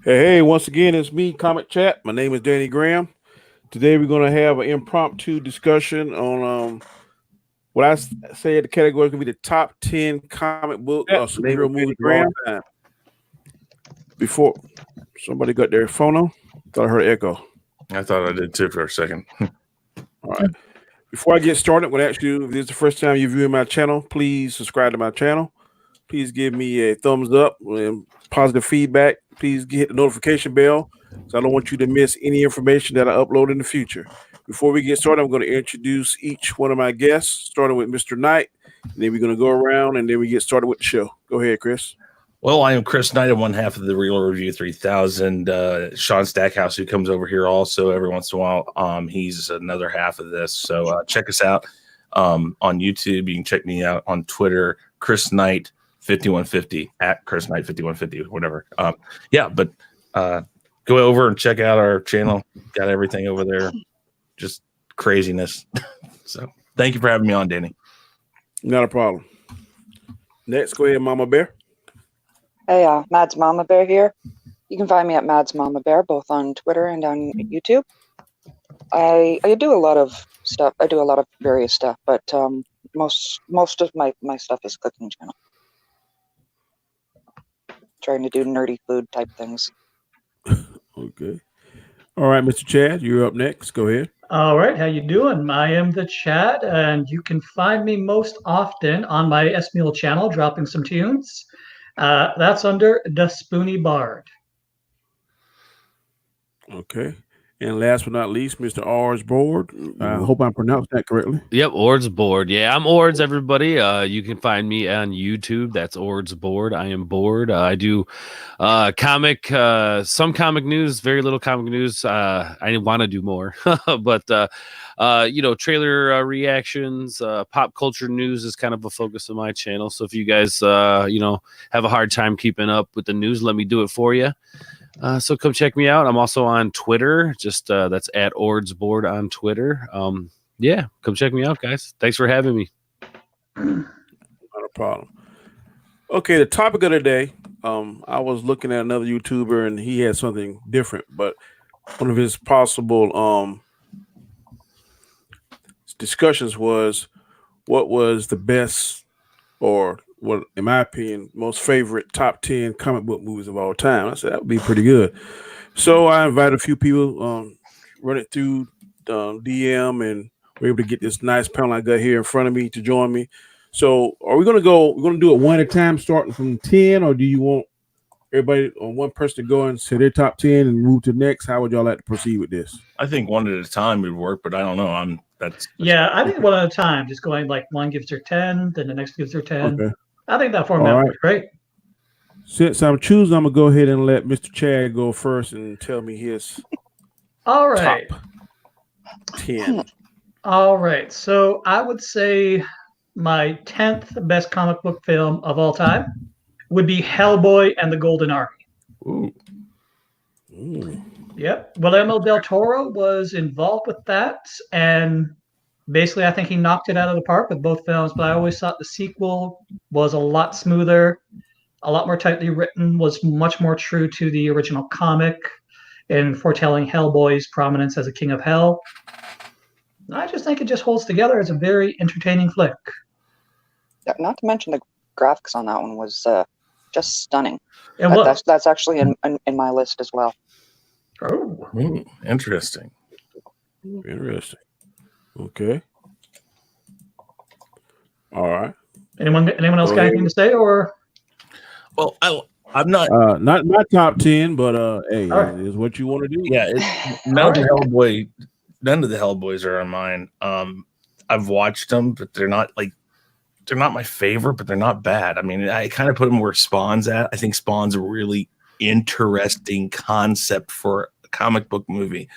Hey, once again, it's me, Comic Chat. My name is Danny Graham. Today we're going to have an impromptu discussion on what say the category is going to be the top 10 comic book or superhero movies of all time. Before somebody got their phone on, thought I heard an echo. I thought I did too for a second. All right. Before I get started, I'm going to ask you if this is the first time you're viewing my channel, please subscribe to my channel. Please give me a thumbs up and positive feedback. Please hit the notification bell so I don't want you to miss any information that I upload in the future. Before we get started, I'm going to introduce each one of my guests, starting with Mr. Knight. And then we're going to go around and then we get started with the show. Go ahead, Chris. Well, I am Chris Knight. I'm one half of the Real Review 3000. Sean Stackhouse, who comes over here also every once in a while, he's another half of this. So check us out on YouTube. You can check me out on Twitter, Chris Knight 5150 at Chris Knight 5150, whatever. Go over and check out our channel. Got everything over there. Just craziness. So thank you for having me on, Danny. Not a problem. Next, go ahead, Mama Bear. Hey, Mads Mama Bear here. You can find me at Mads Mama Bear, both on Twitter and on YouTube. I do a lot of stuff. I do a lot of various stuff, but most of my stuff is cooking channel. Trying to do nerdy food type things. Okay. All right, Mr. Chad, you're up next. Go ahead. All right, how you doing? I am the Chad, and you can find me most often on my S-Mule channel, dropping some tunes. That's under the Spoony Bard. Okay. And last but not least, Mr. R's Board. I hope I pronounced that correctly. Yep, Ord's Board. Yeah, I'm Ord's, everybody. You can find me on YouTube. That's Ord's Board. I am bored. I do some comic news, very little comic news. I want to do more, but trailer reactions, pop culture news is kind of a focus of my channel. So if you guys, have a hard time keeping up with the news, let me do it for you. So come check me out. I'm also on Twitter. Just that's at Ord's Board on Twitter. Come check me out, guys. Thanks for having me. Not a problem. Okay, the topic of the day. I was looking at another YouTuber and he had something different, but one of his possible discussions was what was the best or what, in my opinion, most favorite top 10 comic book movies of all time. I said that would be pretty good. So I invited a few people, run it through DM, and we're able to get this nice panel I got here in front of me to join me. So are we going to do it one at a time, starting from 10, or do you want everybody on one person to go and say their top 10 and move to the next? How would y'all like to proceed with this? I think one at a time would work, but I don't know. I think one at a time, just going like one gives her 10, then the next gives her 10. Okay. I think that format works great. Since I'm choosing, I'm gonna go ahead and let Mr. Chad go first and tell me his top 10. All right. So I would say my 10th best comic book film of all time would be Hellboy and the Golden Army. Ooh. Yep. Guillermo del Toro was involved with that, and basically, I think he knocked it out of the park with both films, but I always thought the sequel was a lot smoother, a lot more tightly written, was much more true to the original comic in foretelling Hellboy's prominence as a king of hell. I just think it just holds together as a very entertaining flick. Yeah, not to mention the graphics on that one was just stunning. That's actually in my list as well. Oh, interesting. Interesting. Okay. All right. Anyone else got anything to say, or? Well, I'm not not my top 10, but hey, is what you want to do. Yeah, none of the Hellboys are on mine. I've watched them, but they're not my favorite, but they're not bad. I mean, I kind of put them where Spawn's at. I think Spawn's a really interesting concept for a comic book movie.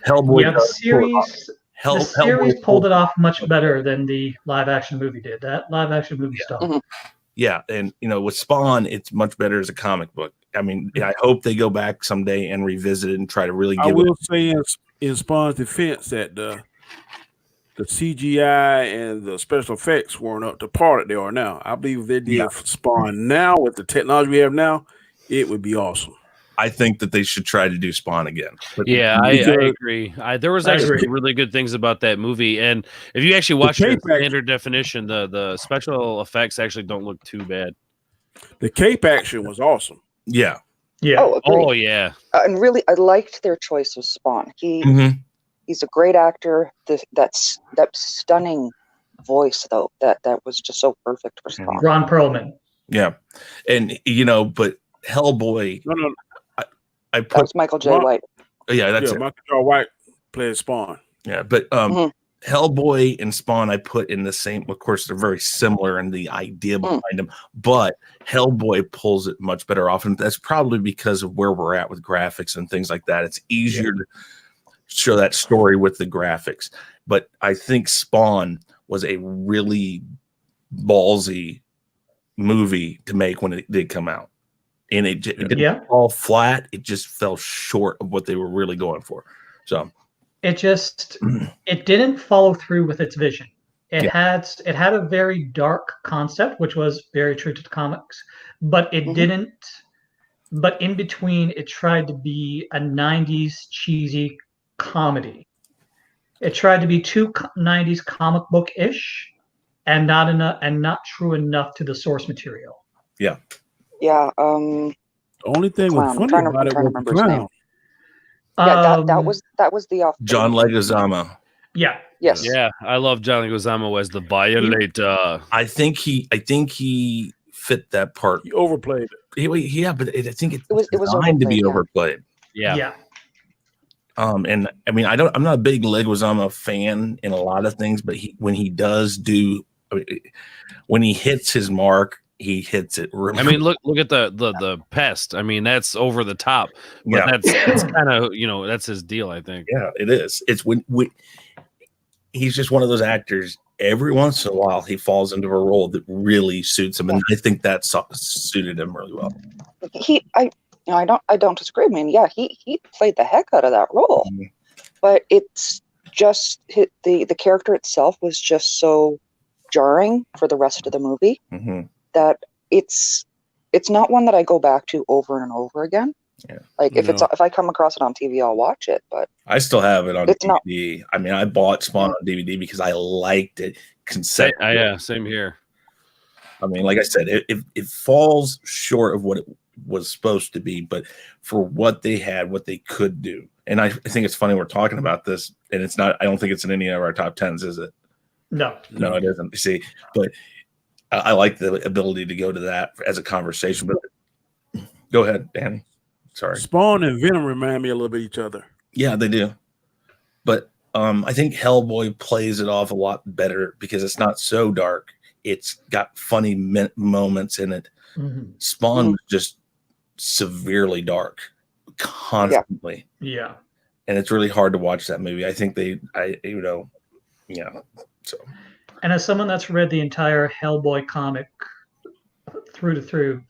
Hellboy, the series pulled it off much better than the live action movie did. That live action movie stuff. Mm-hmm. Yeah, and with Spawn, it's much better as a comic book. I mean, I hope they go back someday and revisit it and try to really give. I will say in Spawn's defense that the CGI and the special effects weren't up to par that they are now. I believe if they did Spawn now with the technology we have now, it would be awesome. I think that they should try to do Spawn again. But Yeah, I Because- agree. There was I actually agree. some really good things about that movie, and if you actually watch it in cape action- standard definition, the special effects actually don't look too bad. The cape action was awesome. yeah. Yeah. Oh, agreed. Oh yeah, And really, I liked their choice of Spawn. Mhm. He's a great actor. That stunning voice, though, that was just so perfect for Spawn. Ron Perlman. Yeah. And but Hellboy, No, I That put was Michael J. Ron- White. that's it. Michael J. White played Spawn. Yeah, but Mhm. Hellboy and Spawn I put in the same. Of course, they're very similar in the idea behind them, but Hellboy pulls it much better off, and that's probably because of where we're at with graphics and things like that. It's easier to show that story with the graphics. But I think Spawn was a really ballsy movie to make when it did come out, and it didn't Yeah. fall flat. It just fell short of what they were really going for. So. It didn't follow through with its vision. It had a very dark concept, which was very true to the comics, but it didn't. But in between, it tried to be a '90s cheesy comedy. It tried to be too '90s comic book ish, and not true enough to the source material. Yeah. The only thing was Clown. I'm funny trying to about it was the remember his name. clown. Yeah, that was the off. John Leguizamo. Yeah. Yes. yeah. I love Johnny Leguizamo as the violator. I think he fit that part. He overplayed it. Yeah, but I think it was designed to be overplayed, overplayed. Yeah. And I mean, I'm not a big Leguizamo fan in a lot of things, but when he hits his mark, he hits it. Really I mean, look at the pest. I mean, that's over the top, but that's kind of that's his deal. I think. yeah, it is. It's when he's just one of those actors. Every once in a while, he falls into a role that really suits him, and I think that suited him really well. I don't disagree. I mean, yeah, he played the heck out of that role, but it's just the character itself was just so jarring for the rest of the movie that it's not one that I go back to over and over again. Yeah. Like if I come across it on TV, I'll watch it. But I still have it on It's DVD. I mean, I bought Spawn on DVD because I liked it conceptually. Yeah, same here. I mean, like I said, it falls short of what it was supposed to be, but for what they had, what they could do. And I think it's funny we're talking about this, and it's not. I don't think it's in any of our top 10s, is it? No. No, it isn't. See, but I like the ability to go to that as a conversation. But go ahead, Danny. Sorry. Spawn and Venom remind me a little bit of each other. Yeah, they do. But I think Hellboy plays it off a lot better because it's not so dark. It's got funny moments in it. Spawn was just severely dark, constantly. Yeah. And it's really hard to watch that movie. I think So. And as someone that's read the entire Hellboy comic through to through,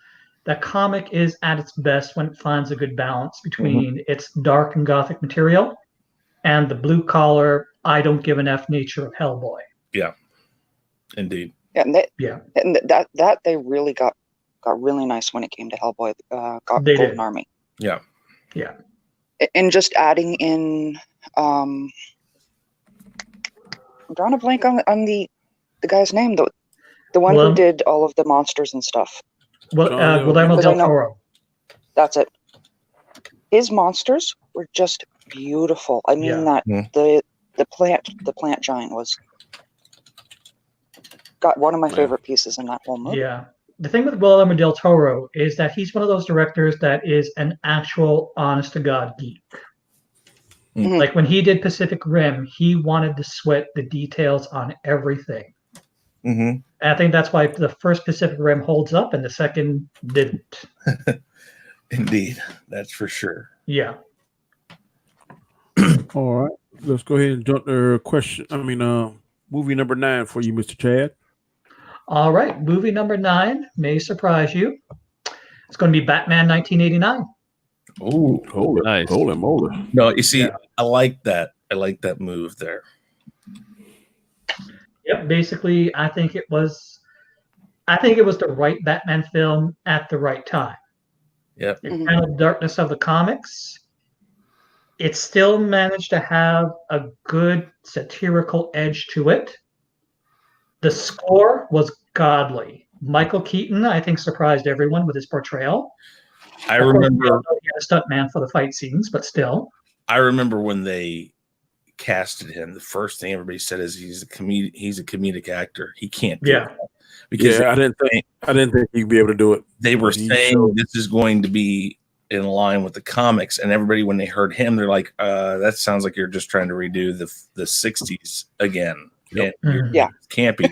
that comic is at its best when it finds a good balance between its dark and gothic material and the blue collar, I don't give an F nature of Hellboy. Yeah, indeed. Yeah, and that they really got really nice when it came to Hellboy. Got They Golden did. Army. Yeah. And just adding in, I'm drawing a blank on the guy's name, the one who did all of the monsters and stuff. Well, Guillermo Because I del know- Toro. That's it. His monsters were just beautiful. I mean Yeah. the plant giant got one of my favorite pieces in that whole movie. Yeah. The thing with Guillermo del Toro is that he's one of those directors that is an actual honest to God geek. Mhm. Like when he did Pacific Rim, he wanted to sweat the details on everything. Mm-hmm. And I think that's why the first Pacific Rim holds up and the second didn't. Indeed, that's for sure. Yeah. All right, let's go ahead and jump to movie number 9 for you, Mr. Chad. All right. Movie number 9 may surprise you. It's going to be Batman 1989. Oh, Nice. Holy moly. no! You see, I like that. I like that move there. Yep. Basically, I think it was the right Batman film at the right time. Yeah. Mhm. kind of darkness of the comics, it still managed to have a good satirical edge to it. The score was godly. Michael Keaton, I think, surprised everyone with his portrayal. I Of course, we all remember know he had a stuntman for the fight scenes, but still. I remember when they casted him, the first thing everybody said is he's a comedic actor. He can't do Yeah. that. Because Yeah, I didn't think he'd be able to do it. they were He saying showed- this is going to be in line with the comics, and everybody, when they heard him, they're like, that sounds like you're just trying to redo the 60s again. Yep. And you're Yeah. campy.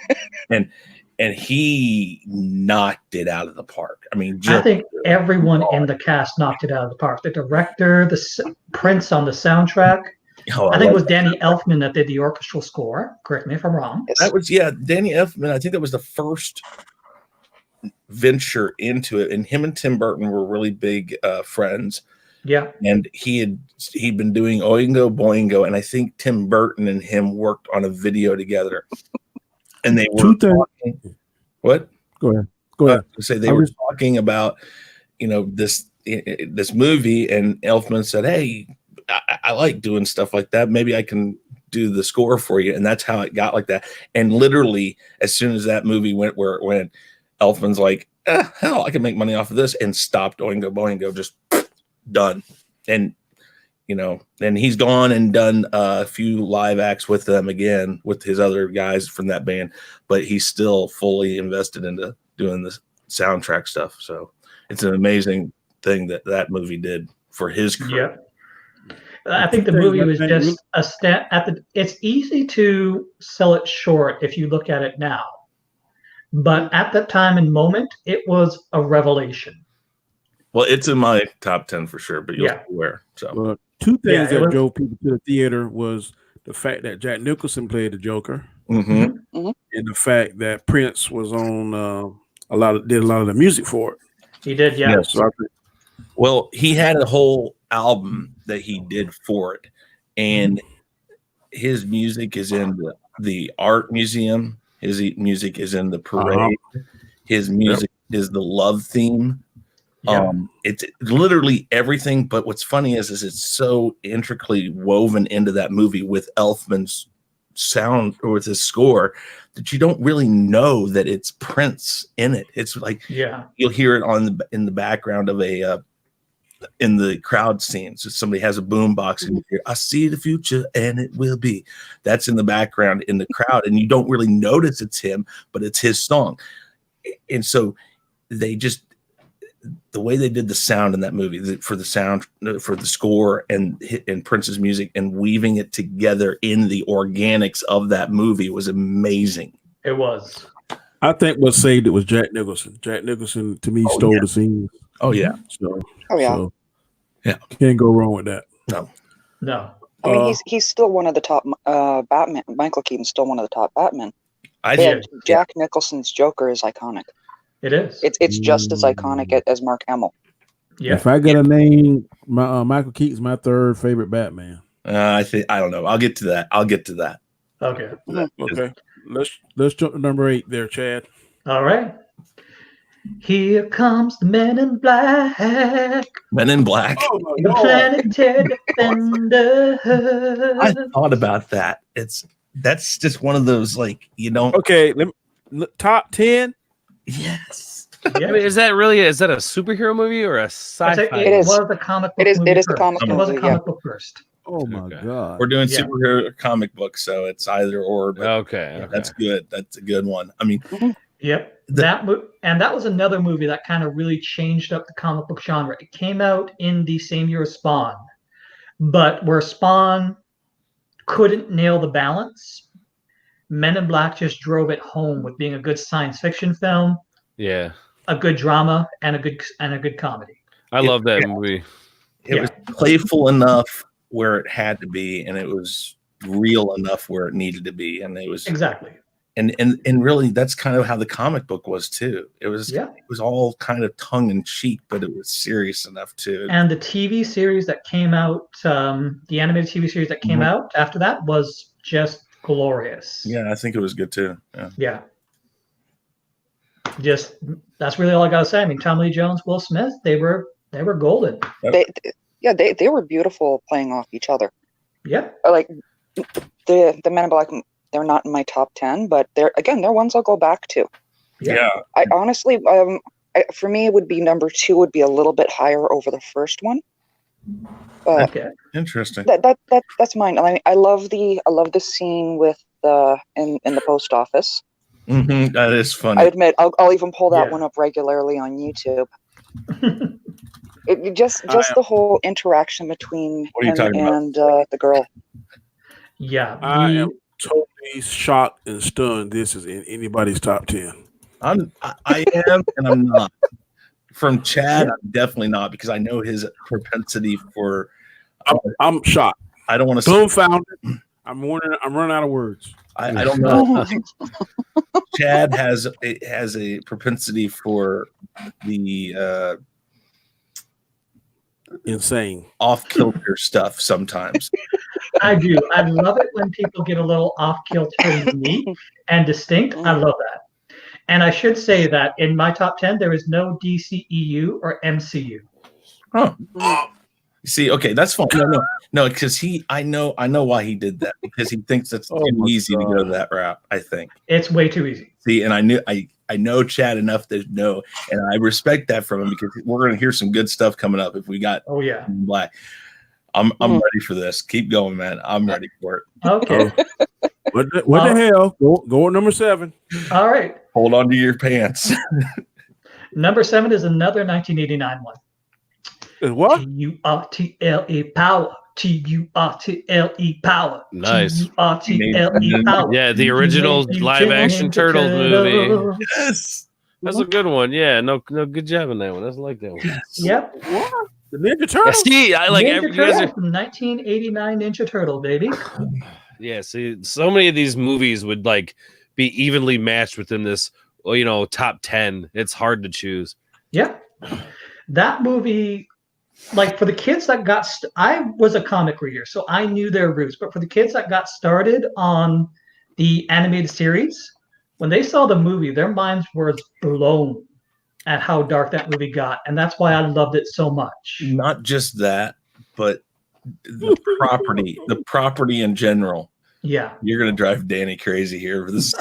and he knocked it out of the park. I mean, I think everyone in the cast knocked it out of the park. The director, Prince on the soundtrack. I think it was Danny Elfman that did the orchestral score. Correct me if I'm wrong. Yes. that was Danny Elfman. I think that was the first venture into it, and him and Tim Burton were really big friends. Yeah. And he'd been doing Oingo Boingo, and I think Tim Burton and him worked on a video together. And they were talking. What? Go ahead. Go ahead. Say they were talking about, this movie, and Elfman said, "Hey, I like doing stuff like that. Maybe I can do the score for you." And that's how it got like that. And literally, as soon as that movie went where it went, Elfman's like, "Hell, I can make money off of this," and stopped Oingo Boingo, just done. And and he's gone and done a few live acts with them again with his other guys from that band, but he's still fully invested into doing the soundtrack stuff. So it's an amazing thing that movie did for his career. Yeah. I think the movie was just a stat it's easy to sell it short if you look at it now. But at that time and moment, it was a revelation. Well, it's in my top 10 for sure, but you'll Yeah. see where. So Well, two things Yeah, it that was- drove people to the theater was the fact that Jack Nicholson played the Joker, mhm. and the fact that Prince was on did a lot of the music for it. He did, yeah. Yes. So I think Well, he had a whole album that he did for it, and his music is in the art museum. His music is in the parade. His music is the love theme. Yeah. It's literally everything. But what's funny is it's so intricately woven into that movie with Elfman's sound or with his score that you don't really know that it's Prince in it. It's like you'll hear it in the background of in the crowd scenes. So somebody has a boom box and you hear, "I see the future and it will be." That's in the background in the crowd, and you don't really notice it's him, but it's his song. And so the way they did the sound in that movie for the score and Prince's music and weaving it together in the organics of that movie was amazing. It was. I think what saved it was Jack Nicholson. Jack Nicholson to me stole the scene. Oh yeah. So Yeah. Can't go wrong with that. No. I mean, he's still one of the top Batman. Michael Keaton's still one of the top Batman. I But think Jack Nicholson's Joker is iconic. It is. It's just as iconic as Mark Hamill. Yeah. If I got a name, Michael Keaton's my third favorite Batman. I don't know. I'll get to that. Okay. Okay, let's jump to number 8 there, Chad. All right. Here comes the Men in Black. Men in Black. Oh my The Planetary Defender. I thought about that. That's just one of those Okay, top 10. Yes. I mean, is that a superhero movie or a sci-fi? It is. was a comic book It is movie the first. comic It was a movie, comic book first. Oh my Okay. god. We're doing Yeah. superhero comic books, so it's either or. But Okay. that's good. That's a good one. I mean, Yep. That was another movie that kind of really changed up the comic book genre. It came out in the same year as Spawn, but where Spawn couldn't nail the balance, Men in Black just drove it home with being a good science fiction film, Yeah. a good drama, and a good comedy. I love that movie. it was playful enough where it had to be, and it was real enough where it needed to be, and it was Exactly. and really that's kind of how the comic book was too. It was all kind of tongue in cheek, but it was serious enough too. And the TV series that came out, the animated TV series that came out after that was just glorious. Yeah, I think it was good too. Yeah. Just that's really all I gotta say. I mean, Tommy Lee Jones, Will Smith, they were They were golden. They were beautiful playing off each other. Yeah. Like the Men in Black, they're not in my top 10, but they're ones I'll go back to. Yeah. I honestly, for me, it would be number 2 would be a little bit higher over the first one. Okay. Interesting. That's mine. I mean, I love the scene with in the post office. Mm-hmm. That is funny. I admit, I'll even pull that Yeah. one up regularly on YouTube. Just the whole interaction between What are you him talking about? and the girl. Yeah. I am totally shocked and stunned. This is in anybody's top 10. I am, and I'm not. From Chad, I'm definitely not, because I know his propensity for. I'm shocked. I don't want to. Dumbfounded. I'm running out of words. I don't know. Chad has a propensity for the Insane. off kilter stuff sometimes. I do. I love it when people get a little off kilter, unique and distinct. I love that. And I should say that in my top 10, there is no DCEU or MCU. Huh. See, okay, that's fine. No, because I know why he did that, because he thinks it's too easy to go that route. I think It's way too easy. See, and I know Chad enough to know, and I respect that from him, because we're going to hear some good stuff coming up if we got Black. I'm ready for this. Keep going, man. I'm ready for it. Okay. What the hell? Go with number 7. All right. Hold on to your pants. Number 7 is another 1989 one. Is what? TURTLE power. TURTLE power. Nice. TURTLE power. Yeah, the original live action Turtles movie. Yes. That's a good one. Yeah, no, good job on that one. I like that one. Yep. What? The Ninja Yeah, Turtles? see, I like Ninja every you guys Turtle are, from 1989 Ninja Turtle, baby. yeah, see, so many of these movies would like be evenly matched within this, top 10. It's hard to choose. Yeah. That movie, like for the kids that I was a comic reader, so I knew their roots. But for the kids that got started on the animated series, when they saw the movie, their minds were blown at how dark that movie got. And that's why I loved it so much. Not just that, but the property in general. Yeah. You're going to drive Danny crazy here for this.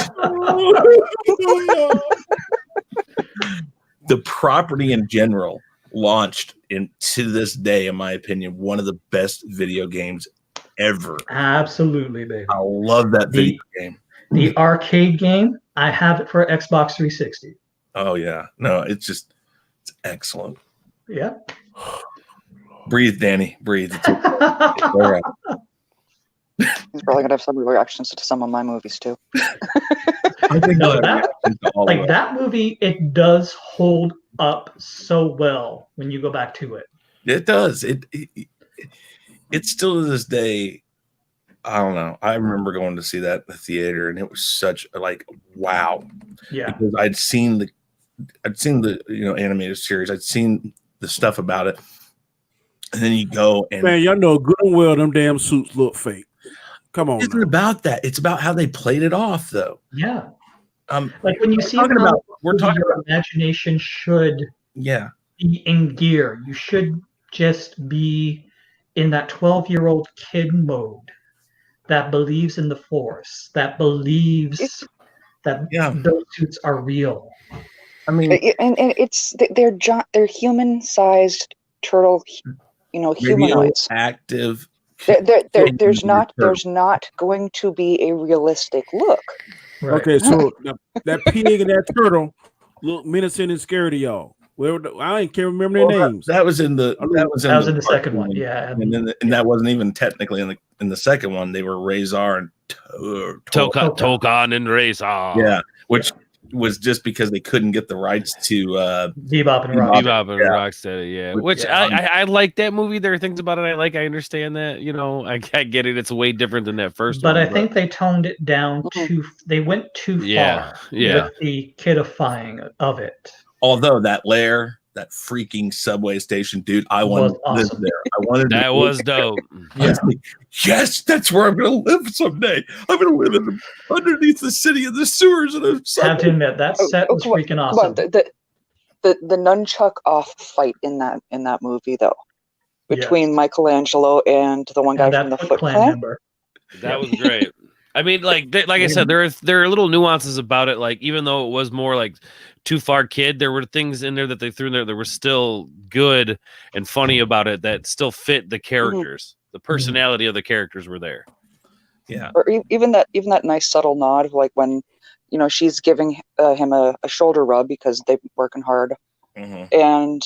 The property in general launched to this day, in my opinion, one of the best video games ever. Absolutely, baby. I love that video game. The arcade game, I have it for Xbox 360. Oh yeah. No, it's excellent. Yeah. Breathe, Danny. Breathe. All right. He's probably gonna have some reactions to some of my movies too. I think that movie, it does hold up so well when you go back to it. It does. It's still to this day. I don't know. I remember going to see that in the theater, and it was such wow. Yeah. Because I'd seen the animated series. I'd seen the stuff about it, and then you go and Man, y'all know good and well them damn suits look fake. Come on. It's about that. It's about how they played it off, though. Yeah. Like when you see we're talking your about imagination should be in gear. You should just be in that 12-year-old kid mode that believes in the Force, that believes that those suits are real. I mean, and it's they're human-sized turtle, humanoids. Active. There's not going to be a realistic look. Right. Okay, so that pig and that turtle look menacing and scared of y'all. Well, I can't remember their names. That was in the the second one, yeah. And that wasn't even technically in the second one. They were Razor and Tokan and Razor. Yeah, which was just because they couldn't get the rights to Bebop and Rocksteady. Bebop and Rocksteady, yeah. Which I like that movie. There are things about it I like. I understand that. I get it. It's way different than that first one. But I think they toned it down they went too far with the kidifying of it. Although that lair, that freaking subway station, dude, I wanted to live there. I wanted that was dope. Yeah. Yes, that's where I'm going to live someday. I'm going to live underneath the city in the sewers. And I have to admit, that set was freaking awesome. the nunchuck off fight in that movie though, between Michelangelo and the one guy from the Foot Clan member. That was great. I mean, like I said, there are little nuances about it. Like, even though it was more like too far kid, there were things in there that they threw in there that were still good and funny about it that still fit the characters. The personality of the characters were there. Yeah. Or even that nice subtle nod of like when, she's giving him a shoulder rub because they've been working hard. And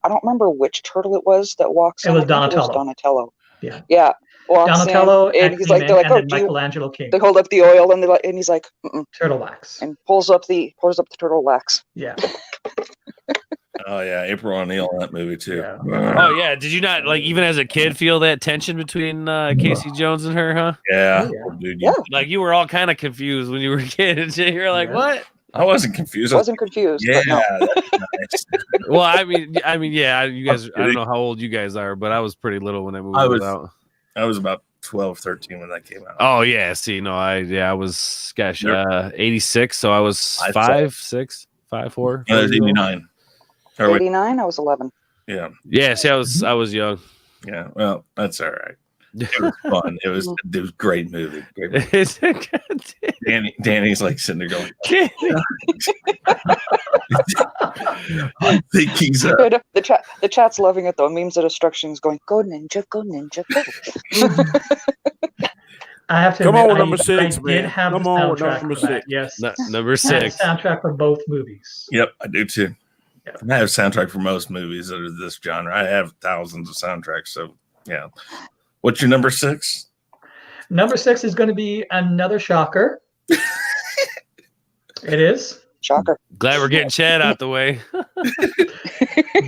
I don't remember which turtle it was that walks in. It was Donatello. Donatello. Donatello. Yeah. Yeah. Donatello in, and he's like, they're like, oh, Michelangelo King. They hold up the oil and and he's like, turtle wax, and pulls up the turtle wax. Yeah. Oh yeah, April O'Neil in that movie too. Yeah. Oh yeah, did you not like even as a kid feel that tension between Casey Jones and her? Huh? Yeah. Oh, Dude, Yeah. Like you were all kind of confused when you were a kid. You're like, what? I wasn't confused. Wasn't confused. Yeah. But no. That's nice. Well, I mean, yeah. You guys, I don't know how old you guys are, but I was pretty little when that movie was out. I was about 12, 13 when that came out. Oh yeah, see, no, I was 86, so I was 5, 6, 5, 4. Yeah, it was 89. 89, I was 11. Yeah. Yeah, see, I was young. Yeah. Well, that's all right. It was fun. It was a great movie. Great movie. Danny's like sitting there going, I think he's the chat's loving it though. Memes of destruction is going, go ninja, go. I have to Come admit, on, number 6, I did man. have Come the on, soundtrack number for that. 6. Yes, Number I had 6. the soundtrack for both movies. Yep, I do too. Yeah. I have a soundtrack for most movies that are this genre. I have thousands of soundtracks. So yeah. What's your number 6? Number 6 is going to be another shocker. It is Shocker. Glad we're getting Chad out the way.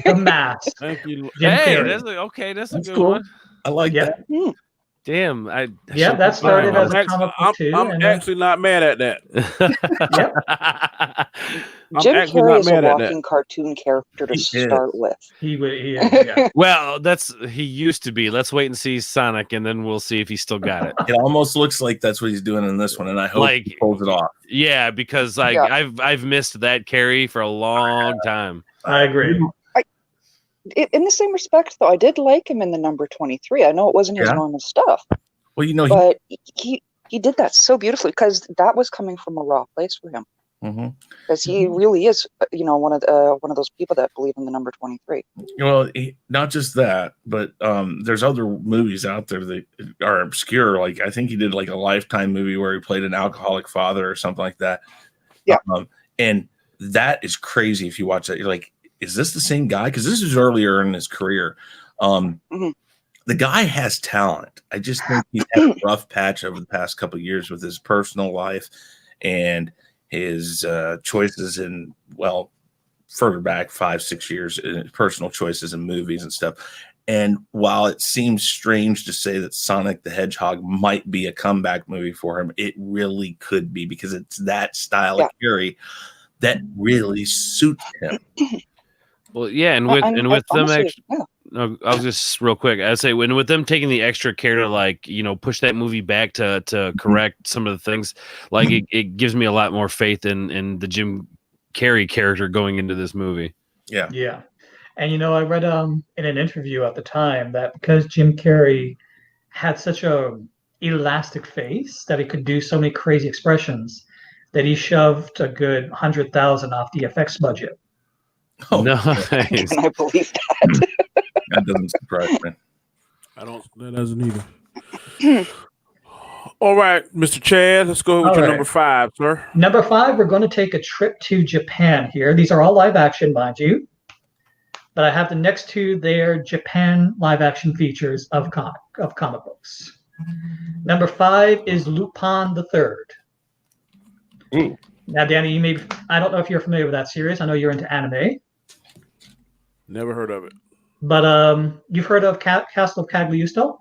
The Mask. Thank you. Jim Hey, Carrey. that's a good cool. one. I like that. Damn, That started as a comic book too. I'm actually not mad at that. I'm Jim actually Carrey not is a mad at that. walking cartoon character to start with. He is, yeah. Well, he used to be. Let's wait and see Sonic, and then we'll see if he still got it. It almost looks like that's what he's doing in this one, and I hope he pulls it off. Yeah, because I've missed that Carrey for a long time. I agree. In the same respect, though, I did like him in the number 23. I know it wasn't his normal stuff. Well, but he did that so beautifully because that was coming from a raw place for him. Because he really is, one of those people that believe in the number 23. Well, not just that, but there's other movies out there that are obscure. Like I think he did like a Lifetime movie where he played an alcoholic father or something like that. Yeah, and that is crazy. If you watch that, you're like, is this the same guy? Because this is earlier in his career. The guy has talent. I just think he's had a rough patch over the past couple of years with his personal life and his choices in, further back 5-6 years, personal choices in movies and stuff. And while it seems strange to say that Sonic the Hedgehog might be a comeback movie for him, it really could be because it's that style of Carrey that really suits him. Well, yeah, and with them actually, I was just real quick. I'd say with them taking the extra care to push that movie back to correct some of the things, it gives me a lot more faith in the Jim Carrey character going into this movie. Yeah, and I read in an interview at the time that because Jim Carrey had such a elastic face that he could do so many crazy expressions that he shoved a good 100,000 off the effects budget. Oh, nice. And I believe that. That doesn't surprise me. That doesn't either. All right, Mr. Chad, let's go with your number 5, sir. Number 5, we're going to take a trip to Japan here. These are all live action, mind you. But I have the next two there, Japan live action features of comic books. Number 5 is Lupin the Third. Ooh. Now, Danny, I don't know if you're familiar with that series. I know you're into anime. Never heard of it. But you've heard of Castle of Cagliostro?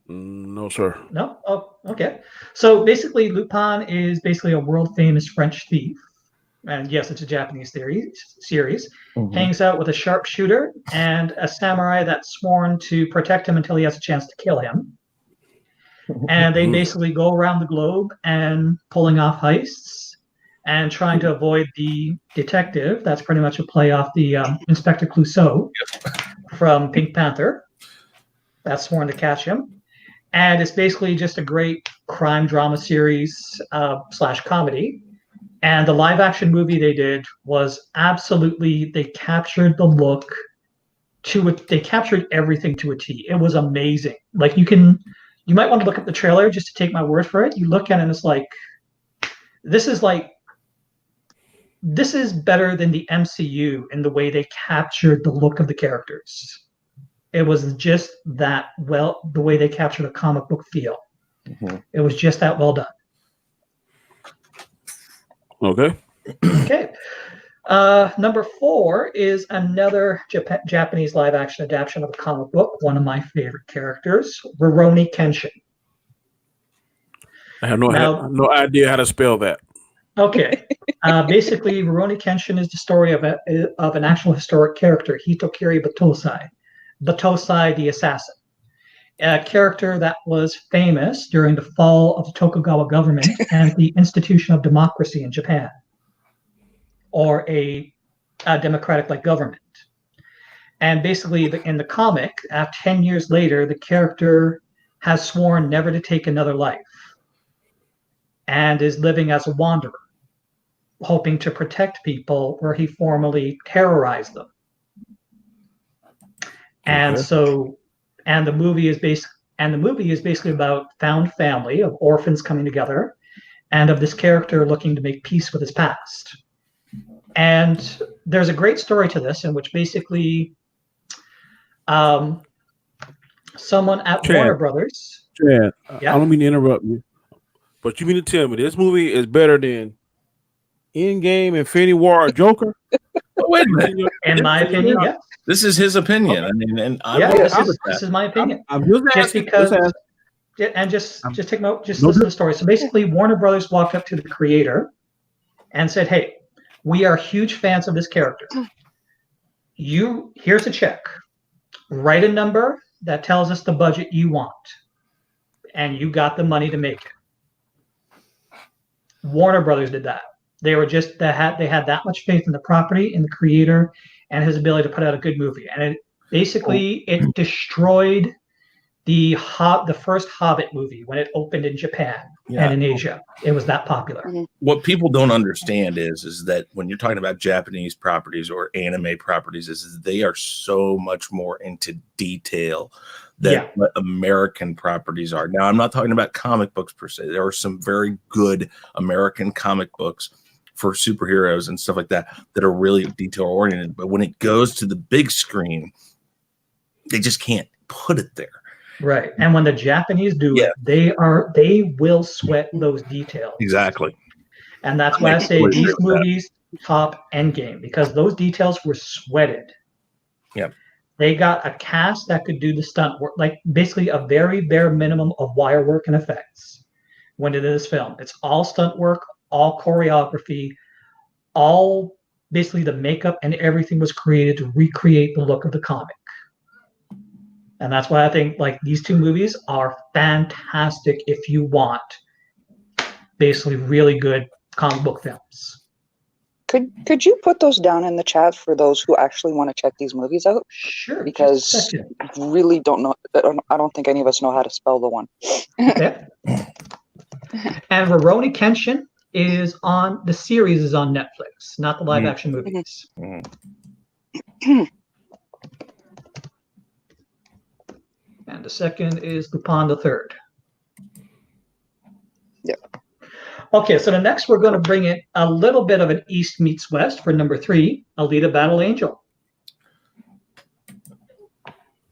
No, sir. No? Oh, okay. So basically, Lupin is basically a world-famous French thief. And yes, it's a Japanese series. Hangs out with a sharpshooter and a samurai that's sworn to protect him until he has a chance to kill him. And they basically go around the globe and pulling off heists. and trying to avoid the detective. That's pretty much a play off the Inspector Clouseau from Pink Panther. That's sworn to catch him. And it's basically just a great crime drama series / comedy. And the live action movie they did was absolutely, they captured the look to it. They captured everything to a T. It was amazing. Like you might want to look at the trailer just to take my word for it. You look at it and it's like, this is better than the MCU in the way they captured the look of the characters. It was just that the way they captured a comic book feel. Mm-hmm. It was just that well done. Okay. Okay. Number 4 is another Japanese live action adaptation of a comic book. One of my favorite characters, Rurouni Kenshin. I have no idea how to spell that. Okay. Basically, Rurouni Kenshin is the story of an actual historic character, Hitokiri Batosai the assassin. A character that was famous during the fall of the Tokugawa government and the institution of democracy in Japan, or a democratic-like government. And basically, in the comic, 10 years later, the character has sworn never to take another life and is living as a wanderer, hoping to protect people where he formerly terrorized them. And so, and the movie is basically about found family of orphans coming together, and of this character looking to make peace with his past. And there's a great story to this, in which basically, someone at Warner Brothers. Chad, I don't mean to interrupt you, but you mean to tell me this movie is better than Endgame, Infinity War, or Joker? Wait a minute. In my opinion, yes. This is his opinion. I mean, and this is my opinion. I'm just asking, just listen to the story. So basically, Warner Brothers walked up to the creator and said, "Hey, we are huge fans of this character. Here's a check. Write a number that tells us the budget you want, and you got the money to make it." Warner Brothers did that. They had that much faith in the property, in the creator, and his ability to put out a good movie. And it destroyed the first Hobbit movie when it opened in Japan and in Asia. It was that popular. What people don't understand is that when you're talking about Japanese properties or anime properties, is they are so much more into detail than what American properties are. Now, I'm not talking about comic books per se. There are some very good American comic books for superheroes and stuff like that are really detail oriented. But when it goes to the big screen, they just can't put it there. Right. And when the Japanese do it, they will sweat those details. Exactly. And that's why I say these movies top Endgame, because those details were sweated. Yeah. They got a cast that could do the stunt work, like basically a very bare minimum of wire work and effects when it is filmed. It's all stunt work, all choreography, all basically the makeup and everything was created to recreate the look of the comic. And that's why I think like these two movies are fantastic if you want basically really good comic book films. Could you put those down in the chat for those who actually want to check these movies out? Sure. Because I really don't know. I don't think any of us know how to spell the one. Okay. And Rurouni Kenshin is the series is on Netflix, not the live action movies. And the second is Lupin the Third. Yep. Okay, so the next we're going to bring in a little bit of an East meets West for number 3, Alita Battle Angel.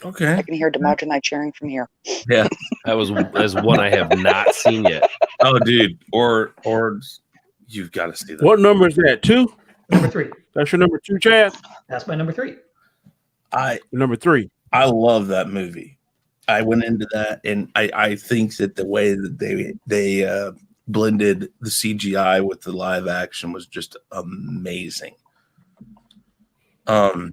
Okay. I can hear Demogeny cheering from here. Yeah. That's one I have not seen yet. Oh, dude. Or you've got to see that. What number is that? 2? Number 3. That's your number 2, Chad? That's my number 3. Number 3. I love that movie. I went into that, and I think that the way that they blended the CGI with the live action was just amazing. I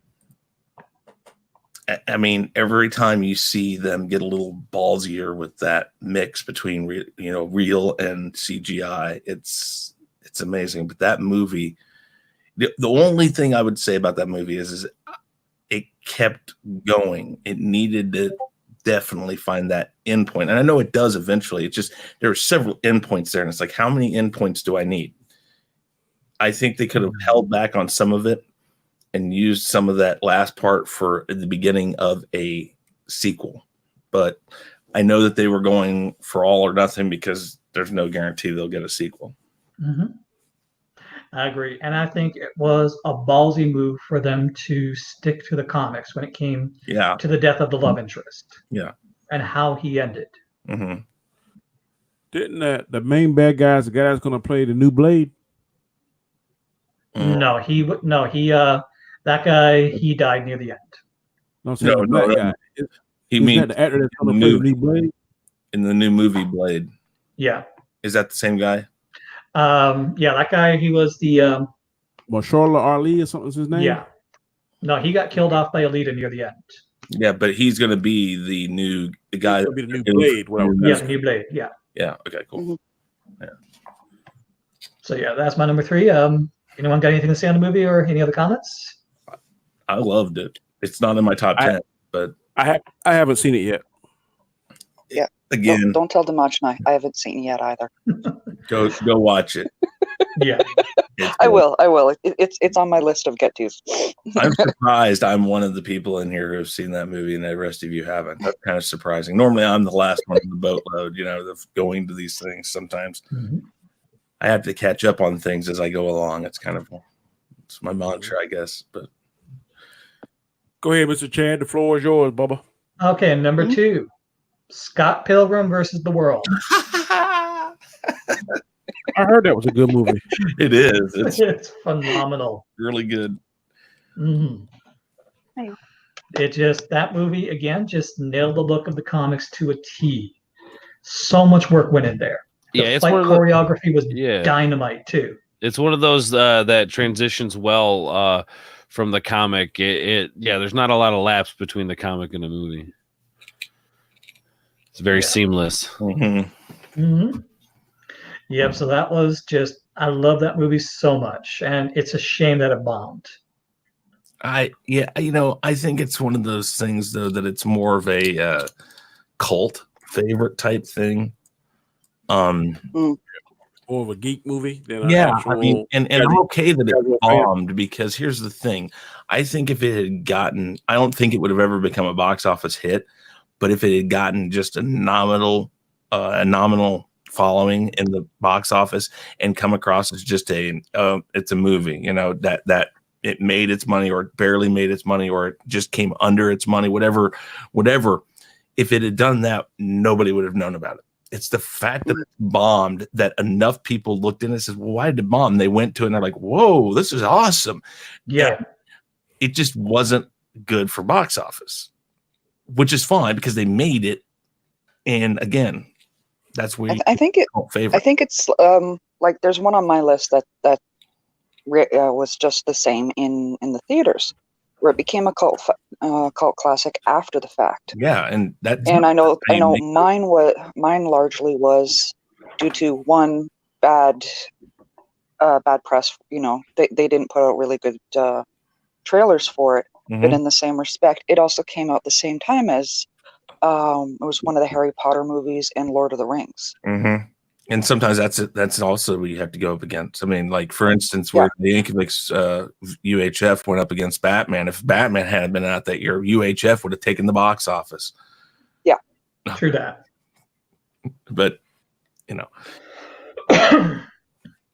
mean, every time you see them get a little ballsier with that mix between real and CGI, it's It's amazing. But that movie, the only thing I would say about that movie is it kept going. It needed to definitely find that endpoint. And I know it does eventually. It's just there are several endpoints there. And it's like, how many endpoints do I need? I think they could have held back on some of it and used some of that last part for the beginning of a sequel. But I know that they were going for all or nothing because there's no guarantee they'll get a sequel. Mm-hmm. I agree. And I think it was a ballsy move for them to stick to the comics when it came to the death of the love interest. Yeah. And how he ended. Mm-hmm. Didn't the main bad guy's the guy that's going to play the new Blade? No, that guy, he died near the end. No, that guy. He means that the actor that's going to play the new Blade? In the new movie Blade. Yeah. Is that the same guy? Yeah, that guy, he was the Mahershala Ali or something's his name? Yeah. No, he got killed off by Alita near the end. Yeah, but he's going to be the guy. He'll be the new Blade. Yeah, new Blade. Yeah. Yeah. Okay. Cool. Mm-hmm. Yeah. So yeah, that's my number 3. Anyone got anything to say on the movie or any other comments? I loved it. It's not in my top 10, but I haven't seen it yet. Yeah. Again, don't tell Dimash and I haven't seen it yet either. go watch it. Yeah. I will. It's on my list of get-tos. I'm surprised I'm one of the people in here who have seen that movie and the rest of you haven't. That's kind of surprising. Normally I'm the last one in the boatload, of going to these things. Sometimes I have to catch up on things as I go along. It's my mantra, I guess. But go ahead, Mr. Chad. The floor is yours, Bubba. Okay, number 2. Scott Pilgrim versus the World. I heard that was a good movie. It is. It's phenomenal. Really good. Mm-hmm. That movie again just nailed the look of the comics to a T. So much work went in there. The fight choreography was dynamite too. It's one of those that transitions well from the comic. There's not a lot of lapse between the comic and the movie. It's very seamless. Mm-hmm. Mm-hmm. Yep. So that was I love that movie so much, and it's a shame that it bombed. I think it's one of those things though that it's more of a cult favorite type thing. More of a geek movie than and I'm okay that it bombed because here's the thing. I think if it had gotten, I don't think it would have ever become a box office hit, but if it had gotten just a nominal following in the box office and come across as just it's a movie, that it made its money or barely made its money or it just came under its money, whatever. If it had done that, nobody would have known about it. It's the fact that it bombed that enough people looked in and said, well, why did it bomb? They went to it and they're like, whoa, this is awesome. Yeah. And it just wasn't good for box office, which is fine because they made it. And again, that's where I think it's like there's one on my list that was just the same in the theaters, where it became a cult classic after the fact. Yeah, and I know mine largely was due to one bad press. They didn't put out really good trailers for it. Mm-hmm. But in the same respect, it also came out the same time as it was one of the Harry Potter movies and Lord of the Rings. Mm-hmm. And sometimes that's also what you have to go up against. I mean, like for instance, where the Incubix UHF went up against Batman. If Batman hadn't been out that year, UHF would have taken the box office. Yeah, true that. But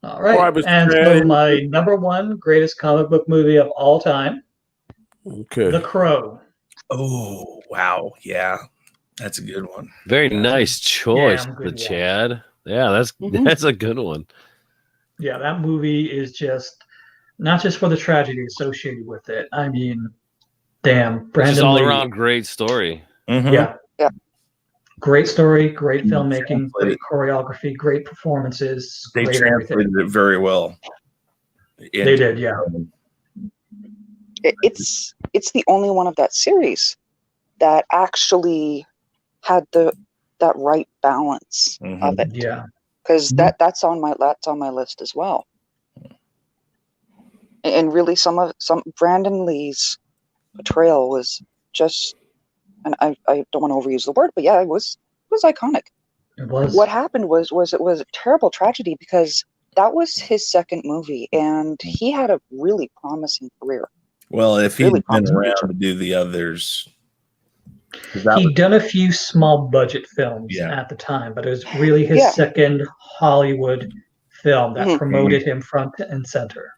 all right. And so my number 1 greatest comic book movie of all time. Okay. The Crow. Oh wow, yeah, that's a good one. Very nice choice, Chad. Yeah, that's a good one. Yeah, that movie is just not just for the tragedy associated with it. I mean, damn, Brandon Just all Lee. around great story. Mm-hmm. Yeah. Great story, great filmmaking, great choreography, great performances. They great translated it very well. They did, yeah. It's the only one of that series that actually had that right balance of it. Yeah, because that's on my list as well. And really, some Brandon Lee's portrayal was just, and I don't want to overuse the word, but yeah, it was iconic. It was. What happened was it was a terrible tragedy because that was his second movie, and he had a really promising career. Well, if he'd Really been promising around future. to do the others, 'cause that was- He'd done a few small budget films Yeah. at the time, but it was really his Yeah. second Hollywood film that Mhm. promoted him front and center.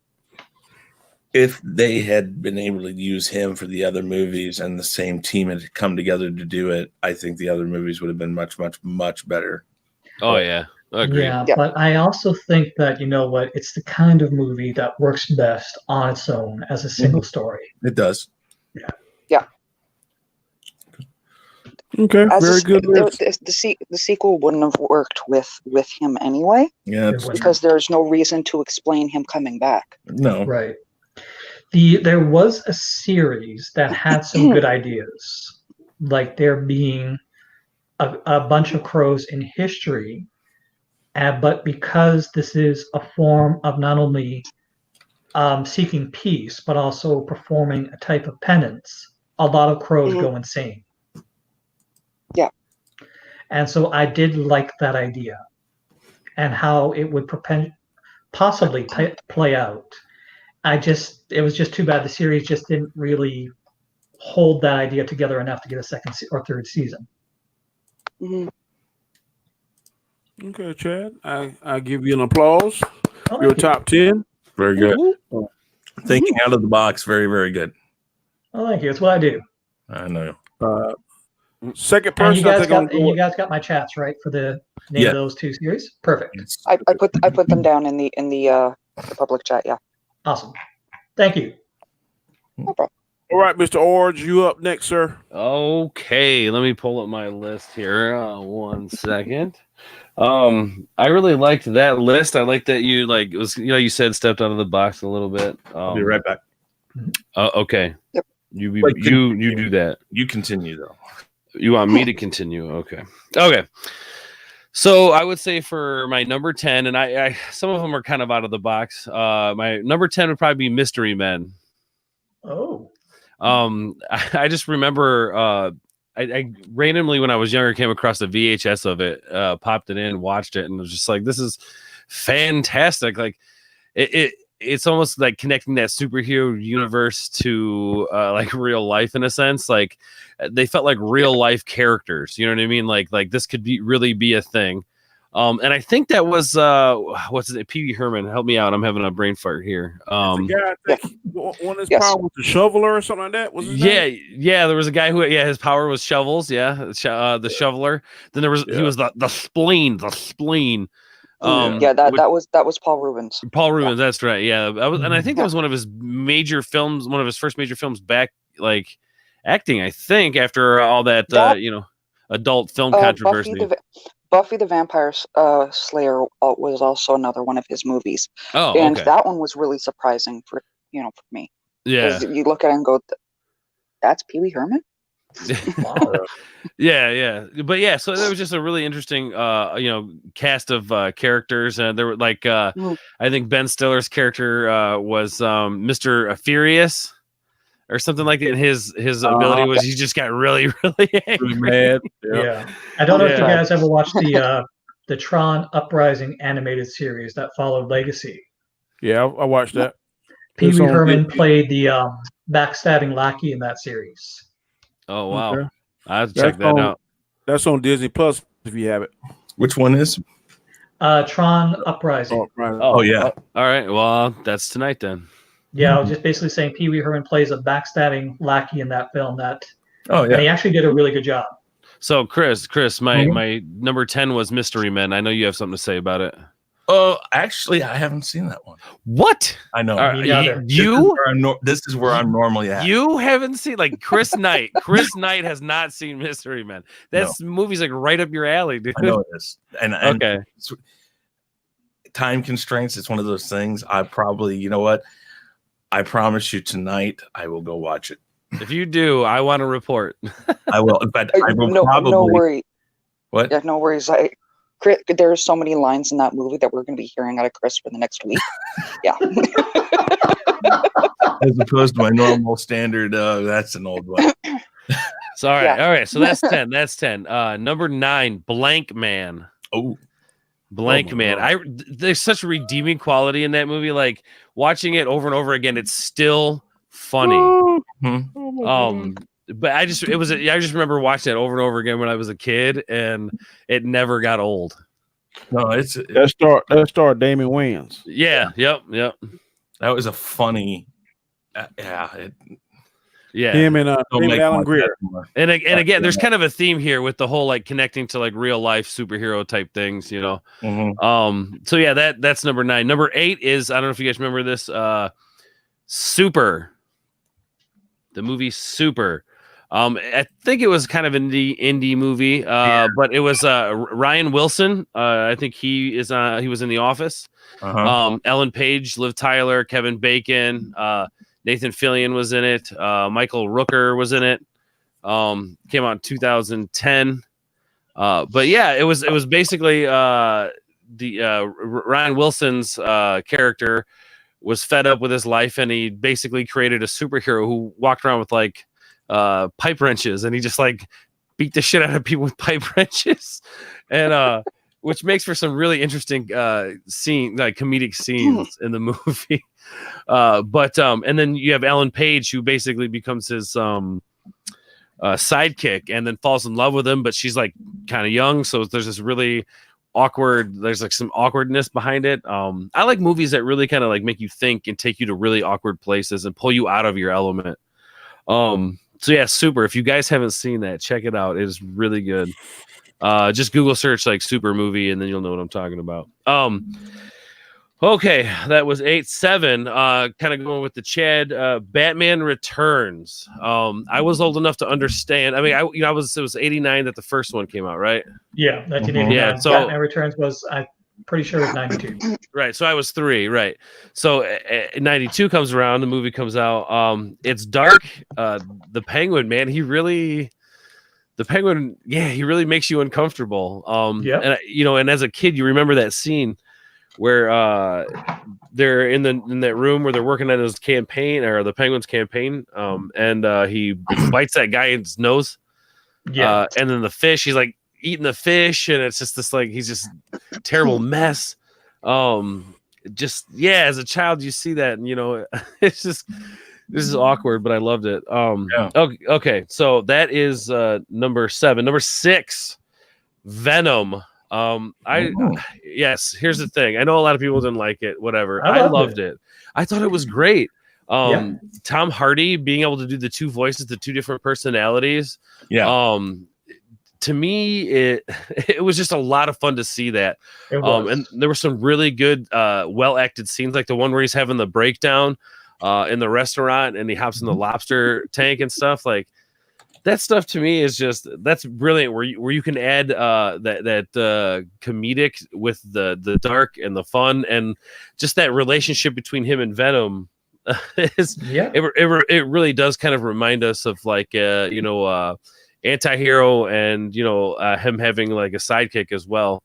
if they had been able to use him for the other movies and the same team had come together to do it, I think the other movies would have been much, much, much better. Oh yeah, agreed. Yeah, Yeah. but I also think that, you know what, it's the kind of movie that works best on its own as a single story. It does. Okay, As very a, good list. the sequel wouldn't have worked with him anyway, Yeah. It was- because there's no reason to explain him coming back. No. Right. There was a series that had some good ideas, like there being a bunch of crows in history, but because this is a form of not only seeking peace, but also performing a type of penance, a lot of crows Mhm. go insane. Yeah. And so I did like that idea and how it would possibly play out. It was just too bad the series just didn't really hold that idea together enough to get a second or third season. Mhm. Okay, Chad, I give you an applause. Oh, Your thank you. top 10. Very good. Thinking out of the box. Very, very good. Oh, thank you. It's what I do. I know. Second And person, I think I'm you going. guys got my chats right for the name Yeah. of those two series. Perfect. I put them down in the public chat. Yeah, Awesome. Thank you. no problem. All right, Mr. Orge, you up next, sir. Okay, let me pull up my list here. 1 second. I really liked that list. I like that you it was you said stepped out of the box a little bit. I'll be right back. Okay. Yep. You Like, you do that. You continue though. You want me to continue? Okay. Okay. So I would say for my number 10, and I some of them are kind of out of the box. My number 10 would probably be Mystery Men. Oh. I just remember I randomly when I was younger came across a VHS of it, popped it in, watched it, and was just like, this is fantastic. Like it's almost like connecting that superhero universe to like real life in a sense. Like they felt like real life characters, you know what I mean? Like this could really be a thing. And I think that was what's it? Pee Wee Herman. Help me out. I'm having a brain fart here. The guy, I think one of his Yes. power was the shoveler or something like that. Was his name? Yeah. There was a guy who, his power was shovels. Yeah, the shoveler. Then there was he was the spleen. Yeah, that was Paul Rubens. Paul Rubens. That's right. Yeah, and I think that Yeah. was one of his major films. One of his first major films back, like acting. I think after all that, adult film controversy. Buffy the Vampire Slayer was also another one of his movies, Oh, and okay. that one was really surprising for me. Yeah. 'Cause you look at it and go, "That's Pee Wee Herman." Wow. Yeah. But yeah, so there was just a really interesting, cast of characters, and there were like, I think Ben Stiller's character was Mr. Furious or something like that. His ability was he just got really, really angry. Mad. Yeah. I don't know if you Yeah. guys ever watched the Tron Uprising animated series that followed Legacy. Yeah, I watched that. Pee It's Wee on Herman Disney. played the backstabbing lackey in that series. Oh wow, Okay. I have to check That's that on- out. That's on Disney Plus if you have it. Which one is? Tron Uprising. Oh, right. Oh, yeah. All right, well that's tonight then. Yeah, I was just basically saying Pee Wee Herman plays a backstabbing lackey in that film. Oh, And yeah. he actually did a really good job. So Chris, my Mhm. my number 10 was Mystery Men. I know you have something to say about it. Oh, actually, I haven't seen that one. What? I know. Are Me neither. This is where I'm normally at. You haven't seen like Chris Knight. Chris Knight has not seen Mystery Men. That's movie's like right up your alley, dude. I know it is. And Okay. time constraints, it's one of those things. I probably, you know what? I promise you tonight I will go watch it. If you do, I want to report. I will. But I will No probably. worry. What? Yeah, no worries. Chris, there are so many lines in that movie that we're going to be hearing out of Chris for the next week. Yeah. As opposed to my normal standard. That's an old one. So all Yeah. right. So that's 10. That's 10. Number 9, Blank Man. Oh, Blank my Man. God. There's such a redeeming quality in that movie. Like watching it over and over again, it's still funny. But I just remember watching it over and over again when I was a kid, and it never got old. No, That star Damon Wayans. Yeah. Yep. that was a funny. Yeah. Him and Don't David make Alan one Greer. anymore. And again, there's kind of a theme here with the whole like connecting to like real life superhero type things, you know. So yeah, that's number 9. Number 8 is, I don't know if you guys remember this, Super. The movie Super. I think it was kind of an indie movie, but it was Ryan Wilson. I think he was in The Office. Ellen Page, Liv Tyler, Kevin Bacon, Nathan Fillion was in it. Michael Rooker was in it. Came out in 2010. But yeah, it was basically the Ryan Wilson's character was fed up with his life, and he basically created a superhero who walked around with like pipe wrenches, and he just like beat the shit out of people with pipe wrenches, and which makes for some really interesting comedic scenes in the movie. And then you have Ellen Page, who basically becomes his sidekick, and then falls in love with him, but she's like kind of young, so there's this really there's like some awkwardness behind it. I like movies that really kind of like make you think and take you to really awkward places and pull you out of your element. So yeah, Super. If you guys haven't seen that, check it out. It is really good. Just Google search like Super movie, and then you'll know what I'm talking about. Okay, that was 8. 7. Kind of going with the Chad. Batman Returns. I was old enough to understand. I mean, it was 89 that the first one came out, right? Yeah, 1989. Yeah, so Batman Returns was, I'm pretty sure, it was 92. Right. So I was 3. Right. So 92 comes around. The movie comes out. It's dark. The Penguin, man, he really makes you uncomfortable. And and as a kid, you remember that scene where they're in that room where they're working on his campaign, or the Penguin's campaign, and he bites that guy in his nose. Yeah. And then the fish, he's like eating the fish, and it's just this like he's just terrible mess. As a child you see that, and it's just this is awkward, but I loved it. Okay, so that is number 7. Number 6, Venom. Yes, here's the thing. I know a lot of people didn't like it, whatever. I loved it. I thought it was great. Tom Hardy being able to do the 2 voices, the 2 different personalities. To me, it was just a lot of fun to see that. And there were some really good, well acted scenes, like the one where he's having the breakdown in the restaurant, and he hops in the lobster tank and stuff. Like that stuff to me is that's brilliant. Where you can add that comedic with the dark and the fun, and just that relationship between him and Venom. It really does kind of remind us of like anti-hero, and him having like a sidekick as well.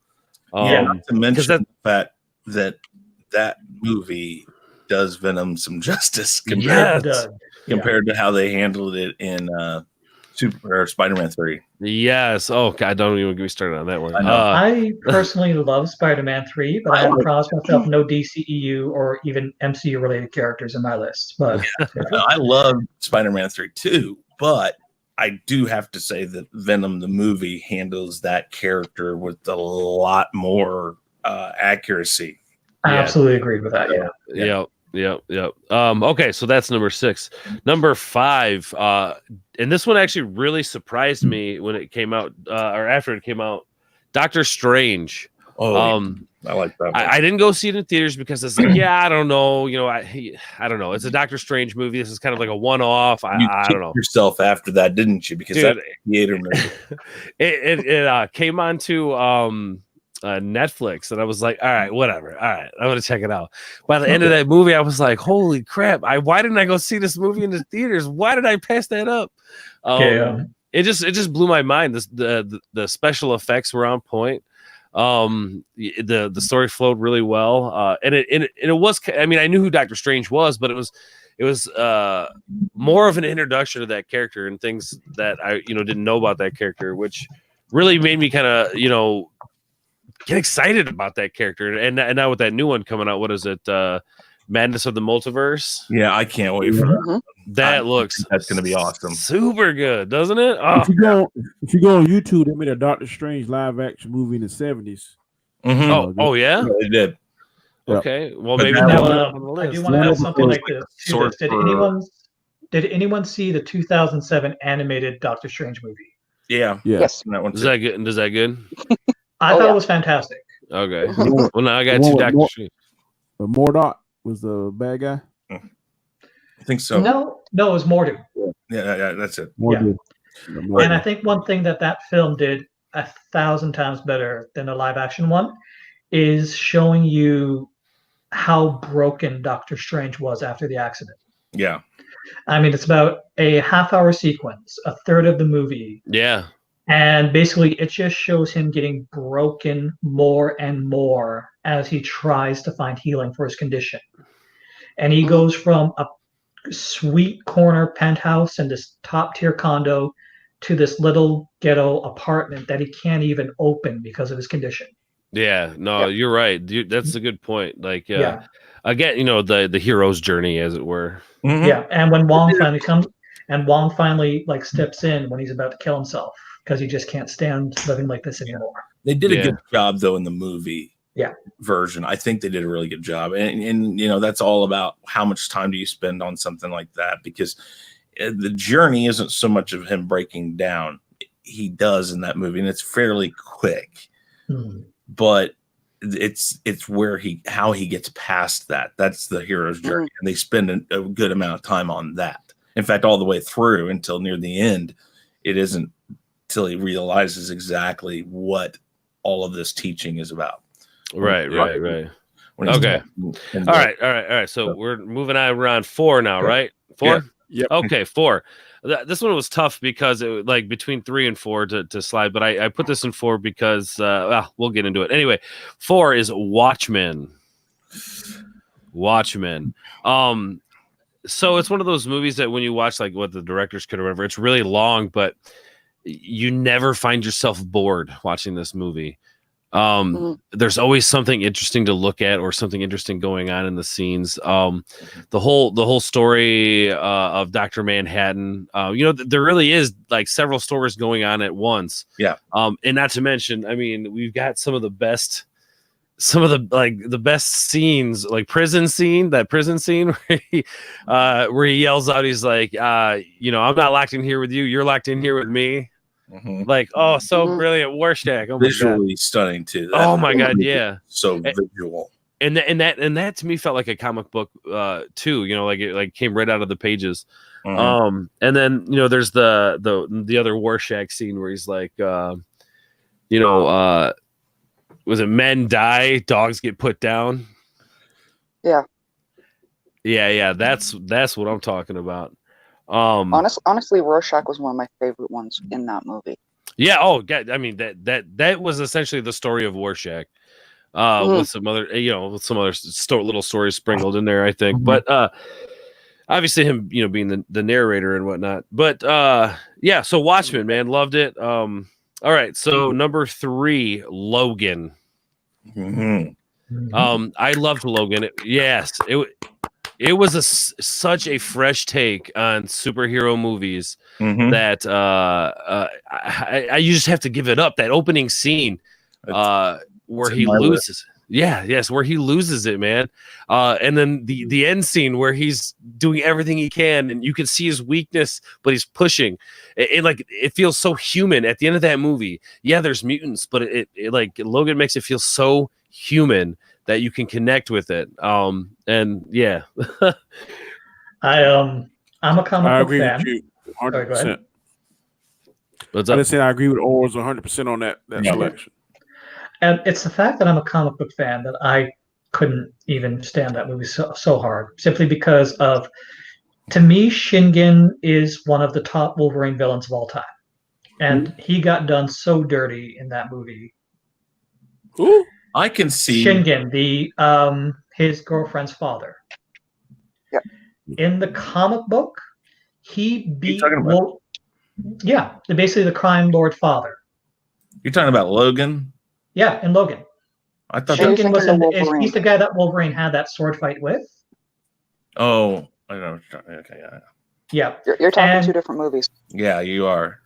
Not to mention the fact that movie does Venom some justice compared to how they handled it in Spider-Man 3. Yes. Oh God, don't even get me started on that one. I personally love Spider-Man 3, but I have promised myself no DCEU or even MCU related characters in my list. But I love Spider-Man 3 too, but I do have to say that Venom the movie handles that character with a lot more accuracy. I absolutely agree with that. Yep. Okay, so that's number 6. Number 5, and this one actually really surprised me when it came out, or after it came out. Doctor Strange. I like that one. I didn't go see it in theaters because it's like, I don't know, I don't know. It's a Doctor Strange movie. This is kind of like a one-off. I don't know. Yourself after that, didn't you? Because that's a theater movie. it came onto Netflix, and I was like, all right, whatever. All right, I'm gonna check it out. By the end of that movie, I was like, holy crap! Why didn't I go see this movie in the theaters? Why did I pass that up? It just blew my mind. The special effects were on point. The story flowed really well, and it was. I mean, I knew who Doctor Strange was, but it was more of an introduction to that character and things that I didn't know about that character, which really made me kind of get excited about that character. And now with that new one coming out, what is it? Madness of the Multiverse. Yeah, I can't wait for that. Mhm. That looks That's going to be awesome. super good, doesn't it? Oh, If you go on YouTube, they made a Doctor Strange live action movie in the 70s. Mhm. oh yeah. Yeah, they did. Yep. Okay. Well, But maybe that that was- one Now, on the I do list. want to One add of something the like this. to Sword this. for- Did anyone see the 2007 animated Doctor Strange movie? Yeah. Yeah. Yes. That one Is too. that good? Is that good? I Oh, thought yeah. it was fantastic. Okay. The one- Well, now I the got one two with Doctor Mor- Strange. But Mordok was the bad guy. I think so. No, it was Mordu. Yeah, that's it. Mordok. And I think one thing that film did 1,000 times better than the live action one is showing you how broken Doctor Strange was after the accident. Yeah. I mean, it's about a half-hour sequence, a third of the movie, Yeah. and basically it just shows him getting broken more and more as he tries to find healing for his condition. And he goes from a sweet corner penthouse in this top-tier condo to this little ghetto apartment that he can't even open because of his condition. Yeah. No, Yeah. you're right. That's a good point. Like, Yeah. again, the hero's journey, as it were. Mhm. Yeah, and when Wong finally comes, and Wong finally like steps in when he's about to kill himself because he just can't stand living like this anymore. They did a Yeah. good job though in the movie version. I think they did a really good job. And that's all about how much time do you spend on something like that, because the journey isn't so much of him breaking down. He does in that movie, and it's fairly quick. But it's how he gets past that. That's the hero's journey, and they spend a good amount of time on that. In fact, all the way through until near the end, it isn't till he realizes exactly what all of this teaching is about. Right. When he's Okay. talking All right. So we're moving on around 4 now, right? 4? Yep. Okay, 4. This one was tough because it like between 3 and 4 to slide, but I put this in 4 because we'll get into it. Anyway, 4 is Watchmen. So it's one of those movies that when you watch like what the director's cut or whatever, it's really long, but you never find yourself bored watching this movie. There's always something interesting to look at or something interesting going on in the scenes. The whole story of Dr. Manhattan, there really is like several stories going on at once. Yeah. And not to mention, I mean, we've got some of the best scenes, like prison scene where he yells out, he's like, I'm not locked in here with you, you're locked in here with me. Like, so brilliant. Warshak. Oh my visually god. stunning too. Oh my god, yeah. So visual. And that to me felt like a comic book too, like it came right out of the pages. And then there's the other Warshak scene where he's like was it men die, dogs get put down? Yeah. Yeah, that's what I'm talking about. Honestly, Rorschach was one of my favorite ones in that movie. Yeah. Oh, God. I mean, that was essentially the story of Warshak, with some other, little stories sprinkled in there, I think. But obviously, him, being the narrator and whatnot. But so Watchmen, man, loved it. All right. So number 3, Logan. I loved Logan. It was such a fresh take on superhero movies that you just have to give it up. That opening scene where he loses. Where he loses it, man. And then the end scene where he's doing everything he can, and you can see his weakness, but he's pushing. It feels so human at the end of that movie. Yeah, there's mutants, but it like Logan makes it feel so human that you can connect with it. And yeah. I'm a comic I book agree fan. with you Sorry, go 100%. ahead. What's I up? just said I agree with Oars 100% on that selection. And it's the fact that I'm a comic book fan that I couldn't even stand that movie so hard, simply because of, to me, Shingen is one of the top Wolverine villains of all time. And he got done so dirty in that movie. Who? I can see. Shingen, the his girlfriend's father. Yep. In the comic book, he beat talking about? Yeah, basically the crime lord father. You're talking about Logan? Yeah, in Logan. I thought Sure. that. Shingen was thinking of he's Wolverine. the guy that Wolverine had that sword fight with. Oh, I know. Okay, yeah. Yeah. You're talking And- two different movies. Yeah, you are.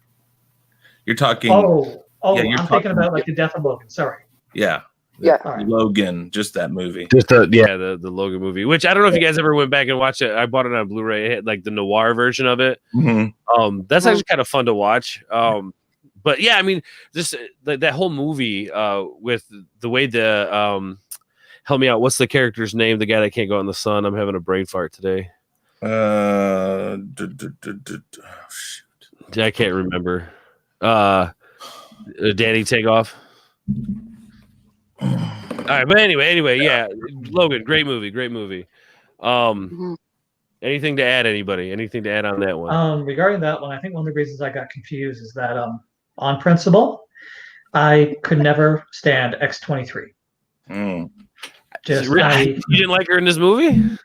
You're talking. Oh, Yeah, you're I'm thinking talking- about like the death of Logan. Sorry. Yeah. Yeah. All right. Logan, just that movie. Just the Logan movie, which I don't know if you guys ever went back and watched it. I bought it on Blu-ray. It had like the noir version of it. That's actually kind of fun to watch. But yeah, I mean, just that whole movie with the way the help me out. What's the character's name? The guy that can't go out in the sun. I'm having a brain fart today. I can't remember. Danny Takeoff. All right, but anyway, yeah, Logan, great movie. Anything to add, anybody? Anything to add on that one? Regarding that one, I think one of the reasons I got confused is that on principle, I could never stand X-23. You didn't like her in this movie?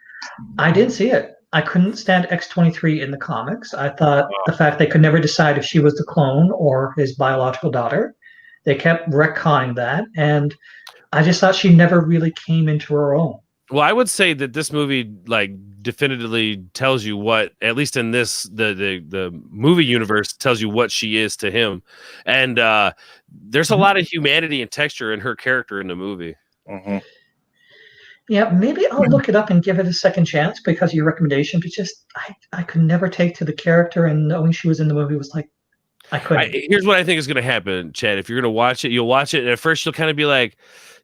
I didn't see it. I couldn't stand X-23 in the comics. I thought the fact they could never decide if she was the clone or his biological daughter. They kept retconning that, and I just thought she never really came into her own. Well, I would say that this movie like definitively tells you what, at least in this the movie universe, tells you what she is to him, and there's a lot of humanity and texture in her character in the movie. Yeah, maybe I'll look it up and give it a second chance because of your recommendation. But just I could never take to the character, and knowing she was in the movie was like I couldn't. Here's what I think is going to happen, Chad. If you're going to watch it, you'll watch it, and at first you'll kind of be like,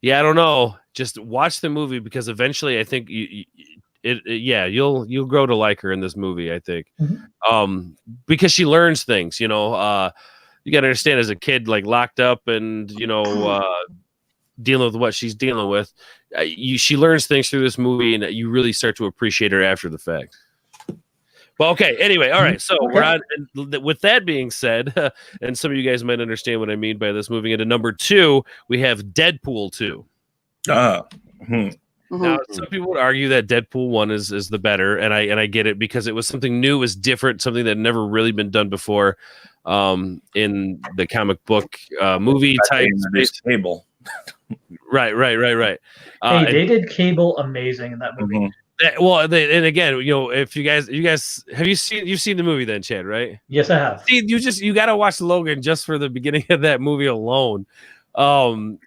"Yeah, I don't know." Just watch the movie because eventually, I think you'll grow to like her in this movie. I think, because she learns things. You know, you got to understand as a kid, like locked up and dealing with what she's dealing with. She learns things through this movie, and you really start to appreciate her after the fact. Well, okay. Anyway, all right. So we're on. With that being said, and some of you guys might understand what I mean by this. Moving into number 2, we have Deadpool 2. Now, some people would argue that Deadpool 1 is the better, and I get it because it was something new, it was different, something that had never really been done before in the comic book movie type space. Cable. Right. Hey, they did Cable amazing in that movie. And again, you know, if you guys you've seen the movie then, Chad, right? Yes, I have. See, you got to watch Logan just for the beginning of that movie alone. Because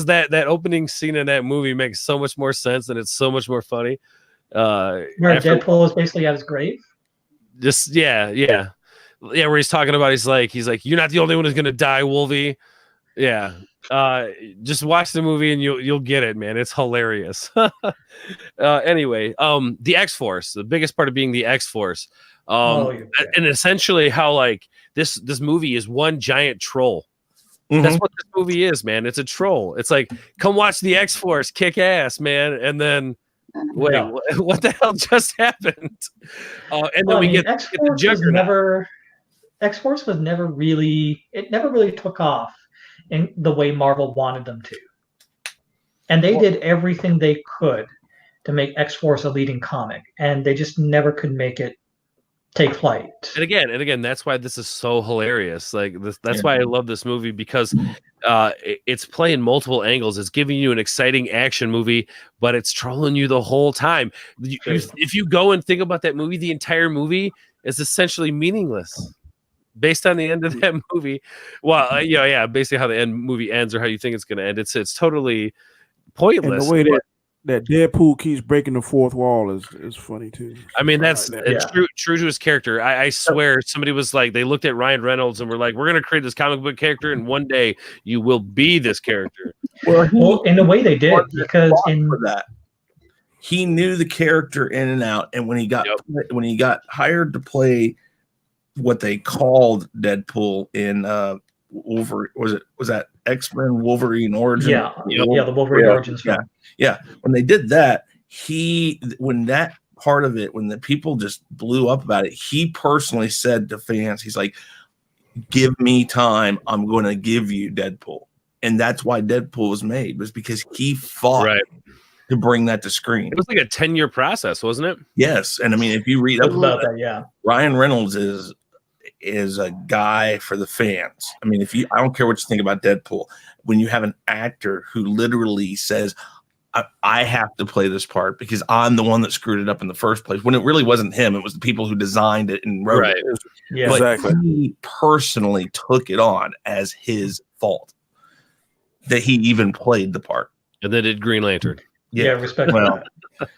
that opening scene in that movie makes so much more sense and it's so much more funny. Where Deadpool is basically at his grave. Just where he's talking about he's like you're not the only one who's gonna die, Wolvie. Yeah. Just watch the movie and you'll get it, man. It's hilarious. Anyway, the X-Force, the biggest part of being the X-Force. And essentially how like this movie is one giant troll. That's what this movie is, man. It's a troll. It's like, come watch the X-Force kick ass, man. And then wait, what the hell just happened? And then we get the Juggernaut. X-Force was never really took off in the way Marvel wanted them to. And they did everything they could to make X-Force a leading comic, and they just never could make it take flight. And again, that's why this is so hilarious. Like that's why I love this movie because it's playing multiple angles. It's giving you an exciting action movie, but it's trolling you the whole time. If you go and think about that movie, the entire movie is essentially meaningless. Based on the end of that movie, basically how the movie ends or how you think it's going to end, it's totally pointless. And the way that Deadpool keeps breaking the fourth wall is funny too. I mean, that's true to his character. I swear, somebody was like, they looked at Ryan Reynolds and were like, "We're going to create this comic book character, and one day you will be this character." Well, in a way, they did because he knew the character in and out, and when he got hired to play what they called Deadpool in Wolverine, was that X-Men Wolverine Origin? The Wolverine Origins film. Yeah. When they did that, when that part of it, when the people just blew up about it, he personally said to fans, he's like, "Give me time. I'm going to give you Deadpool." and that's why Deadpool was made, was because he fought Right. to bring that to screen. It was like a 10-year process, wasn't it? Yes, and I mean, if you read It was about that, yeah. Ryan Reynolds is a guy for the fans. I mean, I don't care what you think about Deadpool, when you have an actor who literally says, I have to play this part because I'm the one that screwed it up in the first place, when it really wasn't him. It was the people who designed it and wrote it. Yeah, But exactly. he personally took it on as his fault that he even played the part. And they did Green Lantern. yeah, respect. Well,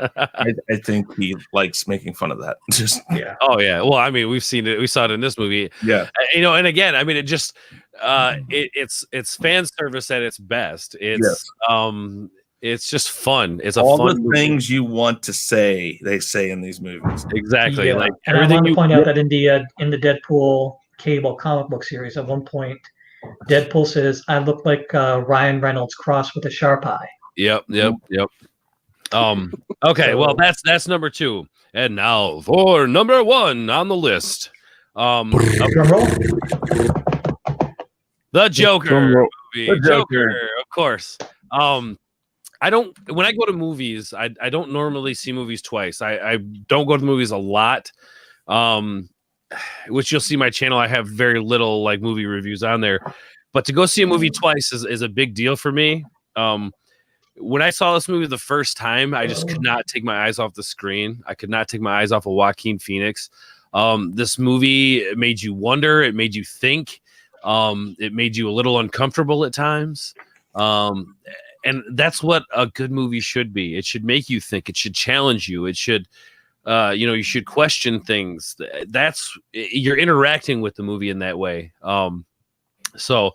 I think he likes making fun of that. Just Yeah, Oh yeah. Well, I mean, we've seen it. We saw it in this movie. yeah. You know, and again, I mean, it just it's fan service at its best. It's just fun. It's a All fun the movie. things you want to say, they say in these movies. Exactly. yeah. Like And I everything want to you point out that in the Deadpool cable comic book series, at one point, Deadpool says, "I look like Ryan Reynolds crossed with a sharp eye." Yep. Okay, well that's number 2. And now for number 1 on the list. Drum roll. The Joker movie. The Joker. Of course. When I go to movies, I don't normally see movies twice. I don't go to the movies a lot. Which you'll see my channel. I have very little like movie reviews on there. But to go see a movie twice is a big deal for me. When I saw this movie the first time, I just could not take my eyes off the screen. I could not take my eyes off of Joaquin Phoenix. This movie made you wonder. It made you think. It made you a little uncomfortable at times. And that's what a good movie should be. It should make you think. It should challenge you. It should, you should question things. You're interacting with the movie in that way. So,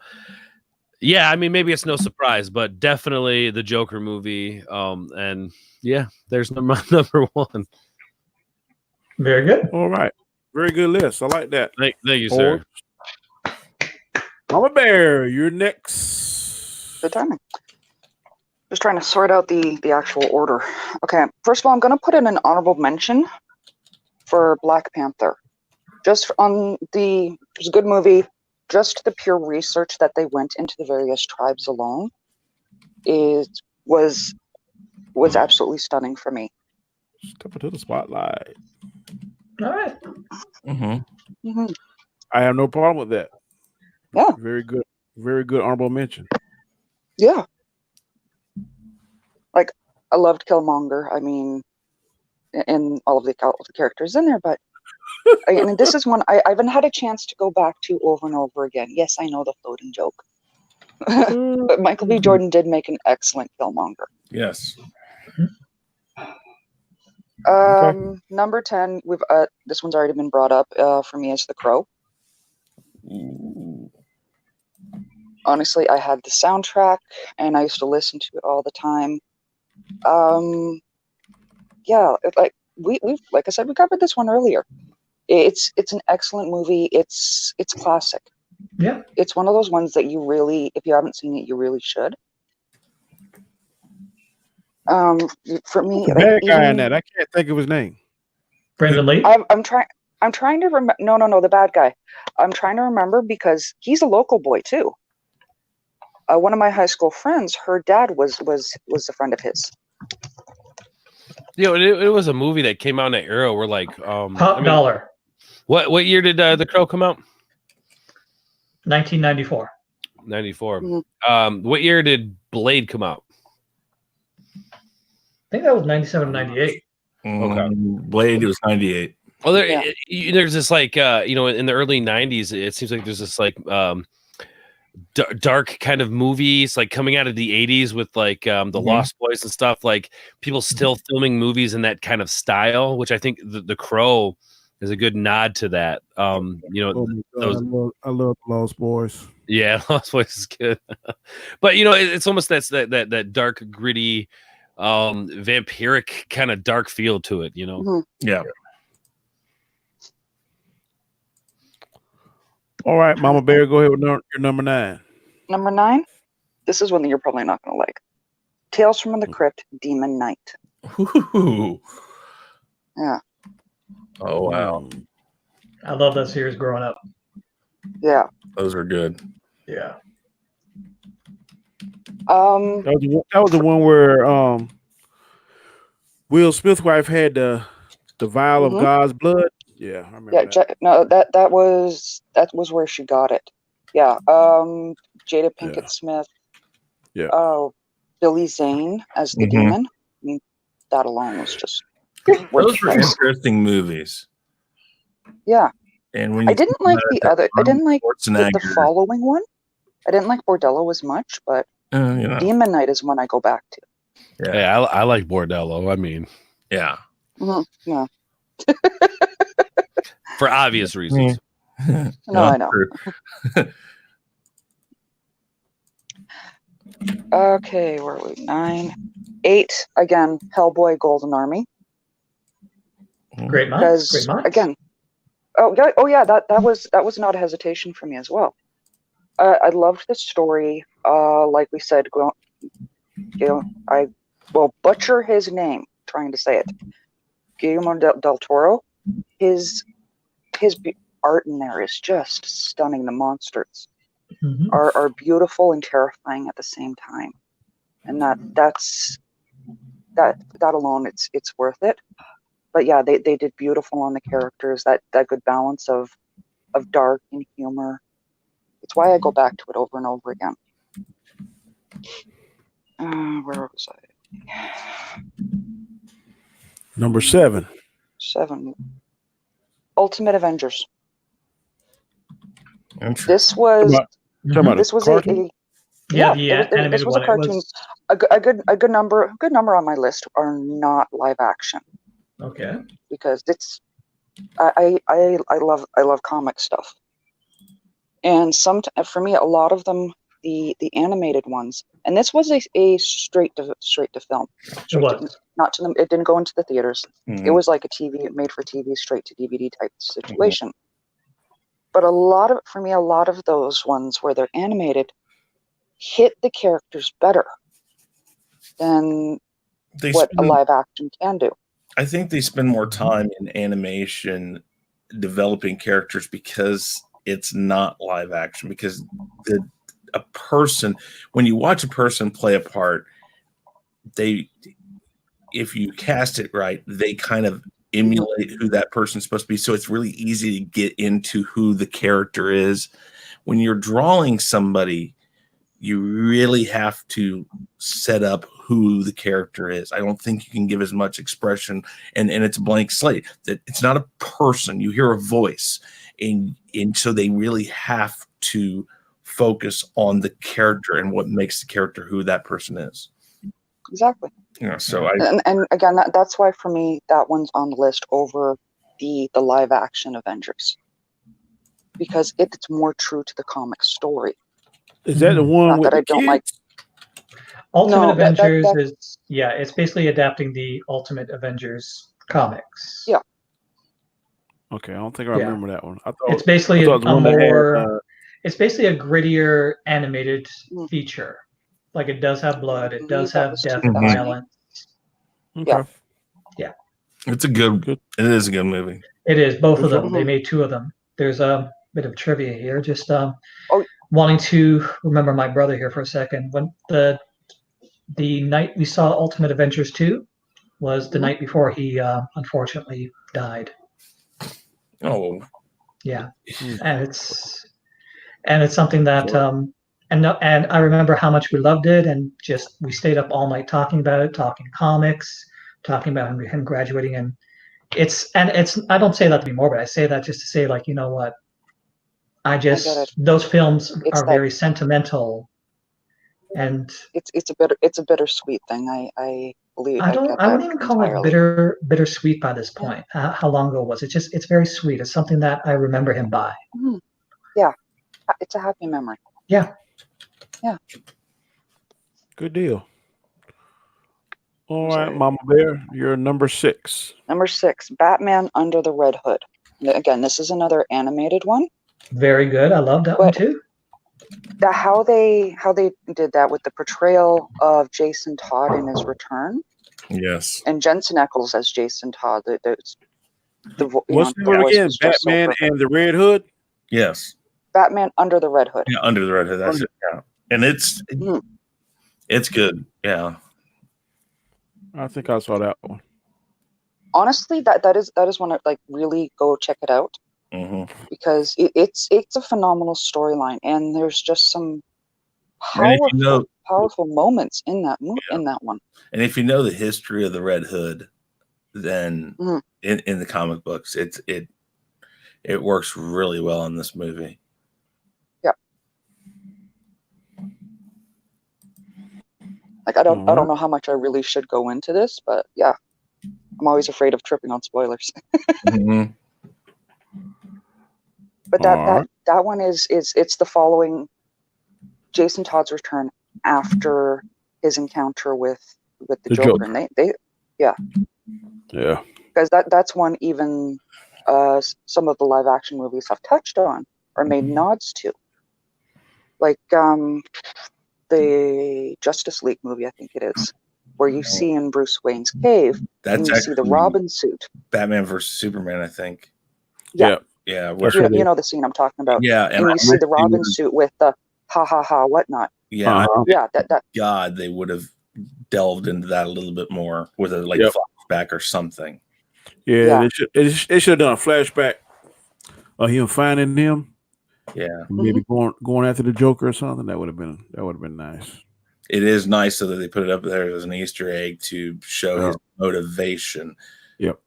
yeah, I mean, maybe it's no surprise, but definitely the Joker movie. And yeah, there's number 1. Very good. All right. Very good list. I like that. Thank you, sir. Mama Bear, you're next. Good timing. Just trying to sort out the actual order. Okay, first of all, I'm going to put in an honorable mention for Black Panther. Just on it was a good movie. Just the pure research that they went into the various tribes alone was absolutely stunning for me. Step into the spotlight. All right. Mm-hmm. Hmm. I have no problem with that. Yeah. Very good. Very good honorable mention. Yeah. Like, I loved Killmonger. I mean, and all of the characters in there, but I mean, this is one I haven't had a chance to go back to over and over again. Yes, I know the floating joke. But Michael B. Jordan did make an excellent Killmonger. Yes. Number 10, we've this one's already been brought up for me as The Crow. Honestly, I had the soundtrack and I used to listen to it all the time. Yeah, we've like I said, we covered this one earlier. It's an excellent movie. It's classic. Yeah. It's one of those ones that you really, if you haven't seen it, you really should. For me, The bad guy in that. I can't think of his name. Brandon Lee. I'm trying to remember. No, the bad guy. I'm trying to remember because he's a local boy too. One of my high school friends, her dad was a friend of his. It was a movie that came out in that era where like Top dollar. What year did The Crow come out? 1994. 94. Mhm. What year did Blade come out? I think that was 97, 98. Okay. Blade was 98. Well, Yeah. there's this like in the early 90s, it seems like there's this like dark kind of movies like coming out of the 80s with like the Lost Boys and stuff, like people still filming movies in that kind of style, which I think the Crow is a good nod to that. Those, I love Lost Boys. yeah, Lost Boys is good. But it's almost that dark, gritty, vampiric kind of dark feel to it, Mhm. Yeah. All right, Mama Bear, go ahead with your number 9. Number 9. This is one that you're probably not going to like. Tales from the Crypt, Demon Knight. Ooh. Yeah. Oh wow, I love that series growing up. Yeah. those are good. Yeah. That was the one where Will Smith's wife had the vial of God's blood. Yeah, I remember that. No, that was where she got it. Yeah. Jada Pinkett Smith. Yeah. Oh, Billy Zane as the demon. I mean, that alone was just. Those were interesting movies. Yeah. And when I didn't like the other. I didn't like Schwarzenegger. the following one. I didn't like Bordello as much, but Demon Knight is one I go back to. Yeah, I like Bordello. I mean, yeah. Yeah. For obvious reasons. No, I know. Okay, where are we? 9, 8. Again, Hellboy, Golden Army. Great month. Because again, oh yeah, that was not a hesitation for me as well. I loved the story. Like we said, I will butcher his name trying to say it. Guillermo del Toro. His art in there is just stunning. The monsters are beautiful and terrifying at the same time, and that alone it's worth it. But yeah, they did beautiful on the characters. That good balance of dark and humor. It's why I go back to it over and over again. Where was I? Number 7. 7. Ultimate Avengers. This was cartoon? this was a cartoon. A good number on my list are not live action. Okay. Because it's I love comic stuff. And for me, a lot of them, the animated ones, and this was a straight to film. It didn't go into the theaters. It was like a TV, made for TV, straight to DVD type situation. But a lot of those ones where they're animated hit the characters better than what a live action can do. I think they spend more time in animation developing characters because it's not live action. Because a person, when you watch a person play a part, if you cast it right, they kind of emulate who that person's supposed to be. So it's really easy to get into who the character is. When you're drawing somebody, you really have to set up who the character is. I don't think you can give as much expression, and it's a blank slate. That it's not a person. You hear a voice, and so they really have to focus on the character and what makes the character who that person is. Exactly. So and again, that's why for me that one's on the list over the live action Avengers, because it's more true to the comic story. Is that the one with that I don't like? Ultimate Avengers is it's basically adapting the Ultimate Avengers comics. Yeah. Okay, I don't think I remember that one. I thought it's basically it's basically a grittier animated feature. Like it does have blood, it does have death and violence. Okay. Yeah. It is a good movie. It is, both of them. They made 2 of them. There's a bit of trivia here. Just wanting to remember my brother here for a second. When the night we saw Ultimate Avengers 2 was the night before he unfortunately died. Oh. Yeah. And it's something that and I remember how much we loved it, and just we stayed up all night talking about it, talking comics, talking about him graduating, and it's I don't say that anymore, but I say that just to say, like, you know what, those films are very sentimental, and it's a bittersweet thing. I believe I wouldn't even call it bittersweet by this point. How long ago was it? It's very sweet. It's something that I remember him by. Yeah, it's a happy memory. Yeah. Good deal. All right, Mama Bear, you're number 6. Number 6, Batman Under the Red Hood. Again, this is another animated one. Very good. I love that one too. How they did that with the portrayal of Jason Todd in his return. Yes. And Jensen Ackles as Jason Todd. What's the name again? Batman and the Red Hood? Yes. Batman Under the Red Hood. Yeah, Under the Red Hood. That's it. Yeah. And It's good. Yeah. I think I saw that one. Honestly, that is one that, like, really go check it out, because it's a phenomenal storyline, and there's just some powerful moments in that in that one. And if you know the history of the Red Hood, then in the comic books, it works really well in this movie. Yeah. Like, I don't know how much I really should go into this, but yeah, I'm always afraid of tripping on spoilers. But that one is it's the following Jason Todd's return after his encounter with the Joker. And they because that's one even some of the live action movies have touched on or made nods to, like the Justice League movie, I think it is, where you see in Bruce Wayne's cave, and you see the Robin suit. Batman versus Superman, I think. Yeah. Yeah. You know the scene I'm talking about. Yeah. And you see the Robin suit with the ha ha ha whatnot. Yeah. That God, they would have delved into that a little bit more with a flashback or something. Yeah. They should have done a flashback of him finding them. Yeah. Maybe going after the Joker or something. That would have been nice. It is nice, though, that they put it up there as an Easter egg to show his motivation. Yep.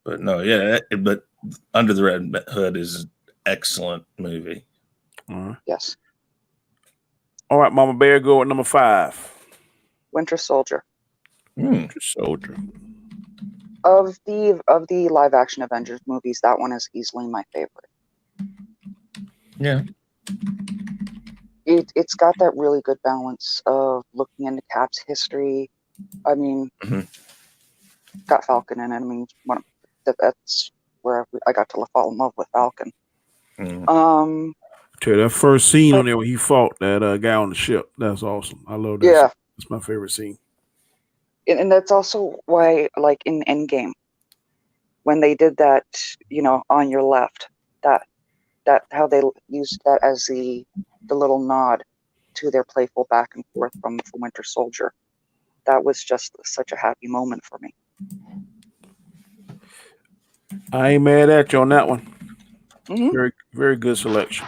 But no, but Under the Red Hood is an excellent movie. All right. Yes. All right, Mama Bear, go with number 5. Winter Soldier. Winter Soldier. Of the live action Avengers movies, that one is easily my favorite. Yeah. It's got that really good balance of looking into Cap's history. I mean, got Falcon in it. I mean, that's where I got to fall in love with Falcon. That first scene on there when he fought that guy on the ship, that's awesome. I love that. Yeah, it's my favorite scene. And that's also why, like in Endgame, when they did that, on your left, that how they used that as the little nod to their playful back and forth from Winter Soldier. That was just such a happy moment for me. I ain't mad at you on that one. Very, very good selection.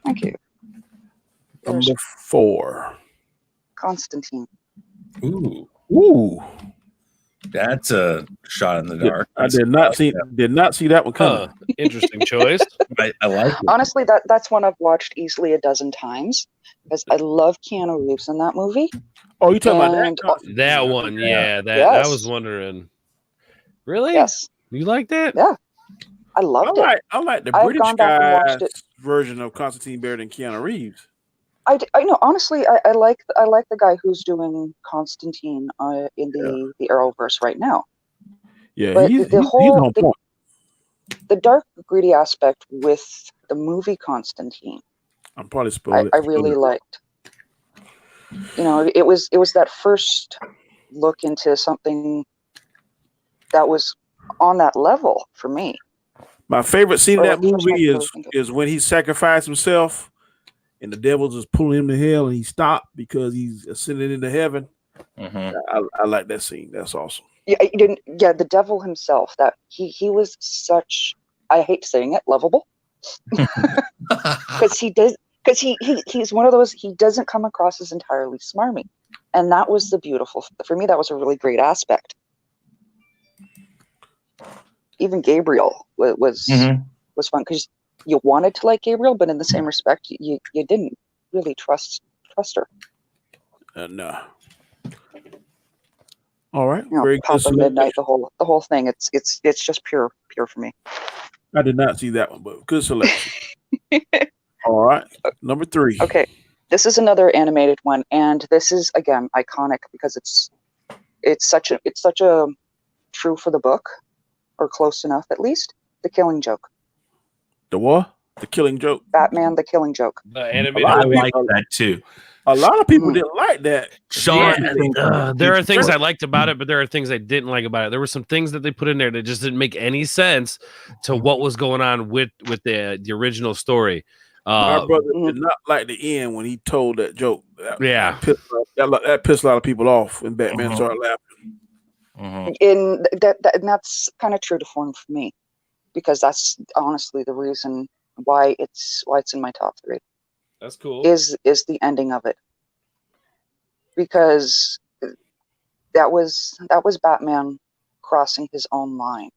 Thank you. Number 4. Constantine. Ooh. That's a shot in the dark. I did not see that one coming. Interesting choice. I like it. Honestly, that's one I've watched easily a dozen times because I love Keanu Reeves in that movie. Oh, you talking about that? That one, Yes. I was wondering. Really? Yes. You like that? Yeah. I loved it. I like the I've British gone back and watched guy's version of Constantine better than Keanu Reeves. I know. Honestly, I like the guy who's doing Constantine in the Arrowverse right now. Yeah, but he's on point. The dark, gritty aspect with the movie Constantine, I'm probably spoiled. I really liked. It was that first look into something that was on that level for me. My favorite scene in that movie is when he sacrificed himself and the devil just pulling him to hell and he stopped because he's ascended into heaven. I like that scene. That's awesome. Yeah, the devil himself, that he was such, I hate saying it, lovable. Because he's one of those, he doesn't come across as entirely smarmy. And that was for me, that was a really great aspect. Even Gabriel was fun because you wanted to like Gabriel, but in the same respect, you didn't really trust her. No. All right. Very good. Papa Midnight, the whole thing. It's just pure for me. I did not see that one, but good selection. All right. Number 3. Okay. This is another animated one, and this is again iconic because it's such a true for the book, or close enough at least. The Killing Joke. The what? The Killing Joke. Batman: The Killing Joke. The animated. I like that too. A lot of people didn't like that. Sean, there are things I liked about it, but there are things I didn't like about it. There were some things that they put in there that just didn't make any sense to what was going on with the original story. My brother Mhm. did not like the end when he told that joke. Yeah. That pissed a lot of people off, and Batman Mhm. started laughing. Mhm. And and that's kind of true to form for me, because that's honestly the reason why it's in my top 3 That's cool. is the ending of it, because that was Batman crossing his own line.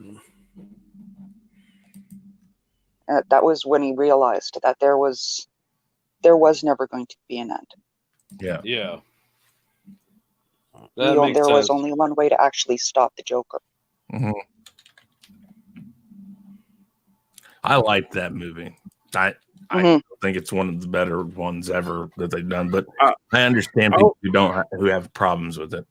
Mm. That was when he realized that there was never going to be an end. Yeah. Yeah. That makes There was sense. only one way to actually stop the Joker. Mhm. I liked that movie. I Mhm. think it's one of the better ones ever that they've done. But I- I understand I people who have problems with it.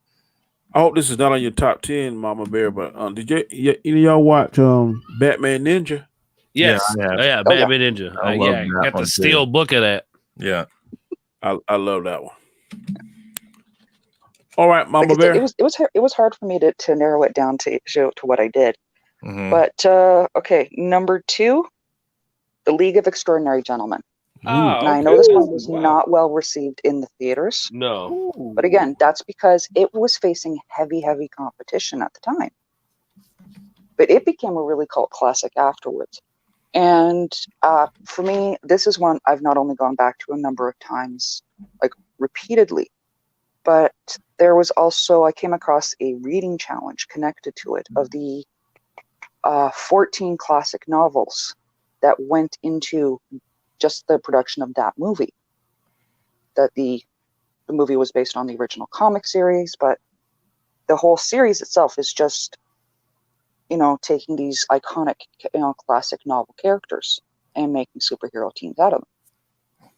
I hope this is not on your top 10, Mama Bear. But did any of y'all watch Batman Ninja? Yes. Yeah, I have. Oh, yeah. Oh, yeah. Batman Ninja. I love Yeah. that Got one, the too. steel book of that. Yeah. I love that one. All right, Mama Like I said, Bear. it was hard for me to narrow it down to what I did. Mhm. But okay, number 2, The League of Extraordinary Gentlemen. Ah, Now I know this one was not well received in the theaters, No. but again, that's because it was facing heavy competition at the time. But it became a really cult classic afterwards. And for me, this is one I've not only gone back to a number of times, like repeatedly, but there was also, I came across a reading challenge connected to it of the 14 classic novels that went into just the production of that movie. That the movie was based on the original comic series, but the whole series itself is just, taking these iconic, classic novel characters and making superhero teams out of them.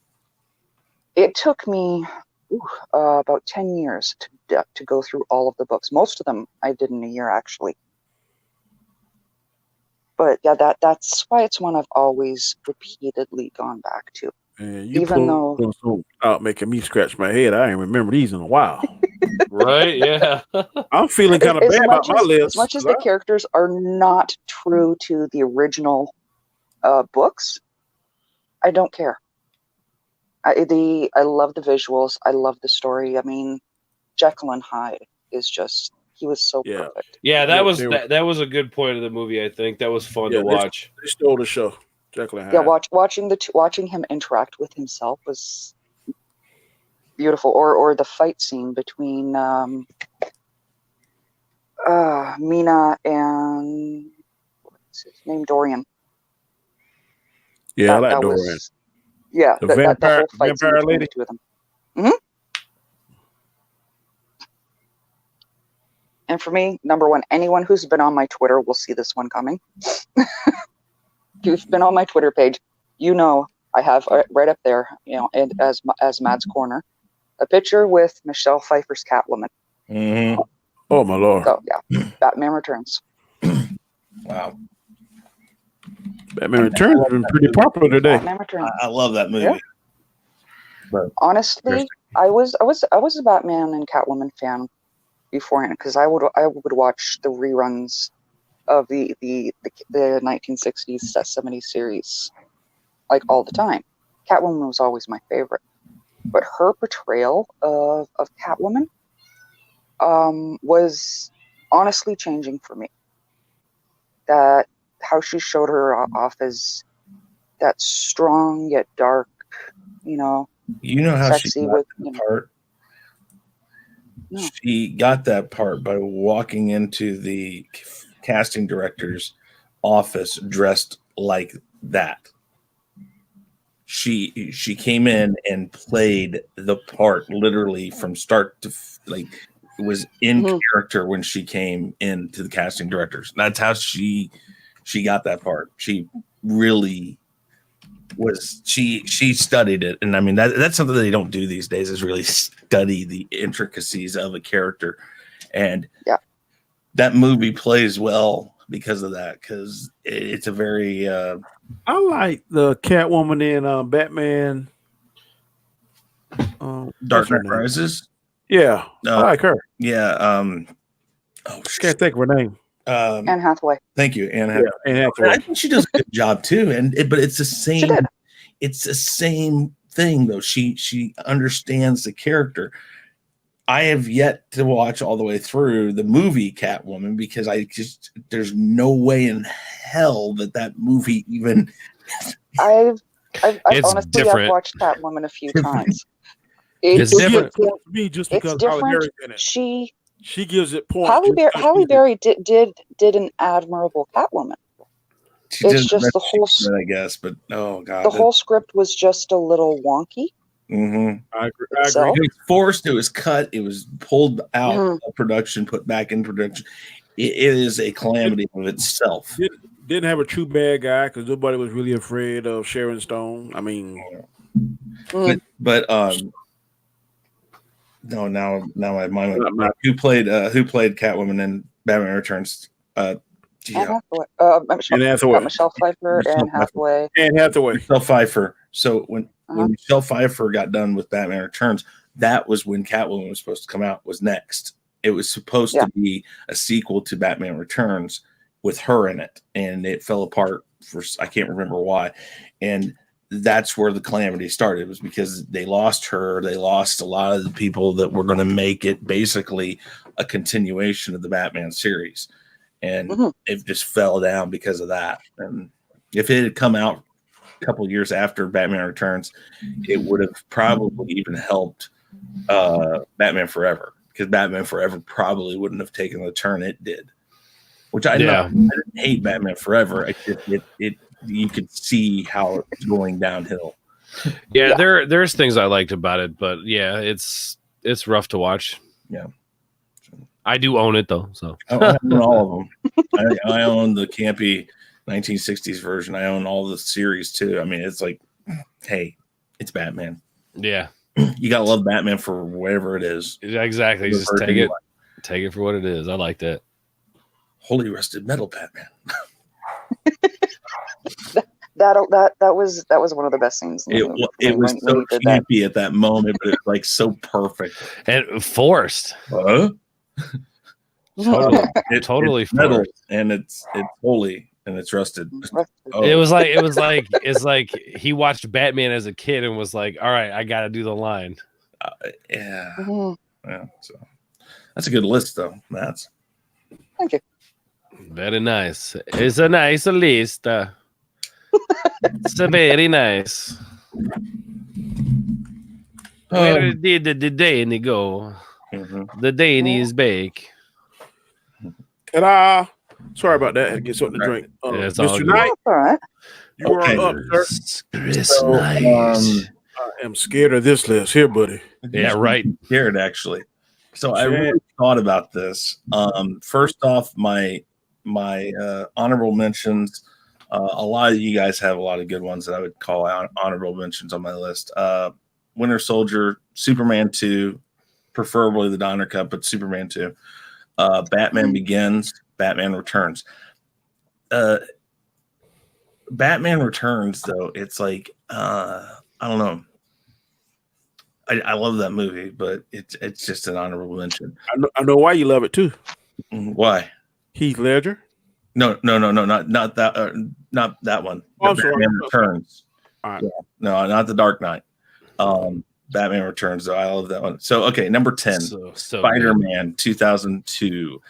It took me about 10 years to go through all of the books. Most of them I did in a year, actually. But yeah, that's why it's one I've always repeatedly gone back to. And you Even though pulled some out making me scratch my head. I ain't remember these in a while. Right? Yeah. I'm feeling kind of as bad about my list. as much as the characters are not true to the original books, I don't care. I love the visuals. I love the story. I mean, Jekyll and Hyde is just, he was so Yeah. perfect. Yeah, They- that was a good point of the movie, I think. That was fun to watch. They stole the show. Jekyll and Hyde. Yeah, watching him interact with himself was beautiful. Or the fight scene between Mina and, what's his name, Dorian. Yeah, I like that Dorian. was, yeah, The the vampire- whole fight scene vampire between lady? the two of them. Mm-hmm. And for me, number 1, anyone who's been on my Twitter will see this one coming. If you've been on my Twitter page, I have right up there, and as Mad's Corner, a picture with Michelle Pfeiffer's Catwoman. Mhm. Oh my lord. So yeah, Batman Returns. Wow. Batman Returns has been pretty popular today. Batman Returns. I love that movie. Yeah. But Honestly, I was a Batman and Catwoman fan beforehand, because I would watch the reruns of the 1960s Sesame series like all the time. Catwoman was always my favorite, but her portrayal of Catwoman was honestly changing for me. That how she showed her off as that strong yet dark, how sexy she got with, that part? No. She got that part by walking into the casting director's office dressed like that. She came in and played the part literally from start to was in character when she came into the casting directors. That's how she got that part. She really was. She studied it, and I mean that's something they don't do these days, is really study the intricacies of a character. And that movie plays well because of that, because it's a very I like the Catwoman in Batman. Dark Knight Rises. Yeah, I like her. Yeah. Can't think of her name. Anne Hathaway. Thank you, Anne Hathaway. Yeah, and I think she does a good job too, but it's the same. She did. It's the same thing though. She understands the character. I have yet to watch all the way through the movie Catwoman because there's no way in hell that movie even. I've It's honestly different. I've watched Catwoman a few times. It's different. For me, just because It's Halle different. Berry's in it. She gives it points. Halle Berry did an admirable Catwoman. She It's did just the whole I guess, but oh god, the whole script was just a little wonky. Mm-hmm. I agree. itself. It was forced. It was cut. It was pulled out Mhm. of production, put back in production. It is a calamity of itself. Didn't have a true bad guy because nobody was really afraid of Sharon Stone. I mean, But no, now my mind went. Who played Catwoman in Batman Returns? Anne Yeah, Hathaway. Michelle Pfeiffer, Michelle Anne Hathaway. Anne Hathaway. Michelle Pfeiffer. So when Uh-huh. Michelle Pfeiffer got done with Batman Returns, that was when Catwoman was supposed to come out. Was next. It was supposed to be a sequel to Batman Returns with her in it, and it fell apart for I can't remember why. And that's where the calamity started. It was because they lost her. They lost a lot of the people that were going to make it basically a continuation of the Batman series. And it just fell down because of that. And if it had come out a couple of years after Batman Returns, it would have probably even helped Batman Forever, because Batman Forever probably wouldn't have taken the turn it did. Which I didn't hate Batman Forever. You could see how it's going downhill. Yeah, there's things I liked about it, but yeah, it's rough to watch. Yeah. I do own it though, so I own all of them. I own the campy 1960s version. I own all the series too. I mean, it's like, hey, it's Batman. Yeah, you gotta love Batman for whatever it is. Exactly. Just take it for what it is. I like that. Holy rusted metal Batman. That was one of the best scenes. It was so campy at that moment, but it's like so perfect and forced. Totally metal, forced. and it's holy and it's rusted. Oh. It's like he watched Batman as a kid and was like, "All right, I got to do the line." Yeah. So that's a good list, though. That's. Thank you. Very nice. It's a nice list. It's a very nice. Where did the Danny go? The Danny is bake. Ta-da! Sorry about that. I had to get something to drink. It's all Mr. good. Knight, All right. you are up, sir. Chris Knight. I am scared of this list here, buddy. Yeah, right. Scared, actually. So I really thought about this. First off, my honorable mentions. A lot of you guys have a lot of good ones that I would call out honorable mentions on my list. Winter Soldier, Superman 2, preferably the Donner Cup, but Superman 2. Batman Begins, Batman Returns. Batman Returns, though, it's like I don't know. I love that movie, but it's just an honorable mention. I know why you love it too. Why? Heath Ledger. No, not that, not that one. Batman Returns. All right. Yeah. No, not the Dark Knight. Batman Returns, though. I love that one. So, okay, number 10, Spider-Man 2002.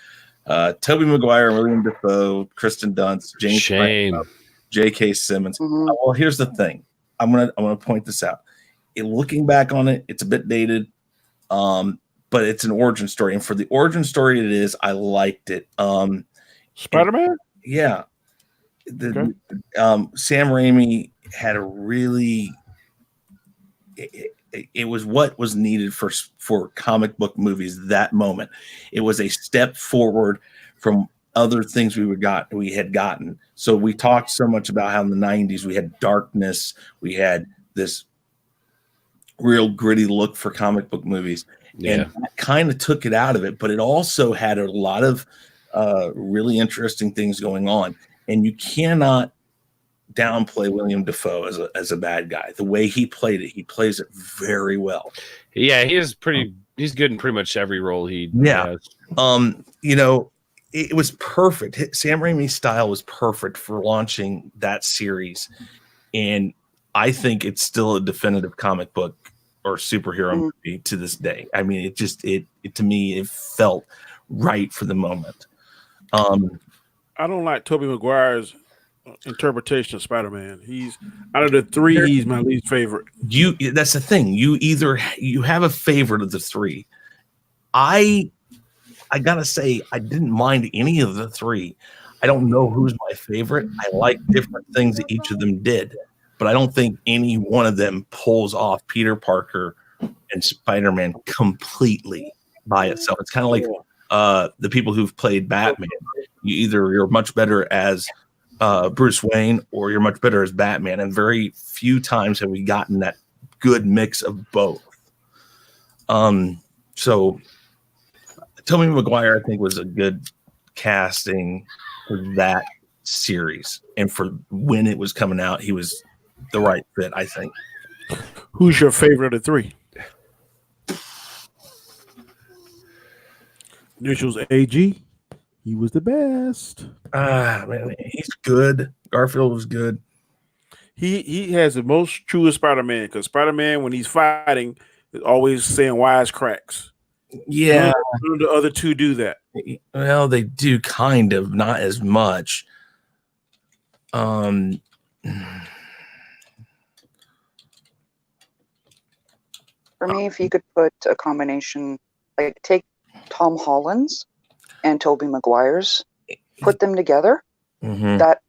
Tobey Maguire, William Dafoe, Kristen Dunst, James Franco, J.K. Simmons. Well, here's the thing. I'm gonna point this out. Looking back on it, it's a bit dated, but it's an origin story, and for the origin story it is, I liked it. Spider-Man. Yeah. Sam Raimi had a really. It was what was needed for comic book movies that moment. It was a step forward from other things we had gotten. So we talked so much about how in the 90s we had darkness, we had this real gritty look for comic book movies. And that kind of took it out of it, but it also had a lot of really interesting things going on. And you cannot downplay William Dafoe as a bad guy. The way he played it, he plays it very well. Yeah, he's good in pretty much every role he has. You know, it was perfect. Sam Raimi's style was perfect for launching that series, and I think it's still a definitive comic book or superhero movie to this day. I mean, it to me, it felt right for the moment. I don't like Tobey Maguire's interpretation of Spider-Man. He's out of the three, he's my least favorite. That's the thing. You have a favorite of the three. I gotta say, I didn't mind any of the three. I don't know who's my favorite. I like different things that each of them did, but I don't think any one of them pulls off Peter Parker and Spider-Man completely by itself. It's kind of like the people who've played Batman. You're much better as Bruce Wayne, or you're much better as Batman, and very few times have we gotten that good mix of both. So Tobey Maguire, I think, was a good casting for that series, and for when it was coming out, he was the right fit, I think. Who's your favorite of the three? Initials AG. He was the best. Man, he's good. Garfield was good. He has the most truest Spider-Man, because Spider-Man, when he's fighting, is always saying wise cracks. Yeah. None of the other two do that. Well, they do kind of, not as much. For me, if you could put a combination, like take Tom Holland's and Tobey Maguire's, put them together, that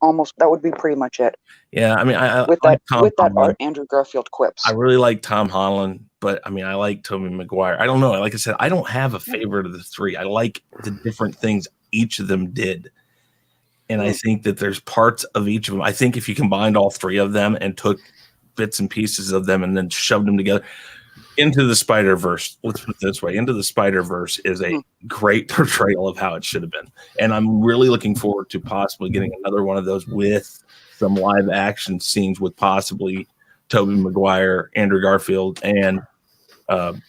would be pretty much it. Yeah, I mean, I with like that Andrew Garfield quips. I really like Tom Holland, but I mean, I like Tobey Maguire. I don't know. Like I said, I don't have a favorite of the three. I like the different things each of them did. And I think that there's parts of each of them. I think if you combined all three of them and took bits and pieces of them and then shoved them together, Into the Spider-Verse, let's put it this way, Into the Spider-Verse is a great portrayal of how it should have been. And I'm really looking forward to possibly getting another one of those with some live action scenes with possibly Tobey Maguire, Andrew Garfield, and Tom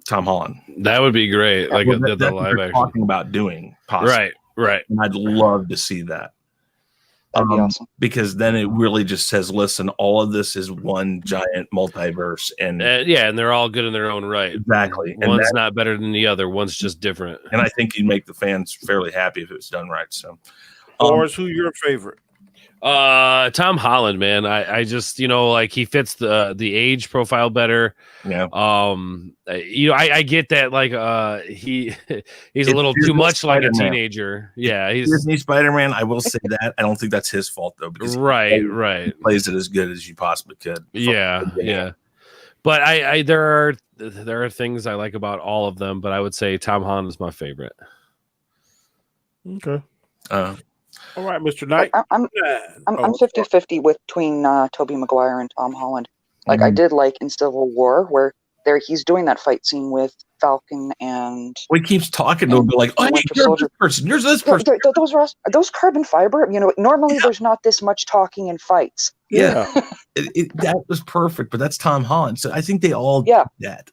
Holland. That would be great. Like that's the what live they're action. talking about doing, possibly. Right. And I'd love to see that. That'd be awesome. Because then it really just says, listen, all of this is one giant multiverse. And and they're all good in their own right. Exactly. One's not better than the other. One's just different. And I think you'd make the fans fairly happy if it was done right. So, Or who's your favorite? Tom Holland, man. I just, like he fits the age profile better. Yeah. I get that, like he's a little too much like a teenager. Yeah, he's Disney Spider-Man. I will say that. I don't think that's his fault though, because right. he plays it as good as you possibly could. Yeah. But I there are things I like about all of them, but I would say Tom Holland is my favorite. Okay. All right, Mr. Knight. I'm 50-50 between Tobey Maguire and Tom Holland. Like I did like in Civil War, where he's doing that fight scene with Falcon and. He keeps talking to him, but like, oh, hey, you're this person. You're this person. Those carbon fiber. Normally there's not this much talking in fights. Yeah, that was perfect. But that's Tom Holland, so I think they all did that.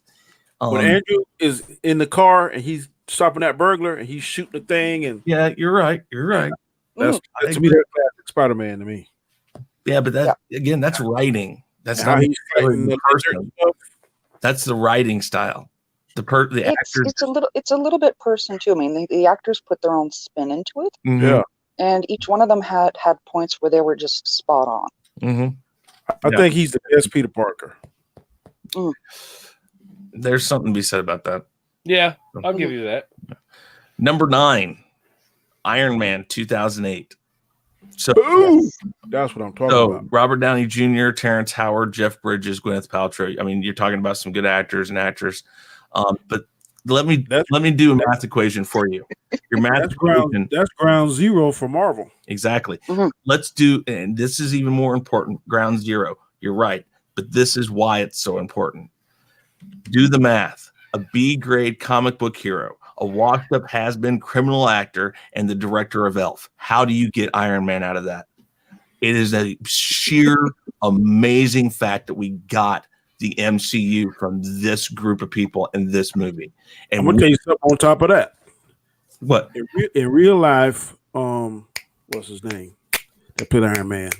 When Andrew is in the car and he's stopping that burglar and he's shooting the thing, and you're right. That's to me, that's classic Spider-Man to me. Yeah, but again, that's writing. That's how not he's fighting the person. That's the writing style. The actors. It's a little bit person too. I mean, the actors put their own spin into it. Mm-hmm. Yeah, and each one of them had points where they were just spot on. Mm-hmm. I think he's the best Peter Parker. There's something to be said about that. Yeah, I'll give you that. Number 9, Iron Man 2008. So that's what I'm talking about. Robert Downey Jr., Terrence Howard, Jeff Bridges, Gwyneth Paltrow. I mean, you're talking about some good actors and actresses. But let me do a math equation for you. Your math equation. That's ground zero for Marvel. Exactly. Let's do, and this is even more important. Ground zero. You're right, but this is why it's so important. Do the math. A B-grade comic book hero, a washed-up has-been criminal actor, and the director of Elf. How do you get Iron Man out of that? It is a sheer amazing fact that we got the MCU from this group of people in this movie. And I'm going to tell you something on top of that. What? In real life, what's his name? That played Iron Man.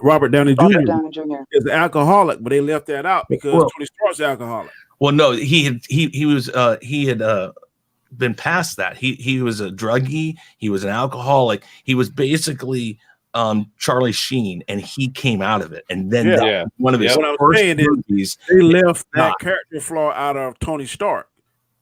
Robert Downey Jr. Robert Downey Jr. is an alcoholic, but they left that out because Tony Stark's an alcoholic. Well, no, he had been past that. He was a druggie. He was an alcoholic. He was basically Charlie Sheen, and he came out of it. And then one of his first movies, they left that character flaw out of Tony Stark.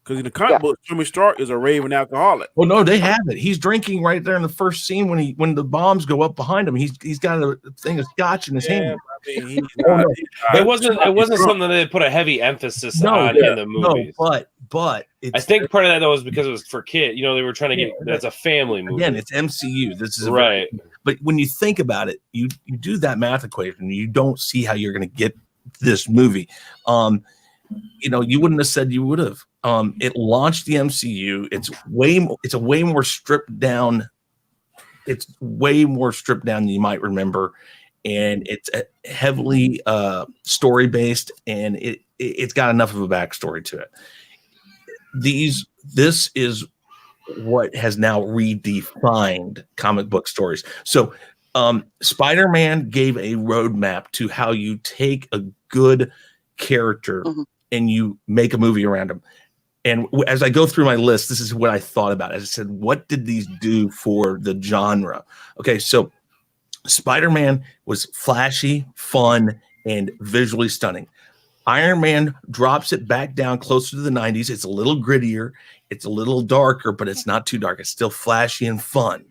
Because in the comic book, Tony Stark is a raving alcoholic. Well, no, they have it. He's drinking right there in the first scene when the bombs go up behind him. He's got a thing of scotch in his hand. I mean, it wasn't something that they put a heavy emphasis on in the movies. No, but I think part of that though was because it was for kids. You know, they were trying to get that's a family movie. Again, it's MCU. This is right. But when you think about it, you do that math equation, you don't see how you're going to get this movie. You wouldn't have said you would have. It launched the MCU. It's a way more stripped down. It's way more stripped down than you might remember, and it's heavily story based, and it's got enough of a backstory to it. This is what has now redefined comic book stories. So, Spider-Man gave a roadmap to how you take a good character and you make a movie around him. And as I go through my list, this is what I thought about. As I said, what did these do for the genre? Okay, so Spider-Man was flashy, fun, and visually stunning. Iron Man drops it back down closer to the 90s. It's a little grittier. It's a little darker, but it's not too dark. It's still flashy and fun.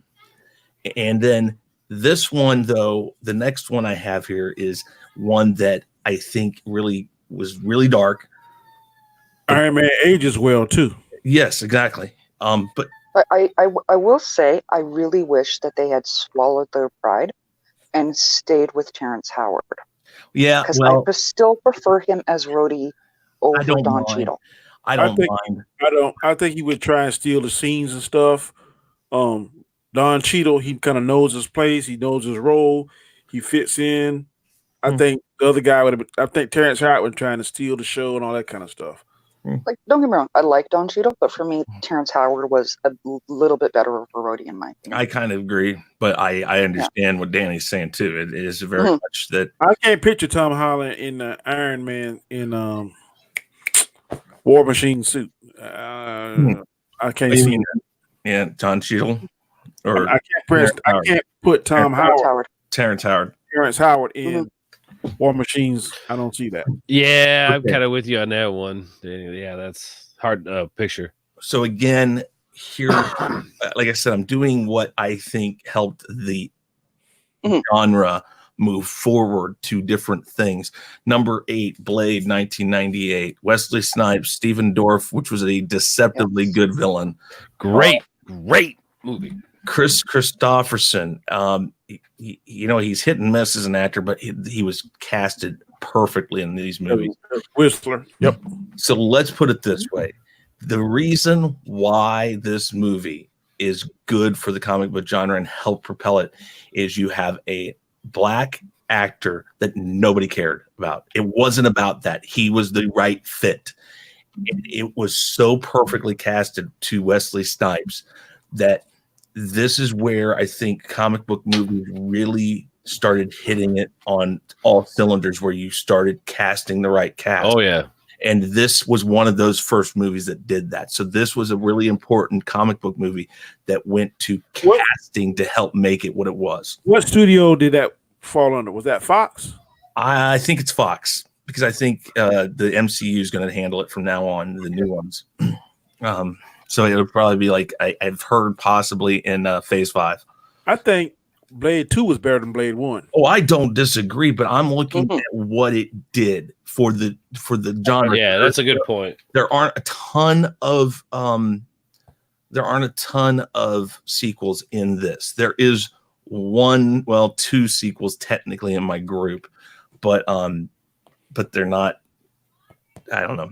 And then this one, though, the next one I have here is one that I think was really dark. Iron Man ages well too. Yes, exactly. But I will say I really wish that they had swallowed their pride and stayed with Terrence Howard. Yeah, because I still prefer him as Rhodey over Don Cheadle. I think he would try and steal the scenes and stuff. Don Cheadle, he kind of knows his place. He knows his role. He fits in. I think the other guy would have. I think Terrence Howard was trying to steal the show and all that kind of stuff. Like, don't get me wrong, I like Don Cheadle, but for me, Terrence Howard was a little bit better for Rhodey in my opinion. I kind of agree, but I understand what Danny's saying too. It is very much that I can't picture Tom Holland in the Iron Man in War Machine suit. I can't see that. Yeah, Don Cheadle, or I can't put Terrence Howard in War Machines. I don't see that. Yeah, I'm kind of with you on that one. Yeah, that's hard picture. So again, here, like I said, I'm doing what I think helped the genre move forward to different things. Number 8, Blade, 1998. Wesley Snipes, Stephen Dorff, which was a deceptively good villain. Great movie. Chris Christopherson. He's hit and miss as an actor, but he was casted perfectly in these movies. Whistler. Yep. So let's put it this way. The reason why this movie is good for the comic book genre and help propel it is you have a black actor that nobody cared about. It wasn't about that. He was the right fit. It was so perfectly casted to Wesley Snipes that this is where I think comic book movies really started hitting it on all cylinders, where you started casting the right cast. Oh, yeah. And this was one of those first movies that did that. So this was a really important comic book movie that went to casting to help make it what it was. What studio did that fall under? Was that Fox? I think it's Fox, because I think the MCU is going to handle it from now on, the new ones. So it'll probably be like I've heard possibly in Phase 5. I think Blade 2 was better than Blade 1. Oh, I don't disagree, but I'm looking at what it did for the genre. Yeah, that's a good point. There aren't a ton of sequels in this. There is two sequels technically in my group, but they're not. I don't know.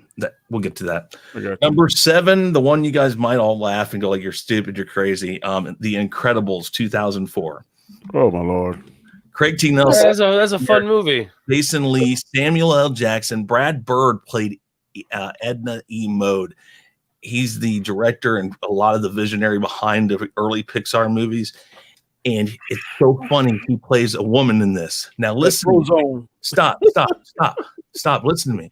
We'll get to that. Number 7, the one you guys might all laugh and go like, "You're stupid, you're crazy." The Incredibles, 2004. Oh my Lord! Craig T. Nelson. That's a fun movie. Jason Lee, Samuel L. Jackson, Brad Bird played Edna E. Mode. He's the director and a lot of the visionary behind the early Pixar movies. And it's so funny. He plays a woman in this. Now listen. Stop. Listen to me.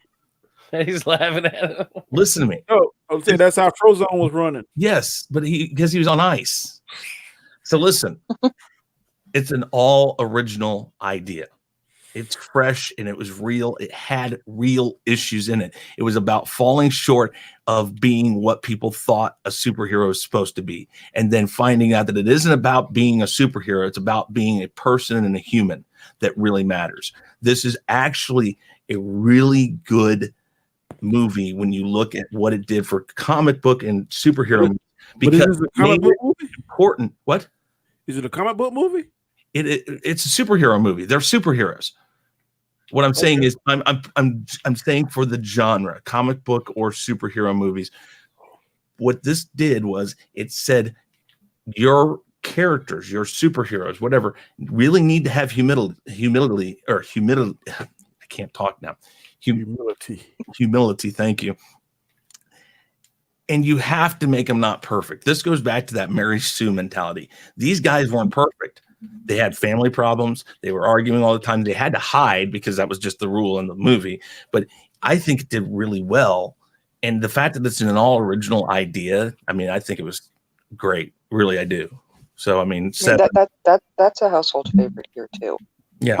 He's laughing at him. Listen to me. Oh, I'm saying that's how Frozone was running. Yes, but because he was on ice. So listen, it's an all original idea. It's fresh and it was real. It had real issues in it. It was about falling short of being what people thought a superhero is supposed to be. And then finding out that it isn't about being a superhero. It's about being a person and a human that really matters. This is actually a really good movie when you look at what it did for comic book and superhero movies, because is it a comic book movie? Important. What is it? A comic book movie? It's a superhero movie. They're superheroes. What I'm saying is I'm saying for the genre, comic book or superhero movies, what this did was it said your characters, your superheroes, whatever, really need to have humility. I can't talk now. Humility. Thank you. And you have to make them not perfect. This goes back to that Mary Sue mentality. These guys weren't perfect. They had family problems. They were arguing all the time. They had to hide because that was just the rule in the movie. But I think it did really well. And the fact that it's an all original idea, I mean, I think it was great. Really, I do. So, I mean, that's a household favorite here too. Yeah.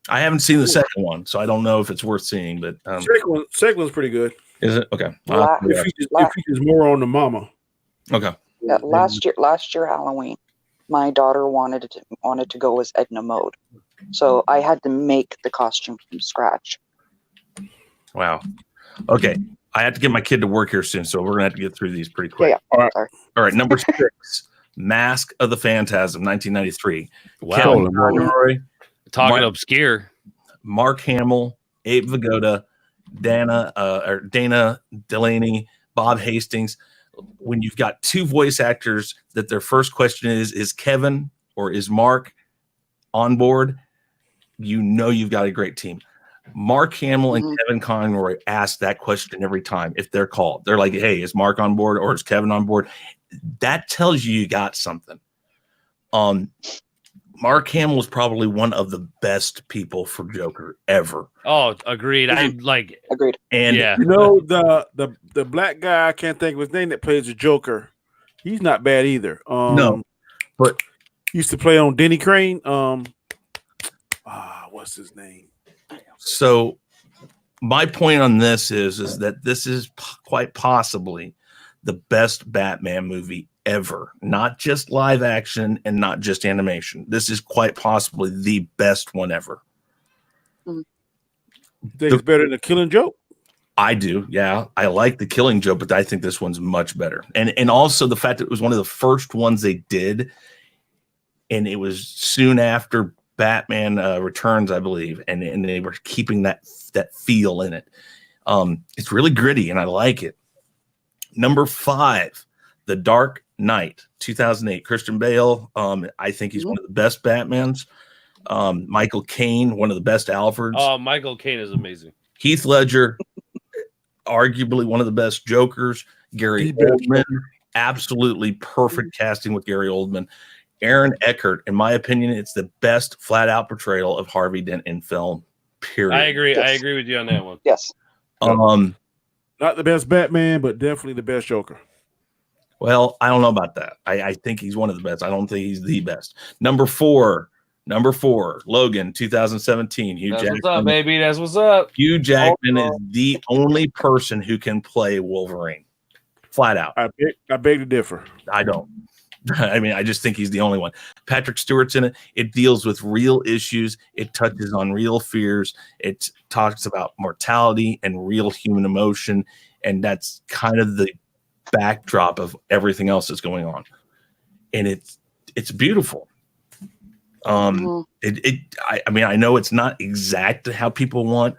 I haven't seen the second one, so I don't know if it's worth seeing. But second one's pretty good. Is it? Okay. It features more on the mama. Okay. Yeah, last year Halloween, my daughter wanted to go as Edna Mode, so I had to make the costume from scratch. Wow. Okay, I have to get my kid to work here soon, so we're gonna have to get through these pretty quick. Yeah. All right. Number 6, Mask of the Phantasm, 1993. Wow. Kevin Conroy, Talking obscure. Mark Hamill, Abe Vigoda, Dana Delaney, Bob Hastings. When you've got 2 voice actors that their first question is Kevin or is Mark on board, you've got a great team. Mark Hamill and Kevin Conroy ask that question every time if they're called. They're like, hey, is Mark on board or is Kevin on board? That tells you got something. Mark Hamill is probably one of the best people for Joker ever. Oh, agreed. Agreed. And yeah. The black guy, I can't think of his name, that plays the Joker. He's not bad either. No, but used to play on Denny Crane. What's his name? So my point on this is that this is quite possibly the best Batman movie ever, not just live action and not just animation. This is quite possibly the best one ever. Think it's better than The Killing Joke? I do, yeah. I like The Killing Joke, but I think this one's much better. And also the fact that it was one of the first ones they did, and it was soon after Batman Returns, I believe, and they were keeping that feel in it. It's really gritty, and I like it. Number 5, The Dark Knight, 2008. Christian Bale, I think he's one of the best Batmans. Michael Caine, one of the best Alfreds. Oh, Michael Caine is amazing. Heath Ledger, arguably one of the best Jokers. Gary Oldman, absolutely perfect casting with Gary Oldman. Aaron Eckhart, in my opinion, it's the best flat-out portrayal of Harvey Dent in film, period. I agree. Yes. I agree with you on that one. Yes. Not the best Batman, but definitely the best Joker. Well, I don't know about that. I think he's one of the best. I don't think he's the best. Number four, Logan, 2017. Hugh Jackman. What's up, baby? That's what's up. Hugh Jackman is the only person who can play Wolverine, flat out. I beg to differ. I don't. I mean, I just think he's the only one. Patrick Stewart's in it. It deals with real issues. It touches on real fears. It talks about mortality and real human emotion. And that's kind of the backdrop of everything else that's going on. And it's beautiful. I mean, I know it's not exactly how people want,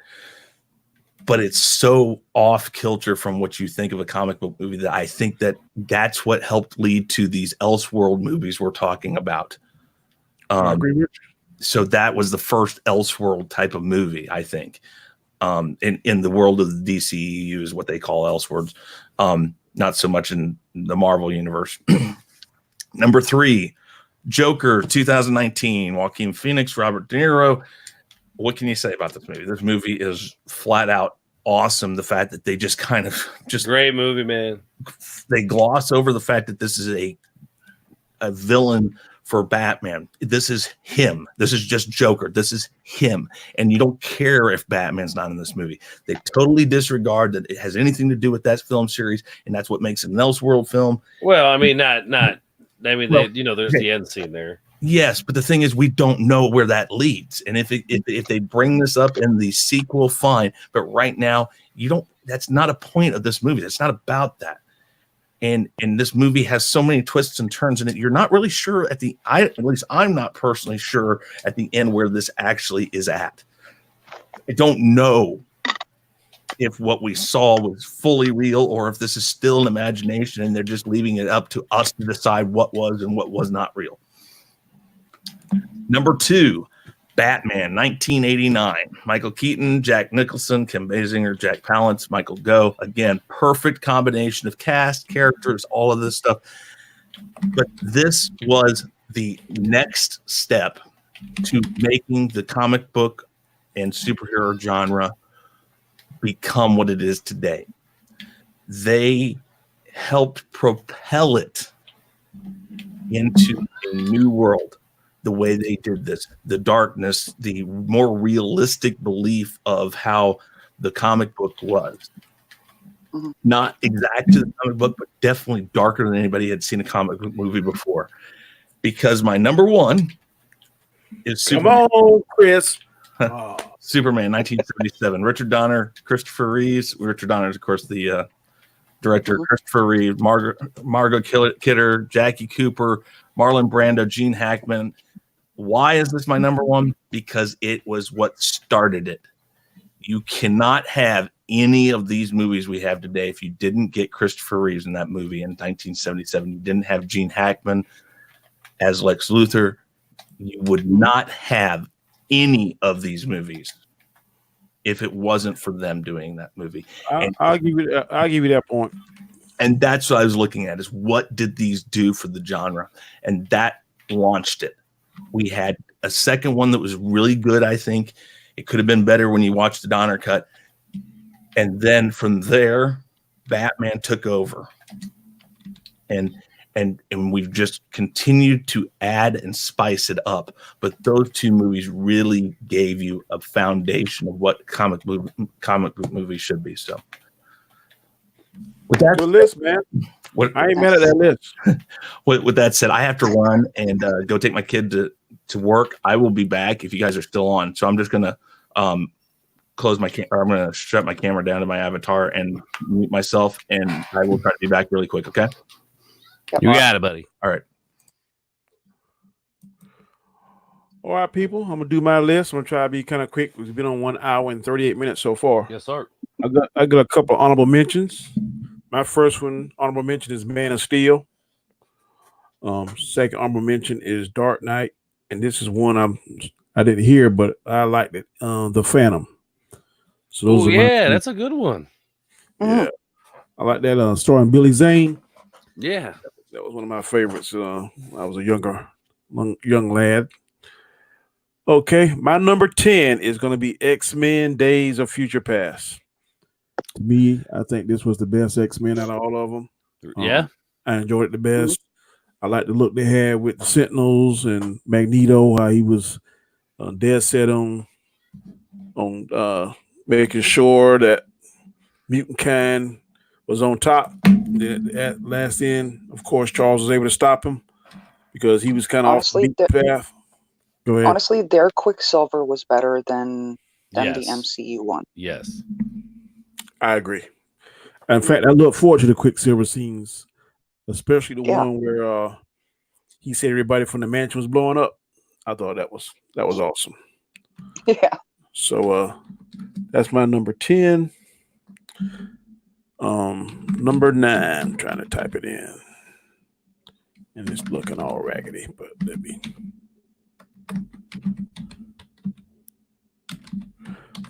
but it's so off kilter from what you think of a comic book movie that I think that's what helped lead to these Elseworld movies we're talking about. I agree with you. So that was the first Elseworld type of movie, I think. in the world of the DCEU is what they call Elseworlds. Not so much in the Marvel universe. Number 3, Joker 2019, Joaquin Phoenix, Robert De Niro. What can you say about this movie? This movie is flat out awesome. The fact that they just kind of Great movie, man. They gloss over the fact that this is a villain for Batman. This is him. This is just Joker. This is him. And you don't care if Batman's not in this movie. They totally disregard that it has anything to do with that film series, and that's what makes it an Elseworld film. Well, I mean, not. I mean, Well, there's the end scene there. Yes, but the thing is, we don't know where that leads. And if they bring this up in the sequel, fine. But right now, you don't. That's not a point of this movie. It's not about that. And this movie has so many twists and turns in it. You're not really sure at least I'm not personally sure at the end where this actually is at. I don't know if what we saw was fully real or if this is still an imagination and they're just leaving it up to us to decide what was and what was not real. Number 2, Batman, 1989. Michael Keaton, Jack Nicholson, Kim Basinger, Jack Palance, Michael Gough. Again, perfect combination of cast, characters, all of this stuff. But this was the next step to making the comic book and superhero genre become what it is today. They helped propel it into a new world. The way they did this, the darkness, the more realistic belief of how the comic book was. Mm-hmm. Not exactly the comic book, but definitely darker than anybody had seen a comic book movie before. Because my number 1 is Superman. Come on, Chris. Superman, 1977. Richard Donner, Christopher Reeves. Richard Donner is, of course, the director. Mm-hmm. Christopher Reeves, Margot Kidder, Jackie Cooper, Marlon Brando, Gene Hackman. Why is this my number 1? Because it was what started it. You cannot have any of these movies we have today if you didn't get Christopher Reeves in that movie in 1977. You didn't have Gene Hackman as Lex Luthor. You would not have any of these movies if it wasn't for them doing that movie. I'll give you that point. And that's what I was looking at, is what did these do for the genre? And that launched it. We had a second one that was really good, I think. It could have been better when you watched the Donner cut. And then from there, Batman took over. And we've just continued to add and spice it up. But those 2 movies really gave you a foundation of what comic book movies should be. So with that Good list, man. I ain't mad at that list. With that said, I have to run and go take my kid to work. I will be back if you guys are still on. So I'm just gonna close my camera. I'm gonna shut my camera down to my avatar and mute myself, and I will try to be back really quick. Okay. You got it, buddy. All right. All right, people. I'm gonna do my list. I'm gonna try to be kind of quick. We've been on 1 hour and 38 minutes so far. Yes, sir. I got a couple honorable mentions. My first honorable mention is Man of Steel. Second honorable mention is Dark Knight, and this is one I didn't hear, but I liked it. The Phantom. So those are that's a good one. Yeah, I like that. Starring Billy Zane. Yeah, that was one of my favorites. I was a young lad. Okay, my number 10 is going to be X-Men: Days of Future Past. To me, I think this was the best X-Men out of all of them. Yeah, I enjoyed it the best. I like the look they had with the Sentinels and Magneto, how he was dead set on making sure that mutant kind was on top. At last end, of course, Charles was able to stop him because he was kind of off the beat path. Go ahead. Honestly, their Quicksilver was better than the Yes. MCU one. Yes. I agree. In fact, I look forward to the Quicksilver scenes, especially the one where he said everybody from the mansion was blowing up. I thought that was awesome. Yeah. So that's my number 10. Number 9, I'm trying to type it in. And it's looking all raggedy, but let me.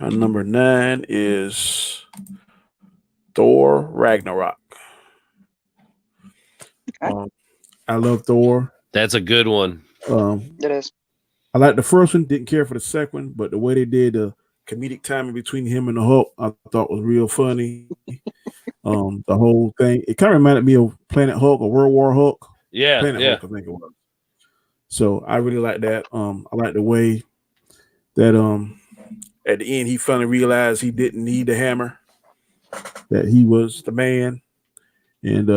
My number 9 is Thor Ragnarok. Okay. I love Thor. That's a good one. It is. I like the first one, didn't care for the second one, but the way they did the comedic timing between him and the Hulk, I thought was real funny. The whole thing, it kind of reminded me of Planet Hulk or World War Hulk. Yeah, Planet yeah. Hulk, I think it was. So I really like that. I like the way that at the end he finally realized he didn't need the hammer, that he was the man, and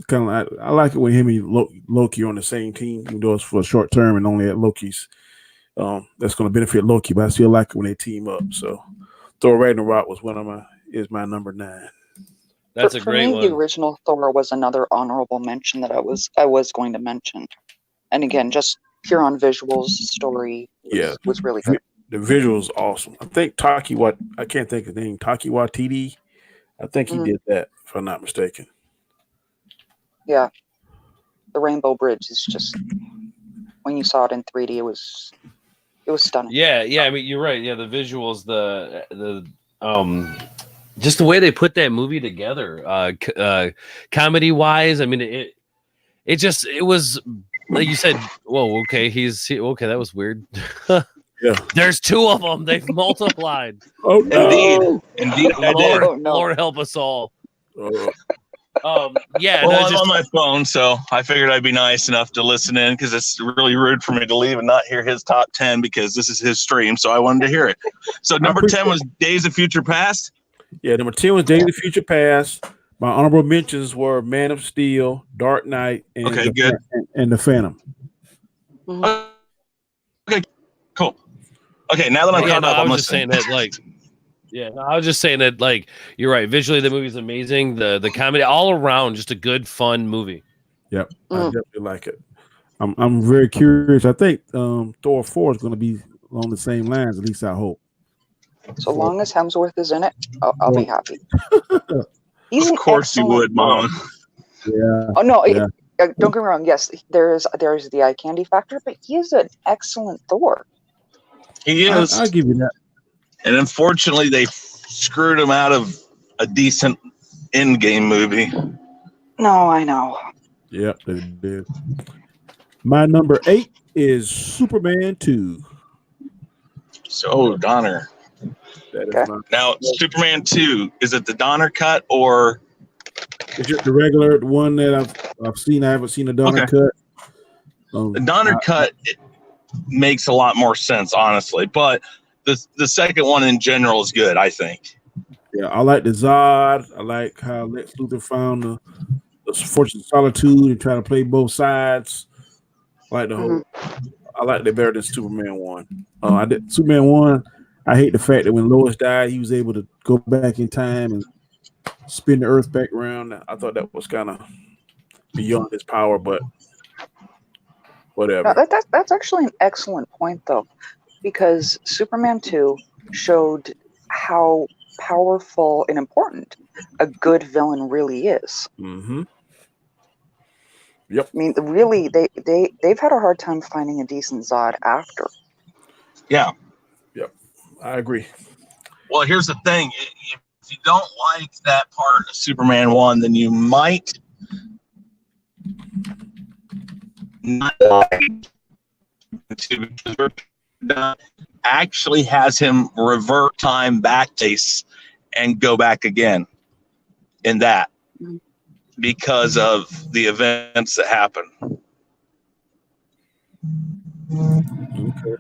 kind of I like it when him and Loki are on the same team, even though it's for a short term and only at Loki's. That's going to benefit Loki, but I still like it when they team up. So Thor Ragnarok was is my number 9. That's a For great me, one. the original Thor was another honorable mention that I was going to mention. And again, just pure on visuals, story was really good. The visuals awesome. I think I can't think of the name, Taki Watiti. I think he did that, if I'm not mistaken. Yeah. The Rainbow Bridge is just, when you saw it in 3D, it was stunning. Yeah. I mean, you're right. Yeah, the visuals, the just the way they put that movie together, comedy wise. I mean, it was like you said. Whoa, okay, okay. That was weird. Yeah, there's 2 of them. They've multiplied. Oh no! Indeed, I Lord, did. Oh, no. Lord help us all. Yeah. Well, no, I'm just, on my phone, so I figured I'd be nice enough to listen in because it's really rude for me to leave and not hear his top 10 because this is his stream, so I wanted to hear it. So number 10 was Days of Future Past. Yeah, number 10 was Days of Future Past. My honorable mentions were Man of Steel, Dark Knight, and the Phantom. Okay, cool. Okay, now that I'm caught up, I I'm was just saying that, like, I was just saying that, like, you're right. Visually, the movie's amazing. The comedy all around, just a good, fun movie. Yep, I definitely like it. I'm very curious. I think Thor 4 is going to be along the same lines. At least I hope. So long as Hemsworth is in it, I'll be happy. He's of course you would, Mom. Yeah. Oh no! Yeah. Don't get me wrong. Yes, there's the eye candy factor, but he is an excellent Thor. He is. I'll give you that. And unfortunately, they screwed him out of a decent Endgame movie. No, I know. Yep, they did. My number 8 is Superman 2. So, Donner. Now, Superman 2, is it the Donner cut or? It's just the regular one that I've seen. I haven't seen the Donner cut. The Donner cut makes a lot more sense, honestly. But the second one in general is good, I think. Yeah, I like the Zod. I like how Lex Luthor found the Fortune of Solitude and trying to play both sides. I like the whole. I like it better than Superman 1. I did Superman 1. I hate the fact that when Lois died, he was able to go back in time and spin the Earth back around. I thought that was kind of beyond his power, but whatever. That's actually an excellent point, though, because Superman 2 showed how powerful and important a good villain really is. Mm-hmm. Yep. I mean, really, they've had a hard time finding a decent Zod after. Yeah. Yep. I agree. Well, here's the thing. If you don't like that part of Superman 1, then you might not like 2 because actually has him revert time back to and go back again in that because of the events that happen. Okay.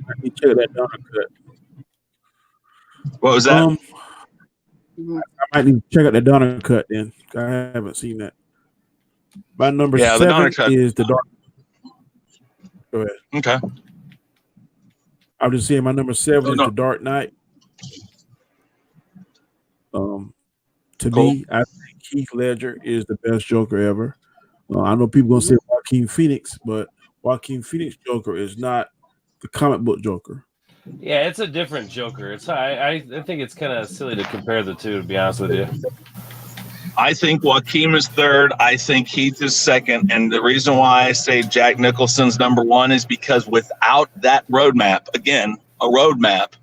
I can check that Donner cut. What was that? I might need to check out the Donner cut then. I haven't seen that. My number 7 is the Dark. Go ahead. Okay. I'm just saying my number 7 is the Dark Knight. To me, I think Heath Ledger is the best Joker ever. I know people gonna say Joaquin Phoenix, but Joaquin Phoenix Joker is not the comic book Joker. Yeah, it's a different Joker. I think it's kind of silly to compare the two, to be honest with you. I think Joaquin is third. I think Heath is second. And the reason why I say Jack Nicholson's number 1 is because without that roadmap, again, a roadmap,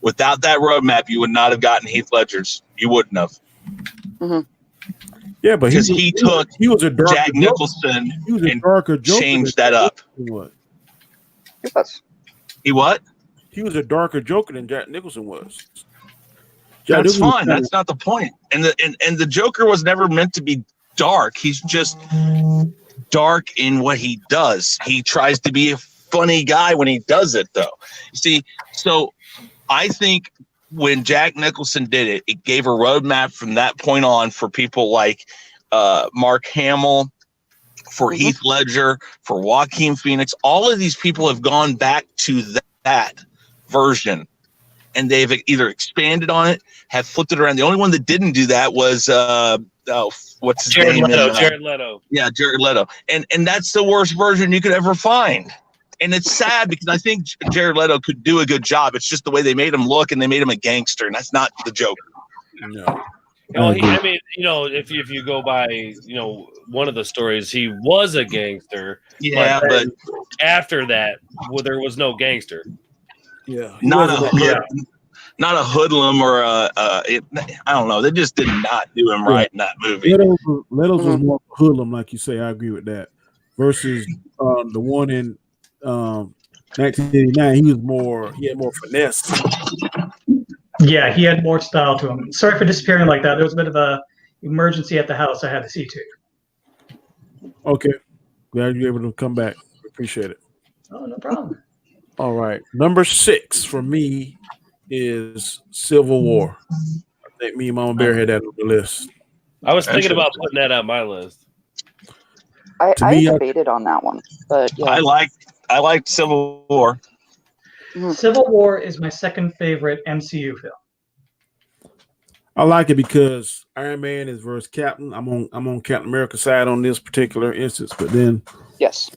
Without that roadmap, you would not have gotten Heath Ledger's. You wouldn't have. Yeah, but Because he was a darker Jack Nicholson He was a and darker Joker. changed that up. What? Yes. He what? He was a darker Joker than Jack Nicholson was. That's fine. That's not the point. And the Joker was never meant to be dark. He's just dark in what he does. He tries to be a funny guy when he does it, though. You see, so I think when Jack Nicholson did it, it gave a roadmap from that point on for people like Mark Hamill, for Heath Ledger, for Joaquin Phoenix. All of these people have gone back to that version, and they've either expanded on it, have flipped it around. The only one that didn't do that was what's his name? Jared Leto. Yeah, Jared Leto. And that's the worst version you could ever find. And it's sad because I think Jared Leto could do a good job. It's just the way they made him look, and they made him a gangster, and that's not the Joker. No. I mean, if you go by, one of the stories, he was a gangster. Yeah, but after that, there was no gangster. Yeah, not a hoodlum or I don't know. They just did not do him right in that movie. Leto's was more hoodlum, like you say. I agree with that. Versus the one in 1989, he had more finesse. Yeah, he had more style to him. Sorry for disappearing like that. There was a bit of a emergency at the house I had to see to. Okay, glad you're able to come back. Appreciate it. Oh, no problem. All right, number 6 for me is Civil War. I think me and Mama Bear had that on the list. I was thinking about putting that on my list. I debated on that one, but yeah. I liked Civil War. Civil War is my second favorite MCU film. I like it because Iron Man is versus Captain. I'm on Captain America's side on this particular instance, but then Yes.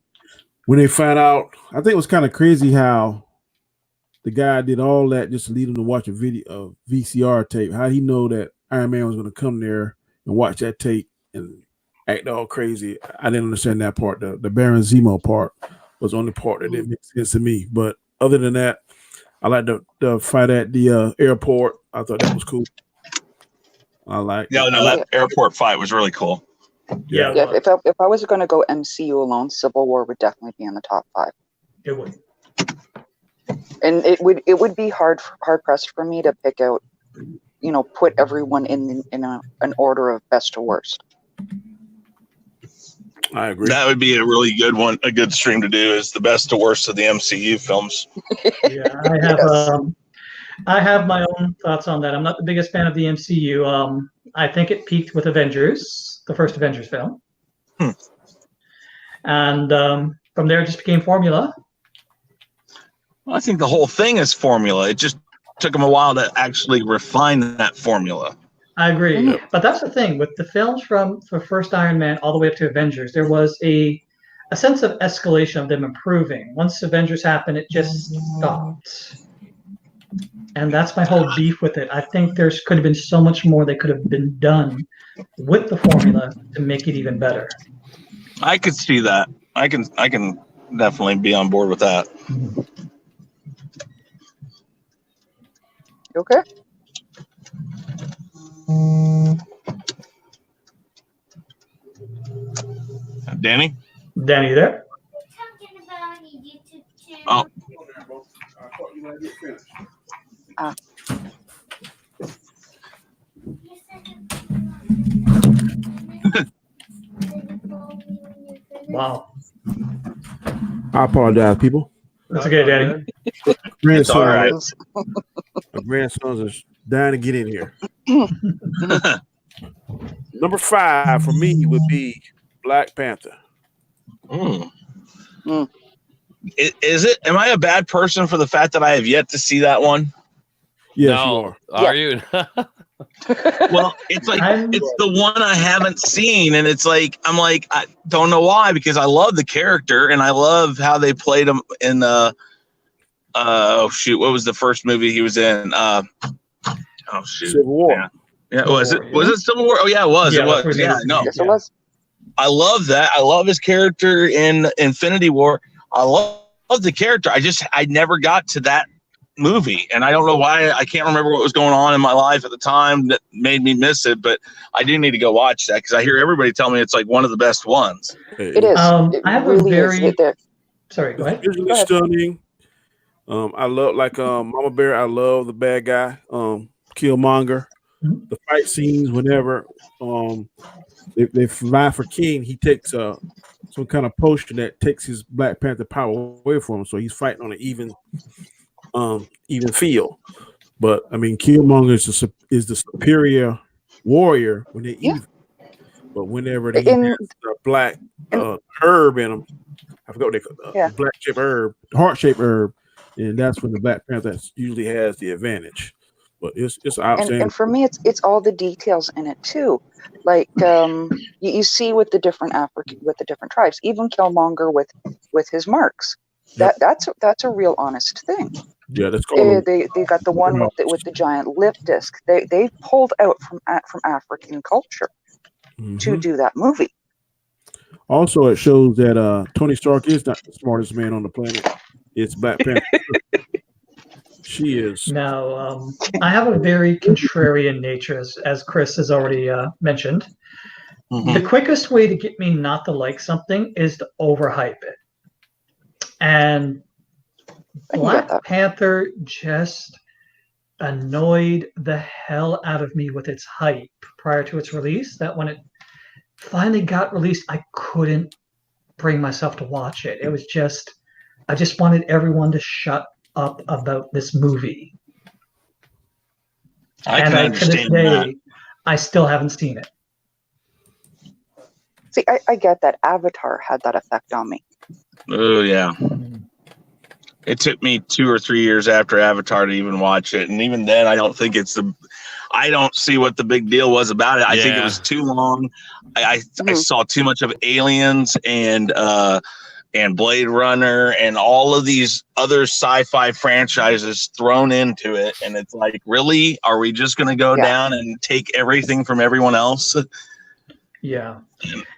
when they found out, I think it was kind of crazy how the guy did all that just to lead him to watch a video VCR tape. How he know that Iron Man was going to come there and watch that tape and act all crazy? I didn't understand that part. The Baron Zemo part was the only part that didn't make sense to me. But other than that, I like the fight at the airport. I thought that was cool. That airport fight was really cool. Yeah. If I was going to go MCU alone, Civil War would definitely be in the top 5. It would. And it would be hard pressed for me to pick out, put everyone in an order of best to worst. I agree. That would be a really good one. A good stream to do is the best to worst of the MCU films. Yeah, I have my own thoughts on that. I'm not the biggest fan of the MCU. I think it peaked with Avengers, the first Avengers film. And from there, it just became formula. Well, I think the whole thing is formula. It just took them a while to actually refine that formula. I agree. But that's the thing. With the films from the first Iron Man all the way up to Avengers, there was a sense of escalation of them improving. Once Avengers happened, it just stopped. And that's my whole beef with it. I think there could have been so much more that could have been done with the formula to make it even better. I could see that. I can definitely be on board with that. You okay? Danny? Danny, you there? Oh. Wow. I apologize, people. That's okay, Danny. It's all right. My grandsons are dying to get in here. Number 5 for me would be Black Panther. Is it? Am I a bad person for the fact that I have yet to see that one? Yes, No. you are. Are you? Well, it's like it's the one I haven't seen, and it's like I don't know why, because I love the character and I love how they played him in the what was the first movie he was in? Civil War. Yeah, was it Civil War? Oh yeah, it was. Yeah, it was. Yeah, no. Yes, it was. I love that. I love his character in Infinity War. I love the character. I never got to that movie, and I don't know why. I can't remember what was going on in my life at the time that made me miss it, but I do need to go watch that because I hear everybody tell me it's like one of the best ones. It is. It I have really a is. very sorry. Go ahead. Visually stunning. I love Mama Bear. I love the bad guy, Killmonger. Mhm. The fight scenes, whenever they fight for King, he takes some kind of potion that takes his Black Panther power away from him, so he's fighting on an even field. But I mean, Killmonger is the superior warrior when they're evil. But whenever they have the black herb in them, I forgot what they call it, black shaped herb, heart shaped herb, and that's when the Black Panther usually has the advantage. But it's outstanding. And for me, it's all the details in it too. Like you see with the different tribes, even Killmonger with his marks. That's a real honest thing. Yeah, that's called. They got the one with the giant lip disc. They pulled out from African culture to do that movie. Also, it shows that Tony Stark is not the smartest man on the planet. It's Black Panther. She is. Now, I have a very contrarian nature, as Chris has already mentioned. Mm-hmm. The quickest way to get me not to like something is to overhype it. And Black Panther just annoyed the hell out of me with its hype prior to its release, that when it finally got released, I couldn't bring myself to watch it. It was just, I just wanted everyone to shut up about this movie. To this day, I still haven't seen it. See, I get that. Avatar had that effect on me. Oh, yeah. It took me 2 or 3 years after Avatar to even watch it. And even then, I don't think I don't see what the big deal was about it. I think it was too long. I saw too much of Aliens and Blade Runner and all of these other sci-fi franchises thrown into it. And it's like, really? Are we just going to go down and take everything from everyone else? Yeah.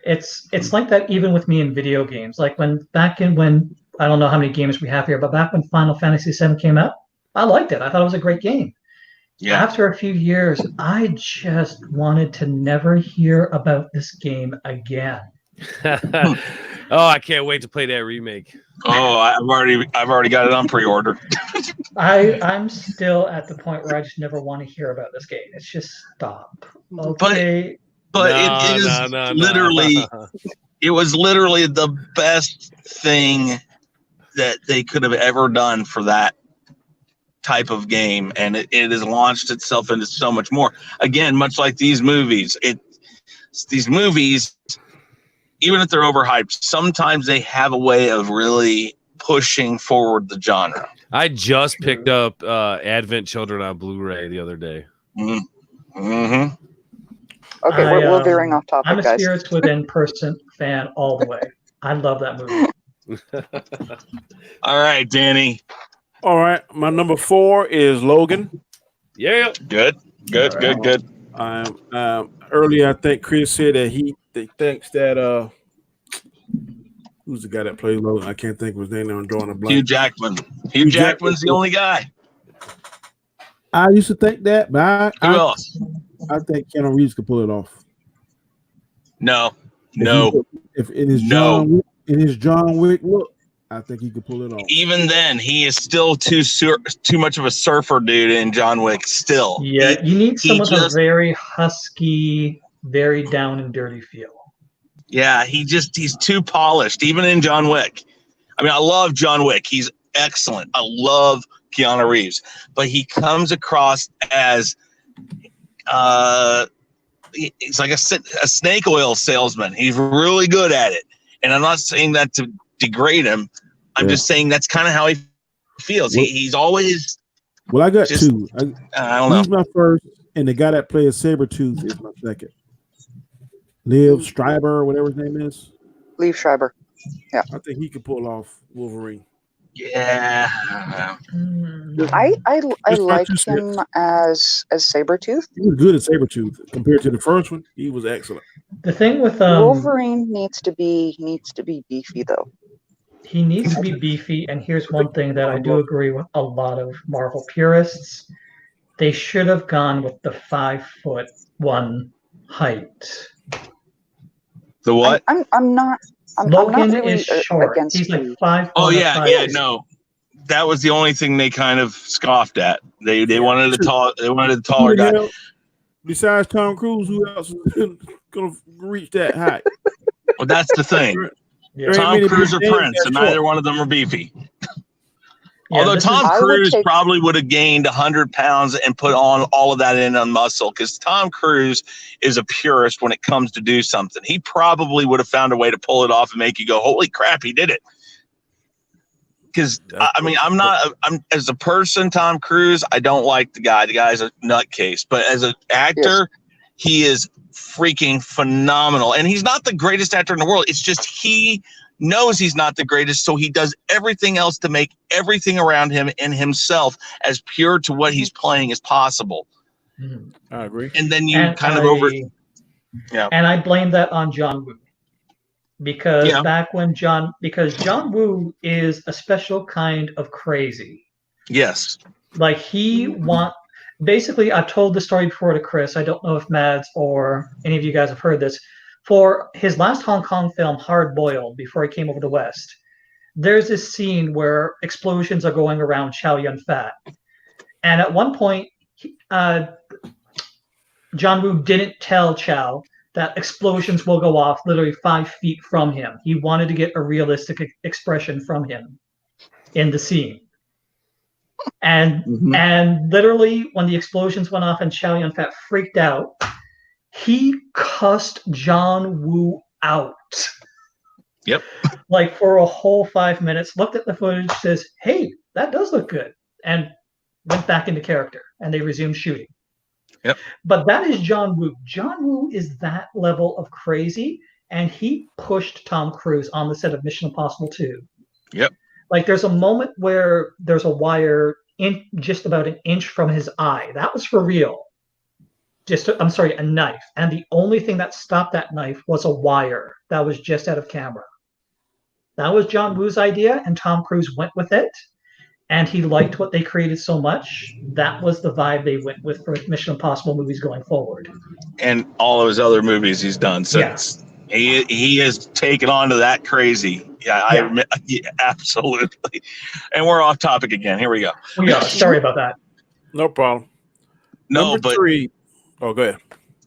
It's like that even with me in video games. Like when I don't know how many games we have here, but back when Final Fantasy VII came out, I liked it. I thought it was a great game. Yeah. After a few years, I just wanted to never hear about this game again. Oh, I can't wait to play that remake. Oh, I've already got it on pre-order. I'm still at the point where I just never want to hear about this game. It's just stop. Okay. But it is literally it was literally the best thing that they could have ever done for that type of game, and it has launched itself into so much more. Again, much like these movies, these movies, even if they're overhyped, sometimes they have a way of really pushing forward the genre. I just picked up Advent Children on Blu-ray the other day. Mm-hmm. Okay, we're veering off topic, I'm a guys. Spirits Within person fan all the way. I love that movie. All right, Danny. All right, my number 4 is Logan. Yeah. Good. Earlier, I think Chris said that he thinks that who's the guy that played Logan? I can't think of his name. I'm drawing a blank. Hugh Jackman. Hugh Jackman's the only guy. I used to think that, but Who else? I think Keanu Reeves could pull it off. No. If in his John Wick look, I think he could pull it off. Even then, he is still too much of a surfer dude in John Wick. Still, yeah, you need someone with a very husky, very down and dirty feel. Yeah, he's too polished, even in John Wick. I mean, I love John Wick. He's excellent. I love Keanu Reeves, but he comes across as he's like a snake oil salesman. He's really good at it. And I'm not saying that to degrade him. I'm just saying that's kind of how he feels. He's always. Well, I got two. I don't know. He's my first, and the guy that plays Sabretooth is my second. Liev Schreiber, whatever his name is. Liev Schreiber. Yeah. I think he could pull off Wolverine. Yeah. I like him as Sabretooth. He was good at Sabretooth. Compared to the first one, he was excellent. The thing with Wolverine needs to be beefy though. he needs to be beefy. And here's one thing that I do agree with a lot of Marvel purists: they should have gone with the 5'1" height. The what? I'm not. I'm Logan not really is short. against He's like the- 5'1" Oh or yeah, 5'2". yeah, no. That was the only thing they kind of scoffed at. They wanted a taller guy. Hell, besides Tom Cruise, who else is gonna reach that height? Well, that's the thing. Yeah. Tom Cruise or people Prince, that and short. neither one of them are beefy. Yeah, Although this Tom is- I would Cruise take- probably would have gained 100 pounds and put on all of that in on muscle, because Tom Cruise is a purist when it comes to do something. He probably would have found a way to pull it off and make you go, "Holy crap, he did it!" Because I mean, I'm as a person, Tom Cruise, I don't like the guy. The guy's a nutcase, but as an actor, he is freaking phenomenal. And he's not the greatest actor in the world. It's just he knows he's not the greatest, so he does everything else to make everything around him and himself as pure to what he's playing as possible. Mhm. I agree. And then you And kind of Yeah. And I blame that on John Woo. Because Yeah. back when John Woo is a special kind of crazy. Yes. Like basically, I've told the story before to Chris. I don't know if Mads or any of you guys have heard this. For his last Hong Kong film, Hard Boiled, before he came over to West, there's this scene where explosions are going around Chow Yun-fat. And at one point, John Woo didn't tell Chow that explosions will go off literally 5 feet from him. He wanted to get a realistic expression from him in the scene. And literally when the explosions went off and Chow Yun-fat freaked out, he cussed John Woo out. Yep. Like for a whole 5 minutes, looked at the footage, says, "Hey, that does look good," and went back into character, and they resumed shooting. Yep. But that is John Woo. John Woo is that level of crazy, and he pushed Tom Cruise on the set of Mission Impossible 2. Yep. Like there's a moment where there's a wire in just about an inch from his eye. That was for real. A knife. And the only thing that stopped that knife was a wire that was just out of camera. That was John Woo's idea, and Tom Cruise went with it. And he liked what they created so much. That was the vibe they went with for Mission Impossible movies going forward. And all of his other movies he's done since. Yeah. He has taken on to that crazy. Yeah, absolutely. And we're off topic again. Here we go. We are. Sorry about that. No problem. No, Number but 3. Oh, go ahead.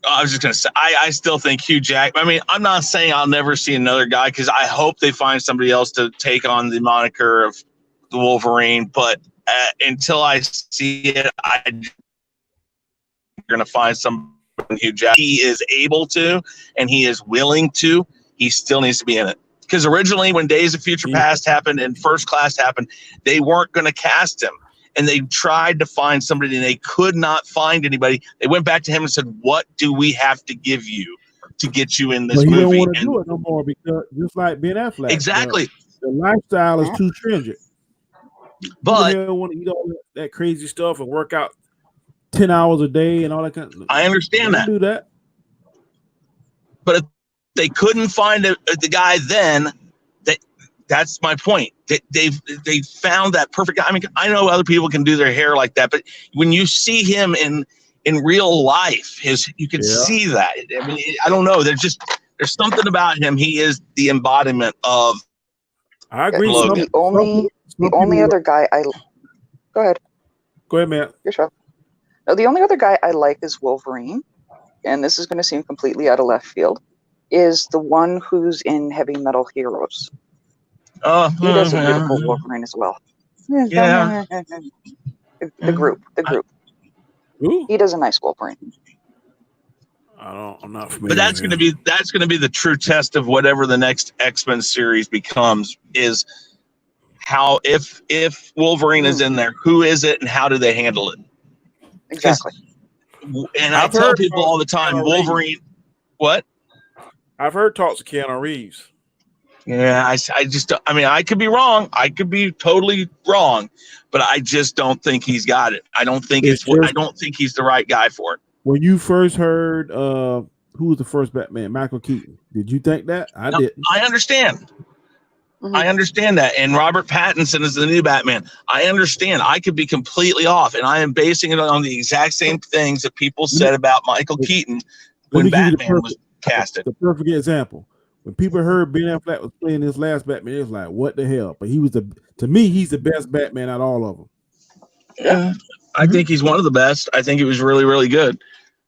I was just going to say, I still think Hugh Jackman. I mean, I'm not saying I'll never see another guy, because I hope they find somebody else to take on the moniker of the Wolverine. But until I see it, you're going to find some Hugh Jackman. He is able to, and he is willing to. He still needs to be in it. Because originally, when Days of Future Past happened and First Class happened, they weren't going to cast him. And they tried to find somebody, and they could not find anybody. They went back to him and said, "What do we have to give you to get you in this But he movie?" don't want to do it no more, because just like Ben Affleck, Exactly. the lifestyle is too stringent. But he don't want to eat all that crazy stuff and work out 10 hours a day and all that kind of. I understand that. Do that. But if they couldn't find the guy then, that's my point. They found that perfect guy. I mean, I know other people can do their hair like that, but when you see him in real life, you can see that. I mean, I don't know. There's something about him. He is the embodiment of. I agree. Logan. The only other guy go ahead. Go ahead, man. Your show. No, the only other guy I like is Wolverine, and this is going to seem completely out of left field, is the one who's in Heavy Metal Heroes. He does a beautiful Wolverine as well. Yeah. The group. Ooh. He does a nice Wolverine. I'm not familiar. But that's going to be the true test of whatever the next X-Men series becomes, is how, if Wolverine is in there, who is it and how do they handle it? Exactly. And I tell people all the time, Wolverine. What? I've heard talks of Keanu Reeves. Yeah, I could be wrong. I could be totally wrong, but I just don't think he's got it. I don't think I don't think he's the right guy for it. When you first heard who was the first Batman, Michael Keaton, did you think that? I didn't. I understand. I understand that. And Robert Pattinson is the new Batman. I understand. I could be completely off, and I am basing it on the exact same things that people said about Michael Keaton when Batman was casted. The perfect example. When people heard Ben Affleck was playing this last Batman, it was like, what the hell? But to me, he's the best Batman out of all of them. Yeah, I think he's one of the best. I think he was really, really good.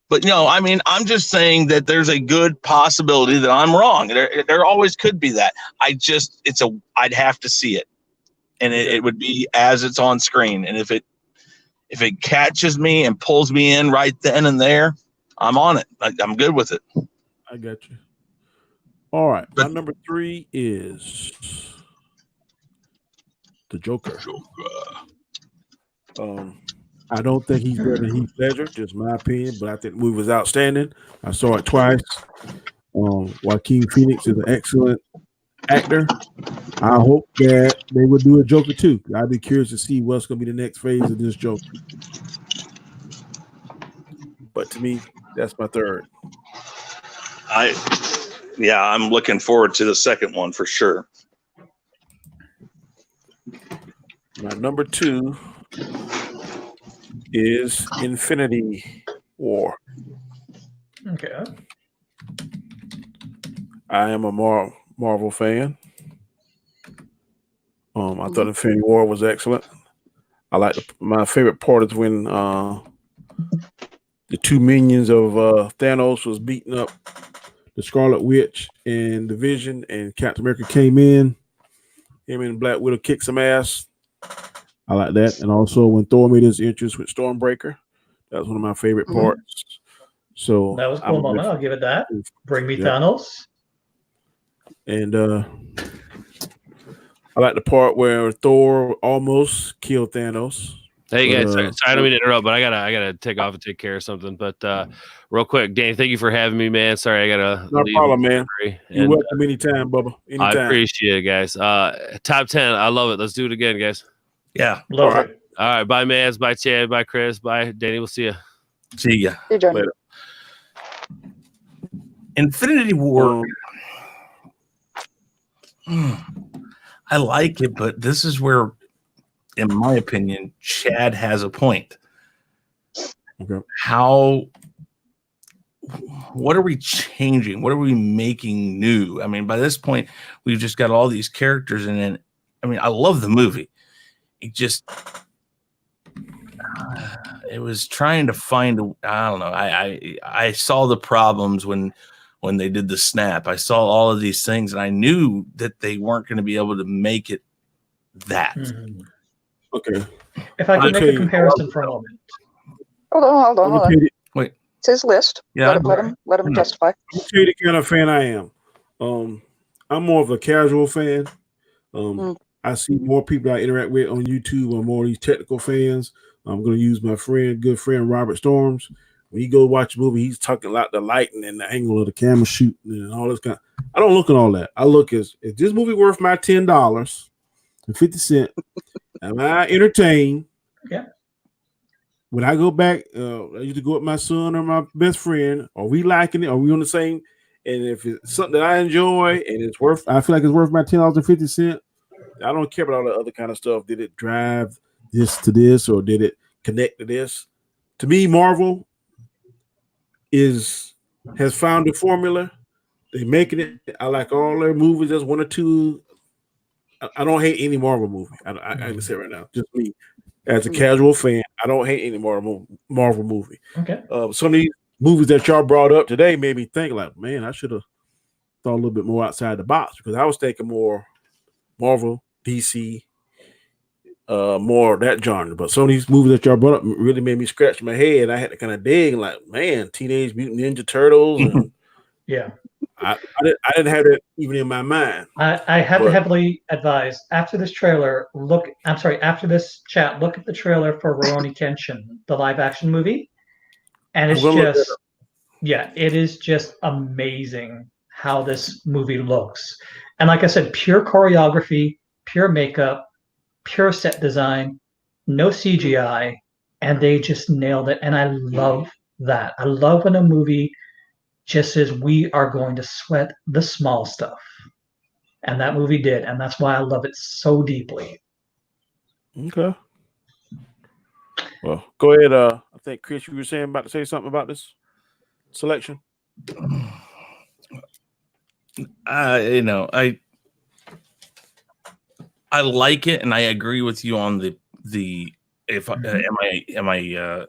But I mean, I'm just saying that there's a good possibility that I'm wrong. There always could be that. I'd have to see it, and it would be as it's on screen. And if it catches me and pulls me in right then and there, I'm on it. I'm good with it. I got you. All right, my number 3 is the Joker. I don't think he's better than Heath Ledger, just my opinion, but I think the movie was outstanding. I saw it twice. Joaquin Phoenix is an excellent actor. I hope that they would do a Joker too. I'd be curious to see what's going to be the next phase of this Joker. But to me, that's my 3rd. I'm looking forward to the second one for sure. My number 2 is Infinity War. Okay. I am a Marvel fan. I thought Infinity War was excellent. I like my favorite part is when the 2 minions of Thanos was beating up the Scarlet Witch and the Vision, and Captain America came in. Him and Black Widow kicked some ass. I like that. And also when Thor made his entrance with Stormbreaker, that was one of my favorite parts. So that was a cool moment. I'll give it that. Bring me Thanos. And I like the part where Thor almost killed Thanos. Hey guys, sorry, I don't mean to interrupt, but I gotta take off and take care of something. But real quick, Danny, thank you for having me, man. Sorry, I gotta no leave. problem, man. You're welcome anytime, Bubba. Anytime. I appreciate it, guys. Top 10, I love it. Let's do it again, guys. Yeah, love it. All right, bye, Mans, bye, Chad, bye, Chris, bye, Danny. We'll see you. See ya. Hey, Johnny. Later. Infinity War. I like it, but this is where, in my opinion, Chad has a point. Okay. What are we changing? What are we making new? I mean, by this point, we've just got all these characters in it. I mean, I love the movie. It was trying to find I don't know. I saw the problems when they did the snap. I saw all of these things, and I knew that they weren't going to be able to make it that. Okay. If I could make a comparison for a moment. Hold on. Wait. It's his list. Yeah, let him testify. I'll tell you the kind of fan I am. I'm more of a casual fan. I see more people I interact with on YouTube are more of these technical fans. I'm going to use my good friend Robert Storms. When he goes watch a movie, he's talking about the lighting and the angle of the camera shooting and all this kind. I don't look at all that. I look as is this movie worth my $10.50? Am I entertained? Yeah. When I go back, I used to go with my son or my best friend. Are we liking it? Are we on the same? And if it's something that I enjoy and I feel like it's worth my $10.50. I don't care about all the other kind of stuff. Did it drive this to this, or did it connect to this? To me, Marvel has found the formula. They're making it. I like all their movies. There's 1 or 2. I don't hate any Marvel movie. I can say right now, just me as a casual fan, I don't hate any Marvel movie. Okay. Some of these movies that y'all brought up today made me think like, man, I should have thought a little bit more outside the box, because I was thinking more Marvel, DC, more of that genre. But some of these movies that y'all brought up really made me scratch my head. I had to kind of dig, like, man, Teenage Mutant Ninja Turtles. And yeah. I didn't have that even in my mind. I have to heavily advise after this trailer, after this chat, look at the trailer for Rurouni Kenshin, the live action movie. And it's it is just amazing how this movie looks. And like I said, pure choreography, pure makeup, pure set design, no CGI, and they just nailed it. And I love that. I love when a movie just says we are going to sweat the small stuff. And that movie did, and that's why I love it so deeply. Okay. Well, go ahead. I think Chris, you were about to say something about this selection. You know, I like it, and I agree with you on the if am I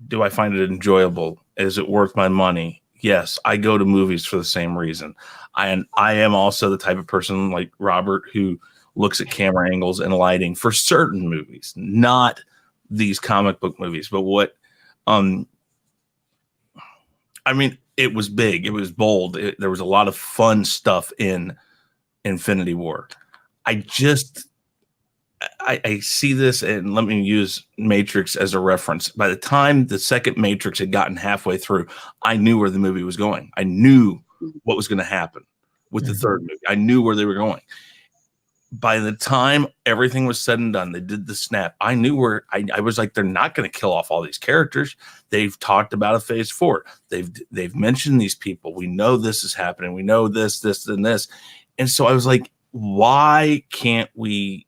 do I find it enjoyable? Is it worth my money? Yes, I go to movies for the same reason. I am also the type of person like Robert who looks at camera angles and lighting for certain movies, not these comic book movies, but what I mean, it was big, it was bold, there was a lot of fun stuff in Infinity War. I see this, and let me use Matrix as a reference. By the time the second Matrix had gotten halfway through, I knew where the movie was going. I knew what was going to happen with the third movie. I knew where they were going. By the time everything was said and done, they did the snap. I knew where I was like, they're not going to kill off all these characters. They've talked about a phase 4. They've mentioned these people. We know this is happening. We know this, and this. And so I was like, why can't we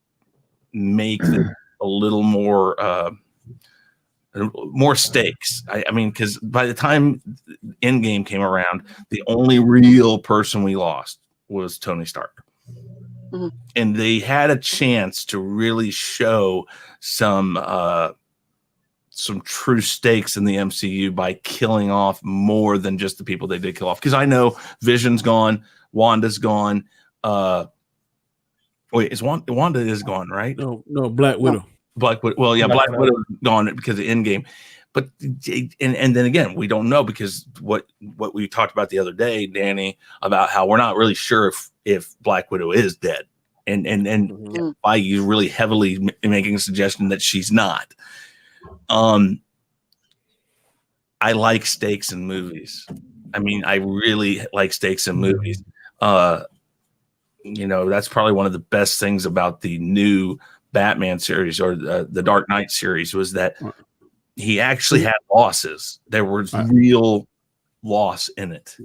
make it a little more stakes? I mean, because by the time Endgame came around, the only real person we lost was Tony Stark. Mm-hmm. And they had a chance to really show some true stakes in the MCU by killing off more than just the people they did kill off. Because I know Vision's gone, Wanda's gone. Wait, Wanda is gone, right? No, Black Widow. Black Widow. Well, yeah, Black Widow gone because of Endgame. But and then again, we don't know because what we talked about the other day, Danny, about how we're not really sure if Black Widow is dead, and Feige is really heavily making a suggestion that she's not. I like stakes in movies. I mean, I really like stakes in movies. You know, that's probably one of the best things about the new Batman series or the Dark Knight series was that he actually had losses. There was real loss in it.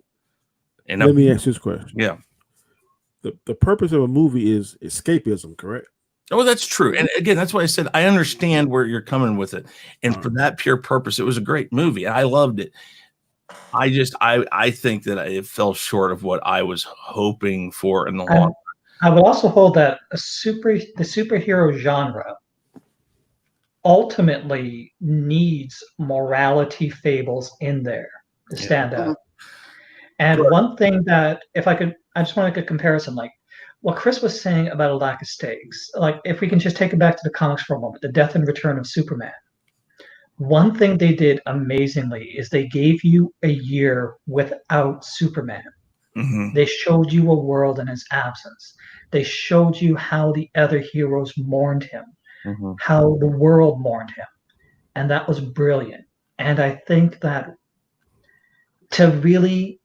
And let me ask this question. Yeah. The purpose of a movie is escapism, correct? Oh, that's true. And again, that's why I said I understand where you're coming with it. And for that pure purpose, it was a great movie. I loved it. I think that it fell short of what I was hoping for in the long run. I would also hold that the superhero genre ultimately needs morality fables in there to stand out. And one thing that I just want to make a comparison, like what Chris was saying about a lack of stakes. Like if we can just take it back to the comics for a moment, the death and return of Superman. One thing they did amazingly is they gave you a year without Superman. Mm-hmm. They showed you a world in his absence. They showed you how the other heroes mourned him, how the world mourned him. And that was brilliant. And I think that to really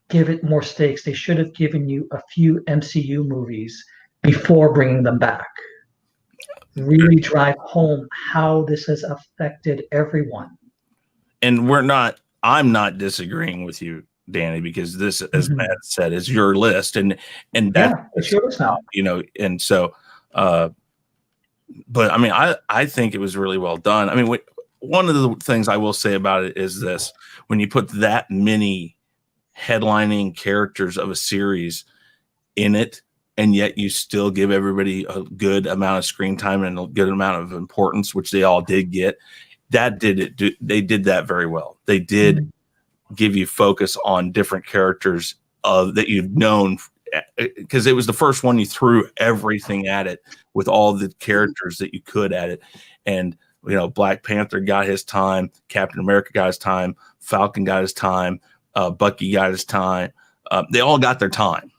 give it more stakes, they should have given you a few MCU movies before bringing them back. Really drive home how this has affected everyone. And I'm not disagreeing with you, Danny, because this, as Matt said, is your list, and it's your list now. You know, and so, but I mean, I think it was really well done. I mean, one of the things I will say about it is this: when you put that many headlining characters of a series in it, and yet you still give everybody a good amount of screen time and a good amount of importance, which they all did get. That did it. They did that very well. They did give you focus on different characters that you've known, because it was the first one you threw everything at it with all the characters that you could at it. And, you know, Black Panther got his time. Captain America got his time. Falcon got his time. Bucky got his time. They all got their time.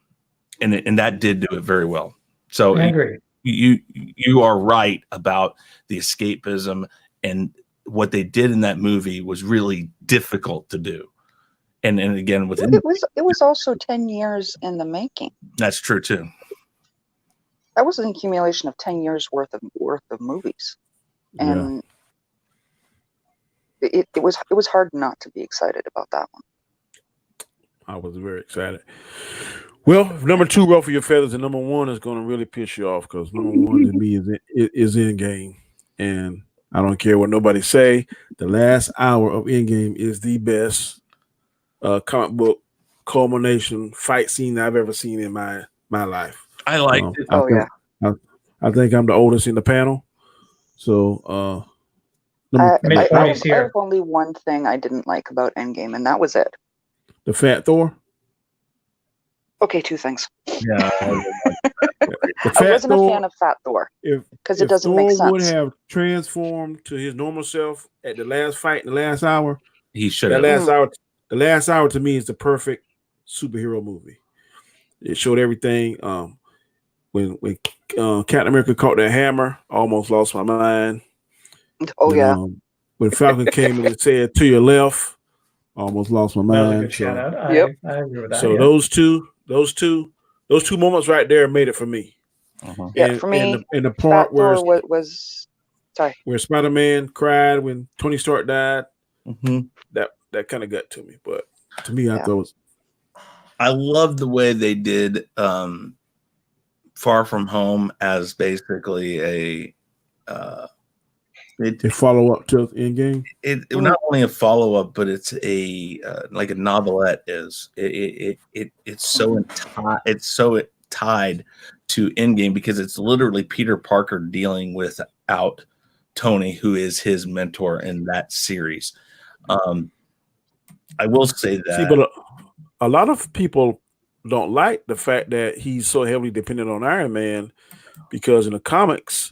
And that did do it very well. So I agree. You are right about the escapism, and what they did in that movie was really difficult to do. And again, with it was also 10 years in the making. That's true too. That was an accumulation of 10 years worth of movies, and it was hard not to be excited about that one. I was very excited. Well, if number 2 ruffle your feathers, and number 1 is going to really piss you off because number 1 to me is Endgame, and I don't care what nobody say. The last hour of Endgame is the best comic book culmination fight scene I've ever seen in my life. I liked it. I think I'm the oldest in the panel, so I Mid-twenties have here. only one thing I didn't like about Endgame, and that was it. the Fat Thor. Okay, 2 things. Yeah, The I Fat wasn't Thor, a fan of Fat Thor if because it doesn't make Thor would sense. have transformed to his normal self at the last fight in the last hour, he should that have. the last hour to me is the perfect superhero movie. It showed everything. When Captain America caught that hammer, I almost lost my mind. Oh yeah, When Falcon came in and said "to your left," I almost lost my That was a mind. good shout out. Yep. I agree with that. So yeah. those two moments right there made it for me. yeah. And, For me, and the Fat part where Thor was sorry. where Spider-Man cried when Tony Stark died, Mhm. that kind of got to me. But to me, I Yeah. thought it was I love the way they did Far From Home as basically a a follow-up to Endgame. it not only a follow-up, but it's a like a novelette is. It's so tied to Endgame because it's literally Peter Parker dealing without Tony, who is his mentor in that series. I will say that. See, but a lot of people don't like the fact that he's so heavily dependent on Iron Man because in the comics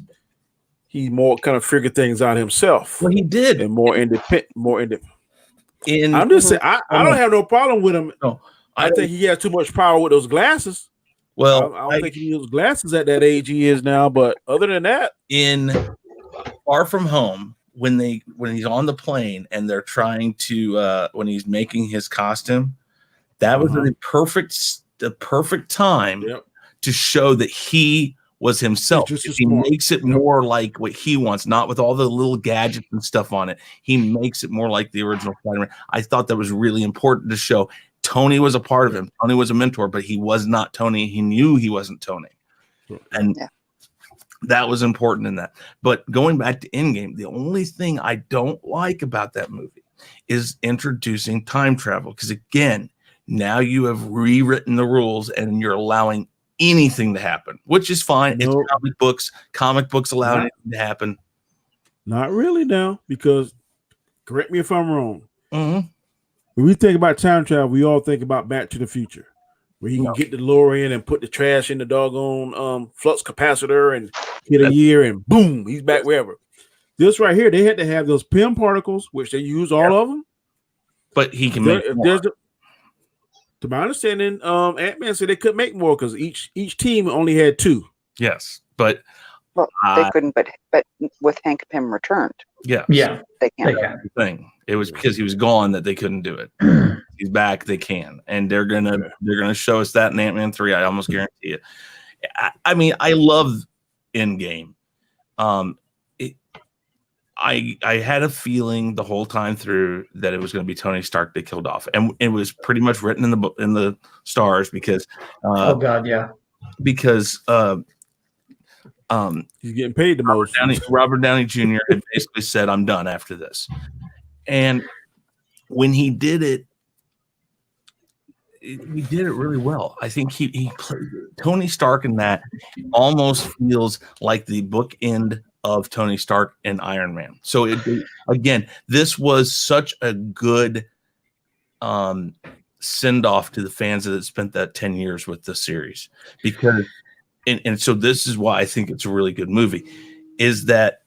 he more kind of figured things out himself Well, he did. and more independent. In I'm just saying, I don't have no problem with him. No, I think he has too much power with those glasses. well, I don't think he uses glasses at that age he is now. But other than that, in Far From Home, when he's on the plane and they're trying to when he's making his costume, that was the perfect time yep. to show that he was himself. He's just as He smart. makes it more like what he wants, not with all the little gadgets and stuff on it. He makes it more like the original Spider-Man. I thought that was really important to show Tony was a part of him. Tony was a mentor, but he was not Tony. He knew he wasn't Tony. And that was important in that. But going back to Endgame, the only thing I don't like about that movie is introducing time travel. Because again, now you have rewritten the rules and you're allowing anything to happen, which is fine. No. It's comic books. Comic books allow anything to happen. Not really now, because correct me if I'm wrong. Mm-hmm. When we think about time travel, we all think about Back to the Future, where he can get the DeLorean and put the trash in the doggone flux capacitor and hit a year and boom, he's back wherever. This right here, they had to have those PIM particles, which they use all of them. But he can make more. To my understanding, Ant-Man said they could make more because each team only had 2. Yes, but they couldn't. But with Hank Pym returned, yeah, they can. They can. Thing. It was because he was gone that they couldn't do it. He's back. They can, and they're gonna show us that in Ant-Man 3. I almost guarantee it. I mean, I love Endgame. I had a feeling the whole time through that it was going to be Tony Stark that killed off, and it was pretty much written in the stars because. Oh God, yeah. Because he's getting paid the most. Robert Downey Jr. had basically said, "I'm done after this," and when he did it, he did it really well. I think he played Tony Stark in that almost feels like the bookend of Tony Stark and Iron Man. So again, this was such a good send off to the fans that had spent that 10 years with the series, because and so this is why I think it's a really good movie, is that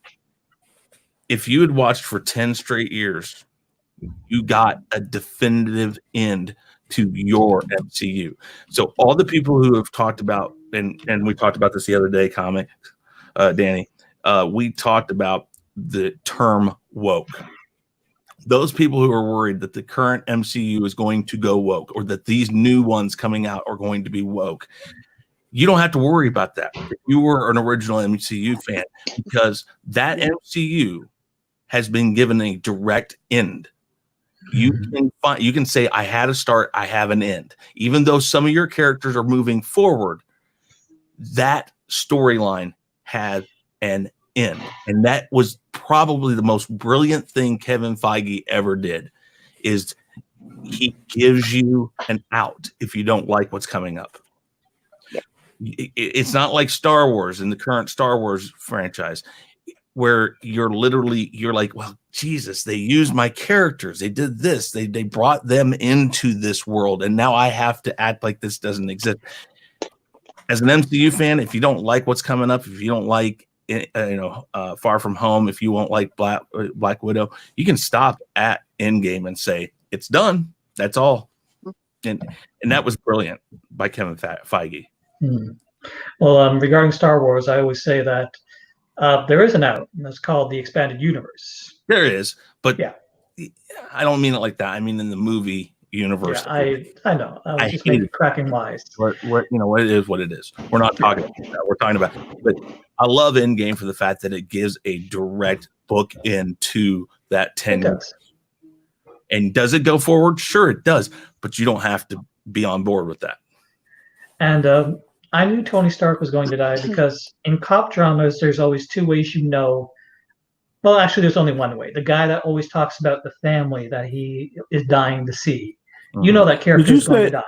if you had watched for 10 straight years, you got a definitive end to your MCU. So all the people who have talked about, and we talked about this the other day, Danny, we talked about the term woke. Those people who are worried that the current MCU is going to go woke, or that these new ones coming out are going to be woke, you don't have to worry about that if you were an original MCU fan, because that MCU has been given a direct end. You can find, you can say, I had a start, I have an end. Even though some of your characters are moving forward, that storyline had an end. And that was probably the most brilliant thing Kevin Feige ever did, is he gives you an out if you don't like what's coming up. It's not like Star Wars in the current Star Wars franchise, where you're like, well, Jesus, they used my characters. They did this. They brought them into this world. And now I have to act like this doesn't exist. As an MCU fan, if you don't like what's coming up, if you don't like, Far From Home, if you won't like Black Widow, you can stop at Endgame and say, it's done. That's all. And that was brilliant by Kevin Feige. Well, regarding Star Wars, I always say that there is an out, and it's called the expanded universe. There is, but yeah, I don't mean it like that. I mean in the movie universe. Yeah, I know. I was just maybe cracking wise. What it is what it is. We're not talking about that. We're talking about, but I love Endgame for the fact that it gives a direct book into that 10 years. And does it go forward? Sure, it does, but you don't have to be on board with that. And I knew Tony Stark was going to die because in cop dramas, there's always two ways well, actually, there's only one way. The guy that always talks about the family that he is dying to see. You know that character is going to die.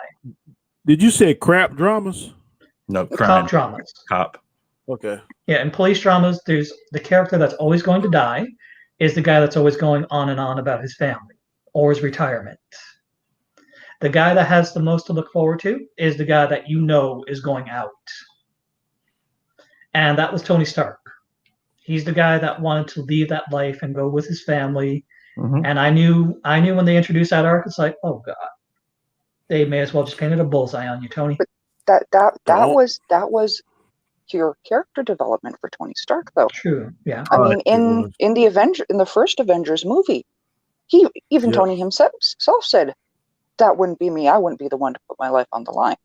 Did you say crap dramas? No, crime. Cop dramas. Cop. Okay. Yeah, in police dramas, there's the character that's always going to die is the guy that's always going on and on about his family or his retirement. The guy that has the most to look forward to is the guy that is going out. And that was Tony Stark. He's the guy that wanted to leave that life and go with his family. And I knew when they introduced that arc, it's like, oh God, they may as well just painted a bullseye on you, Tony. But that was your character development for Tony Stark, though. True. Yeah. I mean, in the first Avengers movie, Tony himself said, that wouldn't be me. I wouldn't be the one to put my life on the line.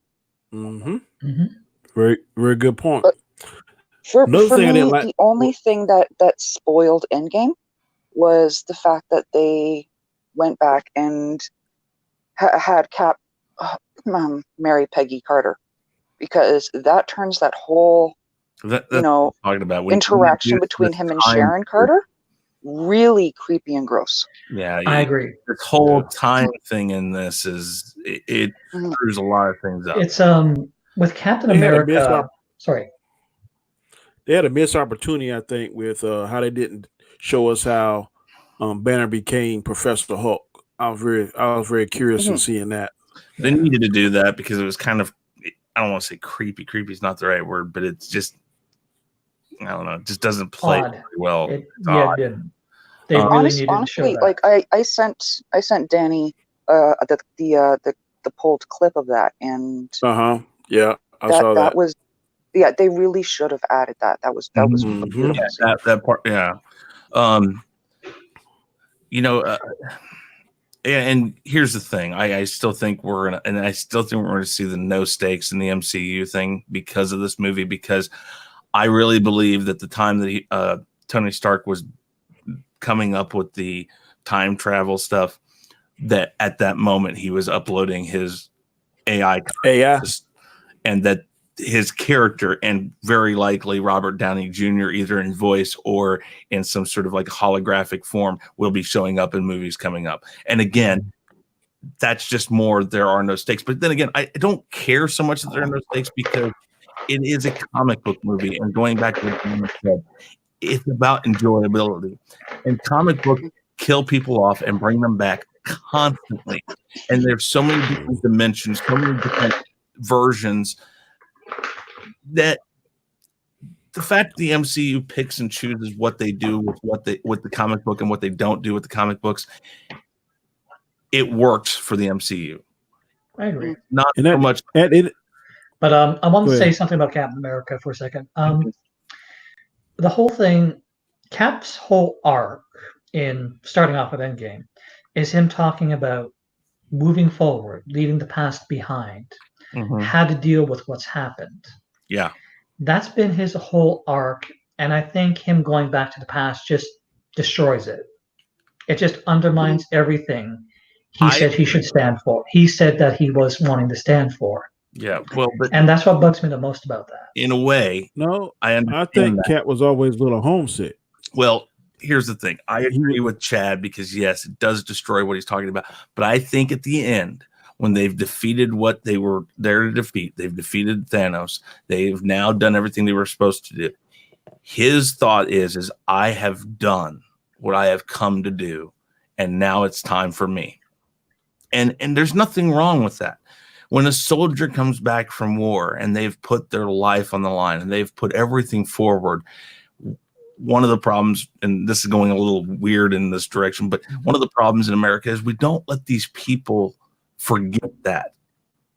Very, very good point. But for me, the only thing that spoiled Endgame was the fact that they went back and had Cap marry Peggy Carter, because that turns that whole talking about interaction between him and Sharon Carter really creepy and gross. Yeah, I agree. This whole time thing in this is it screws a lot of things up. It's with Captain America. Sorry, they had a missed opportunity, I think, with how they didn't show us how Banner became Professor Hulk. I was very curious in seeing that. They needed to do that because it was kind of, I don't want to say creepy. Creepy is not the right word, but it's just, I don't know, it just doesn't play very well. It didn't. They really honestly, needed to show that. like I sent Danny the pulled clip of that, and yeah, I saw that. That was, they really should have added that. That was beautiful. Yeah, that part, yeah. And here's the thing: I still think we're going to see the no stakes in the MCU thing because of this movie. Because I really believe that the time that Tony Stark was coming up with the time travel stuff, that at that moment he was uploading his AI, and that his character, and very likely Robert Downey Jr., either in voice or in some sort of like holographic form, will be showing up in movies coming up. And again, that's just more, there are no stakes. But then again, I don't care so much that there are no stakes, because it is a comic book movie. And going back to what you said, it's about enjoyability. And comic books kill people off and bring them back constantly. And there's so many different dimensions, so many different versions, that the fact the MCU picks and chooses what they do with the comic book and what they don't do with the comic books, it works for the MCU. I agree. Not so much. But I want to say something about Captain America for a second. The whole thing, Cap's whole arc in starting off with Endgame is him talking about moving forward, leaving the past behind, how to deal with what's happened. Yeah. That's been his whole arc, and I think him going back to the past just destroys it. It just undermines everything he said he should stand for. He said that he was wanting to stand for. Yeah, well, but And that's what bugs me the most about that. in a way, No, I understand I think that. Cat was always a little homesick. Well, here's the thing. I agree with Chad because, yes, it does destroy what he's talking about. But I think at the end, when they've defeated what they were there to defeat, they've defeated Thanos. They've now done everything they were supposed to do. His thought is I have done what I have come to do, and now it's time for me. And there's nothing wrong with that. When a soldier comes back from war and they've put their life on the line and they've put everything forward, one of the problems, and this is going a little weird in this direction, but one of the problems in America is we don't let these people forget that.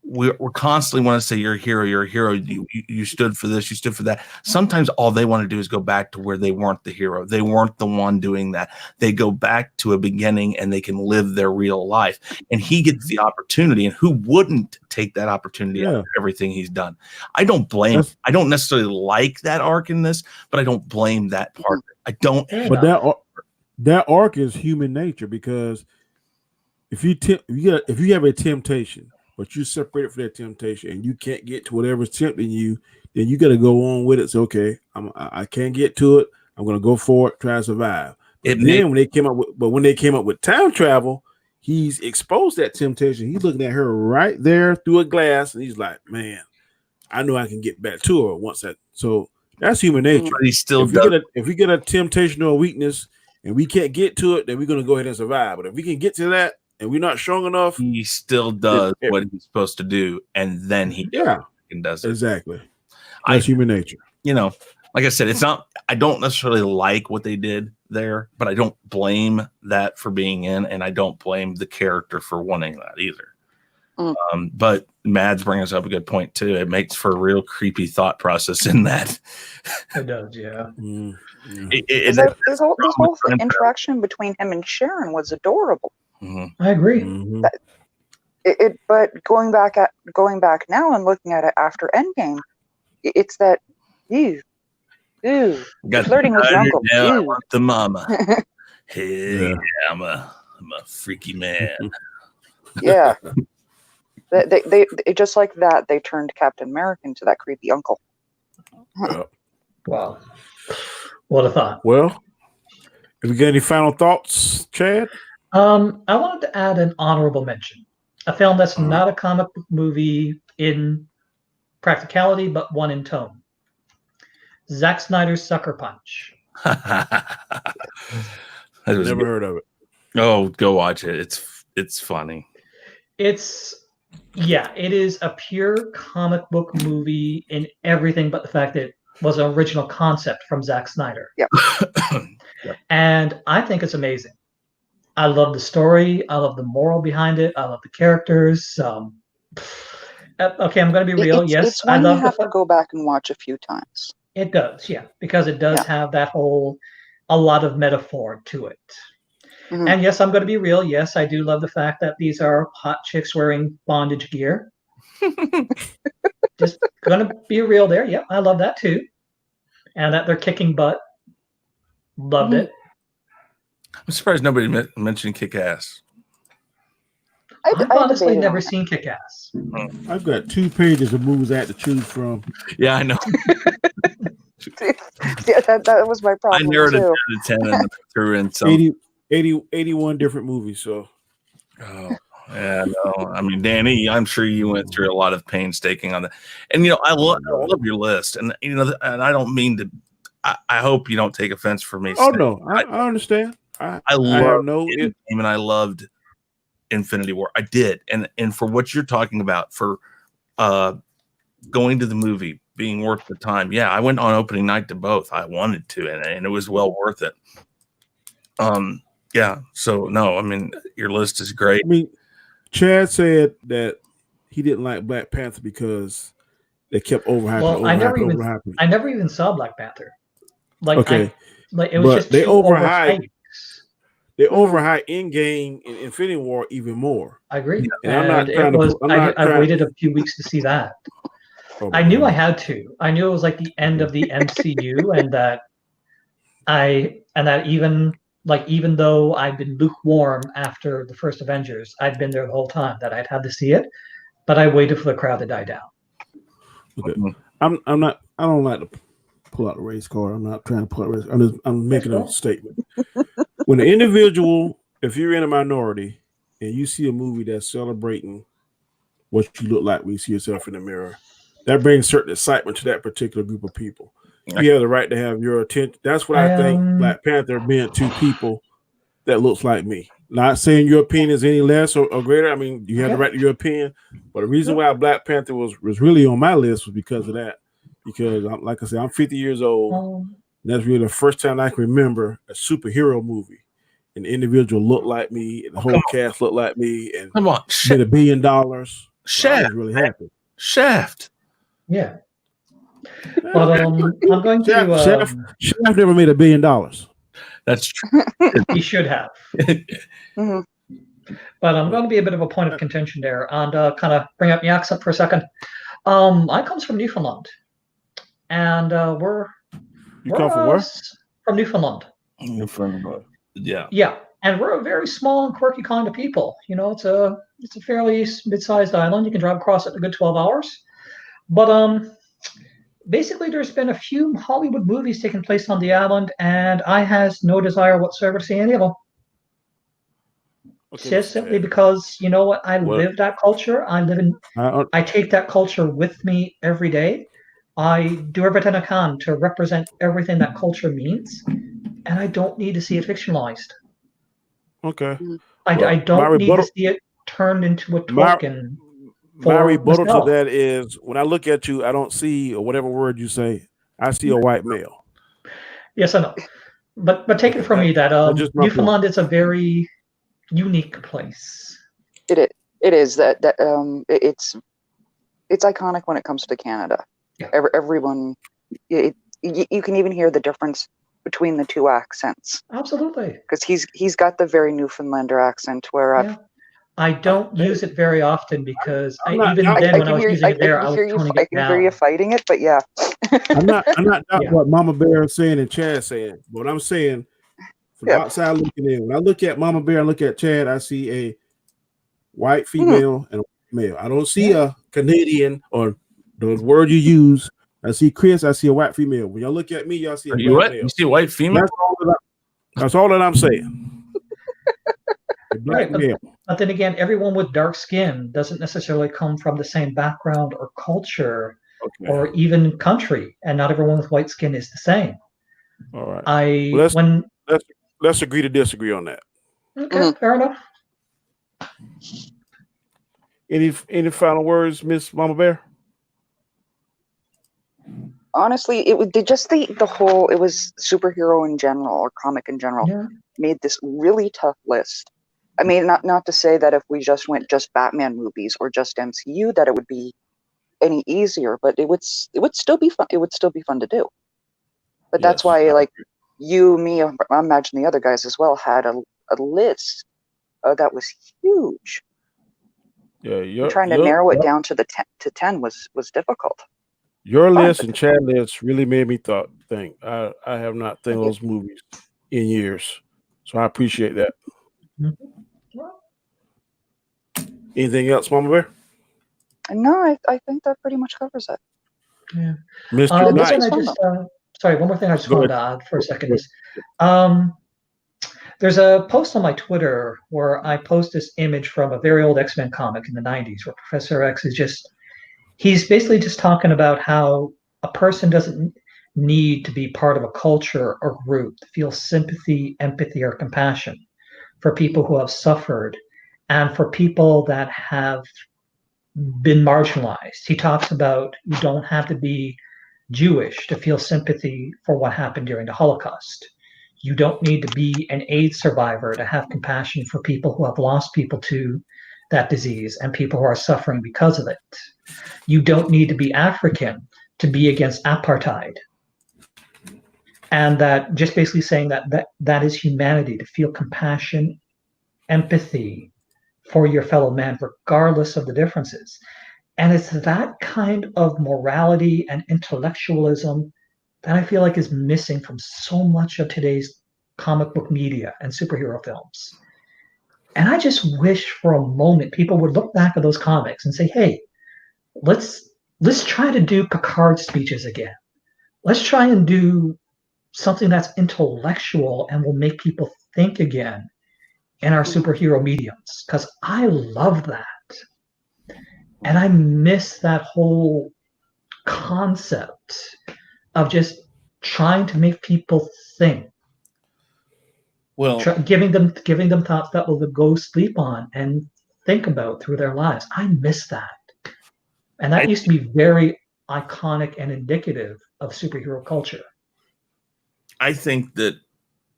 We're constantly want to say you're a hero, you stood for this, you stood for that. Sometimes all they want to do is go back to where they weren't the hero. They weren't the one doing that. They go back to a beginning and they can live their real life. And he gets the opportunity, and who wouldn't take that opportunity after everything he's done? I don't blame. I don't necessarily like that arc in this, but I don't blame that part. I don't. But that arc is human nature, because if you have a temptation, but you separated from that temptation and you can't get to whatever's tempting you, then you got to go on with it. So, okay, I can't get to it. I'm going to go for it, try to survive. But when they came up with time travel, he's exposed that temptation. He's looking at her right there through a glass, and he's like, man, I know I can get back to her once that. So that's human nature. But he still if we get a temptation or a weakness and we can't get to it, then we're going to go ahead and survive. But if we can get to that, and we're not strong enough, he still does what he's supposed to do, and then he does it. Exactly. That's human nature. You know, like I said, it's not. I don't necessarily like what they did there, but I don't blame that for being in, and I don't blame the character for wanting that either. But Mads brings up a good point too. It makes for a real creepy thought process in that. It does, yeah. This whole interaction between him and Sharon was adorable. Mm-hmm. I agree. Mm-hmm. But going back now and looking at it after Endgame, it's that you're flirting with your uncle. I want the mama. Hey, I'm a freaky man. Yeah, they just like that. They turned Captain America into that creepy uncle. Wow, what a thought. Well, have you got any final thoughts, Chad? I wanted to add an honorable mention. A film that's not a comic book movie in practicality, but one in tone. Zack Snyder's Sucker Punch. Never heard of it. Oh, go watch it. It's funny. It is a pure comic book movie in everything but the fact that it was an original concept from Zack Snyder. Yeah. And I think it's amazing. I love the story. I love the moral behind it. I love the characters. Okay, I'm going to be real. It's one you have to go back and watch a few times. It does, yeah, because it does have that a lot of metaphor to it. Mm-hmm. And yes, I'm going to be real. Yes, I do love the fact that these are hot chicks wearing bondage gear. Just going to be real there. Yep, I love that too. And that they're kicking butt. Loved it. I'm surprised nobody mentioned Kick-Ass. I've honestly never seen Kick-Ass. I've got 2 pages of movies I had to choose from. Yeah, I know. Yeah, that was my problem. I narrowed it down to 10 and threw in some 81 different movies. So, yeah, no. I mean, Danny, I'm sure you went through a lot of painstaking on that. And I love your list, and and I don't mean to. I hope you don't take offense for me. Oh no, I understand. I love Endgame, and I loved Infinity War. I did, and for what you're talking about, for going to the movie being worth the time. Yeah, I went on opening night to both. I wanted to, and it was well worth it. Yeah. So no, I mean, your list is great. I mean, Chad said that he didn't like Black Panther because they kept overhyping. Well, I never even saw Black Panther. Like, okay, it was just they overhyped. They overhyped Endgame and Infinity War even more. I agree. And I waited a few weeks to see that. I knew I had to. I knew it was like the end of the MCU, and that even like even though I've been lukewarm after the first Avengers, I've been there the whole time that I'd had to see it, but I waited for the crowd to die down. Okay. I'm not. I don't like to pull out the race card. I'm not trying to pull out the race. I'm making a statement. When an individual, if you're in a minority and you see a movie that's celebrating what you look like when you see yourself in the mirror, that brings certain excitement to that particular group of people. You have the right to have your attention. That's what I think Black Panther meant to people that looks like me. Not saying your opinion is any less or greater. I mean, you have the right to your opinion. But the reason why Black Panther was really on my list was because of that. Because, like I said, I'm 50 years old. And that's really the first time I can remember a superhero movie. An individual looked like me, and the whole cast looked like me, and Come on, made $1 billion. So I Shaft. was really happy. Shaft. Yeah. But I'm going to. Shaft never made $1 billion. That's true. He should have. Mhm. But I'm going to be a bit of a point of contention there and kind of bring up the accent for a second. I comes from Newfoundland, and we're come from where? From Newfoundland. Yeah. Yeah, and we're a very small and quirky kind of people. You know, it's a fairly mid-sized island. You can drive across it in a good 12 hours. But basically, there's been a few Hollywood movies taking place on the island, and I has no desire whatsoever to see any of them. Okay, Just simply because, you know what, I live that culture. I take that culture with me every day. I do everything I can to represent everything that culture means, and I don't need to see it fictionalized. Okay. I don't need to see it turned into a token. My rebuttal to that is when I look at you, I don't see, or whatever word you say, I see a white male. Yes, I know. But take it from me that Newfoundland is a very unique place. It is that it's iconic when it comes to Canada. Yeah. Everyone, you can even hear the difference between the two accents. Absolutely. Because he's got the very Newfoundlander accent where I don't use it very often because when I was using it there, I was toning it down. I can hear you fighting it, but yeah. I'm not what Mama Bear is saying and Chad saying, but I'm saying from outside looking in. When I look at Mama Bear and look at Chad, I see a white female and a white male. I don't see a Canadian or the word you use. I see Chris, I see a white female. When y'all look at me, y'all see a black male. You see a white female? That's all that I'm saying. Right, but then again, everyone with dark skin doesn't necessarily come from the same background or culture or even country, and not everyone with white skin is the same. All right. Let's agree to disagree on that. Okay, fair enough. Any final words, Miss Mama Bear? Honestly, it was just the whole. It was superhero in general or comic in general made this really tough list. I mean, not to say that if we just went just Batman movies or just MCU that it would be any easier, but it would still be fun. It would still be fun to do. But that's why, like you, me, I imagine the other guys as well had a list that was huge. Yeah, trying to narrow it down to 10 was difficult. Your list and Chad list really made me think. I have not think those movies in years, so I appreciate that. Anything else, Mama Bear? No, I think that pretty much covers it. Yeah. Mr. Knight. Sorry, one more thing I just wanted to add for a second is there's a post on my Twitter where I post this image from a very old X-Men comic in the 90s where Professor X is he's basically just talking about how a person doesn't need to be part of a culture or group to feel sympathy, empathy, or compassion for people who have suffered and for people that have been marginalized. He talks about you don't have to be Jewish to feel sympathy for what happened during the Holocaust. You don't need to be an AIDS survivor to have compassion for people who have lost people to that disease and people who are suffering because of it. You don't need to be African to be against apartheid. And that just basically saying that is humanity, to feel compassion, empathy for your fellow man, regardless of the differences. And it's that kind of morality and intellectualism that I feel like is missing from so much of today's comic book media and superhero films. And I just wish for a moment people would look back at those comics and say, hey, let's try to do Picard speeches again. Let's try and do something that's intellectual and will make people think again in our superhero mediums, because I love that. And I miss that whole concept of just trying to make people think. Well, Giving them thoughts that will go sleep on and think about through their lives. I miss that. And that used to be very iconic and indicative of superhero culture. I think that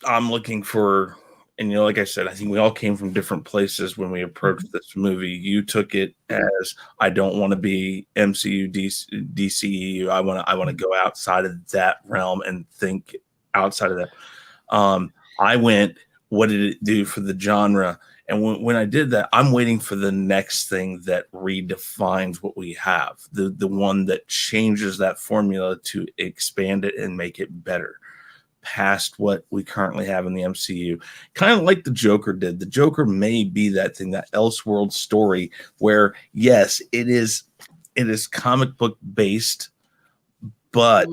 I'm looking for, and like I said, I think we all came from different places when we approached this movie. You took it as, I don't want to be MCU, DCEU. I want to go outside of that realm and think outside of that. I went, what did it do for the genre? And when I did that, I'm waiting for the next thing that redefines what we have, the one that changes that formula to expand it and make it better past what we currently have in the MCU. Kind of like the Joker did. The Joker may be that thing, that Elseworld story where, yes, it is comic book based, but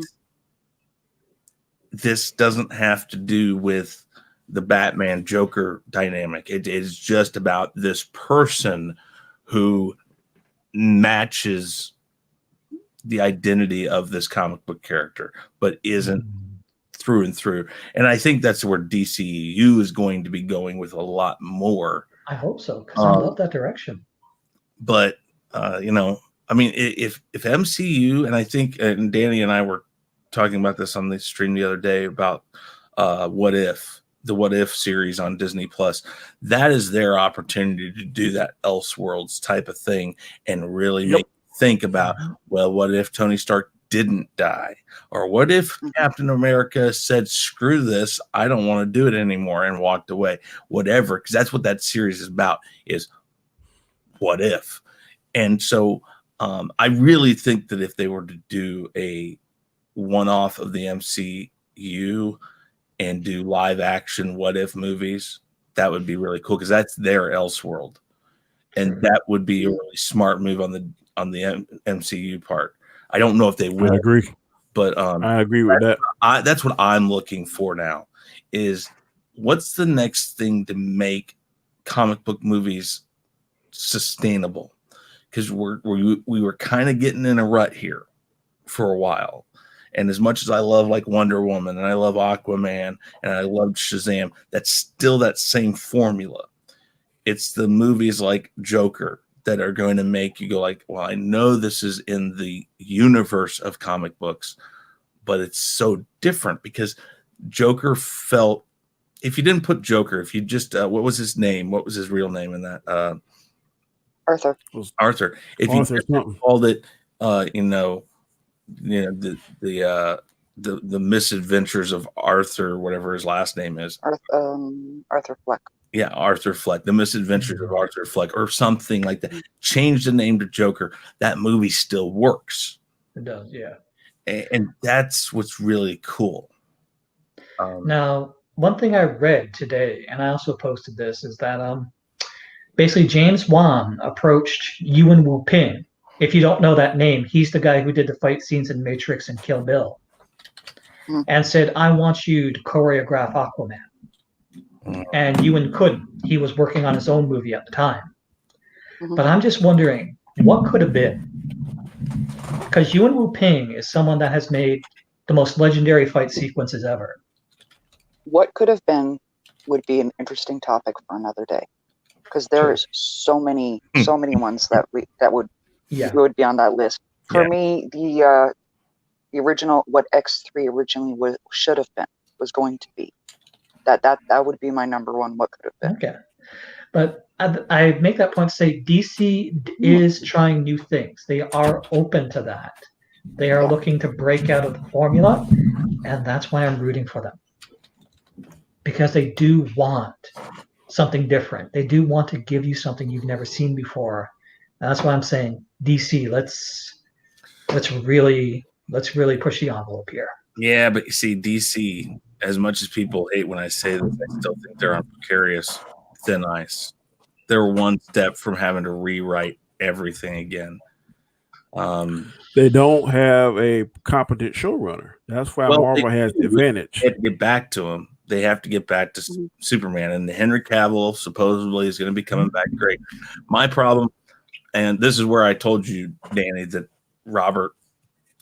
this doesn't have to do with the Batman Joker dynamic. It is just about this person who matches the identity of this comic book character, but isn't through and through. And I think that's where DCEU is going to be going with a lot more. I hope so, because I love that direction. But I mean, if MCU, and I think, and Danny and I were talking about this on the stream the other day about the What If series on Disney Plus, that is their opportunity to do that Elseworlds type of thing and really make you think about, well, what if Tony Stark didn't die? Or what if Captain America said, screw this, I don't want to do it anymore, and walked away? Whatever, because that's what that series is about, is what if. And so I really think that if they were to do a one-off of the MCU and do live action what if movies, that would be really cool, because that's their Elseworld. And that would be a really smart move on the MCU part. I don't know if they will. I agree. But I agree with that. That's what I'm looking for now, is what's the next thing to make comic book movies sustainable? Because we were kind of getting in a rut here for a while. And as much as I love like Wonder Woman and I love Aquaman and I loved Shazam, that's still that same formula. It's the movies like Joker that are going to make you go like, well, I know this is in the universe of comic books, but it's so different because Joker felt, if you didn't put Joker, if you just, what was his name? What was his real name in that? Arthur. If you just called it, the misadventures of Arthur, whatever his last name is. Arthur Fleck. Yeah, Arthur Fleck, The Misadventures of Arthur Fleck, or something like that. Change the name to Joker. That movie still works. It does, yeah. And that's what's really cool. Now, one thing I read today, and I also posted this, is that basically James Wan approached Yuen Wu Ping. If you don't know that name, he's the guy who did the fight scenes in Matrix and Kill Bill, and said, I want you to choreograph Aquaman. And Ewan couldn't. He was working on his own movie at the time. But I'm just wondering, what could have been? Because Yuen Wu Ping is someone that has made the most legendary fight sequences ever. What could have been would be an interesting topic for another day, because there's so many ones that would be on that list. For me, the original, what X3 originally should have been, was going to be. That would be my number one. What could have been? Okay, but I make that point to say DC is trying new things. They are open to that. They are looking to break out of the formula, and that's why I'm rooting for them, because they do want something different. They do want to give you something you've never seen before. And that's why I'm saying DC. Let's really push the envelope here. Yeah, but you see, DC, as much as people hate when I say this, I still think they're on precarious thin ice. They're one step from having to rewrite everything again. They don't have a competent showrunner. That's why Marvel has the advantage. They have to get back to him. They have to get back to Superman, and Henry Cavill supposedly is going to be coming back great. My problem, and this is where I told you, Danny, that Robert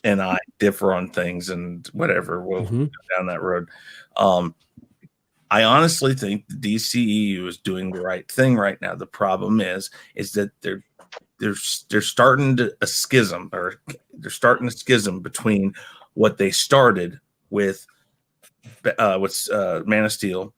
and I differ on things and whatever. We'll go down that road. I honestly think the DCEU is doing the right thing right now. The problem is that they're starting a schism between what they started with Man of Steel,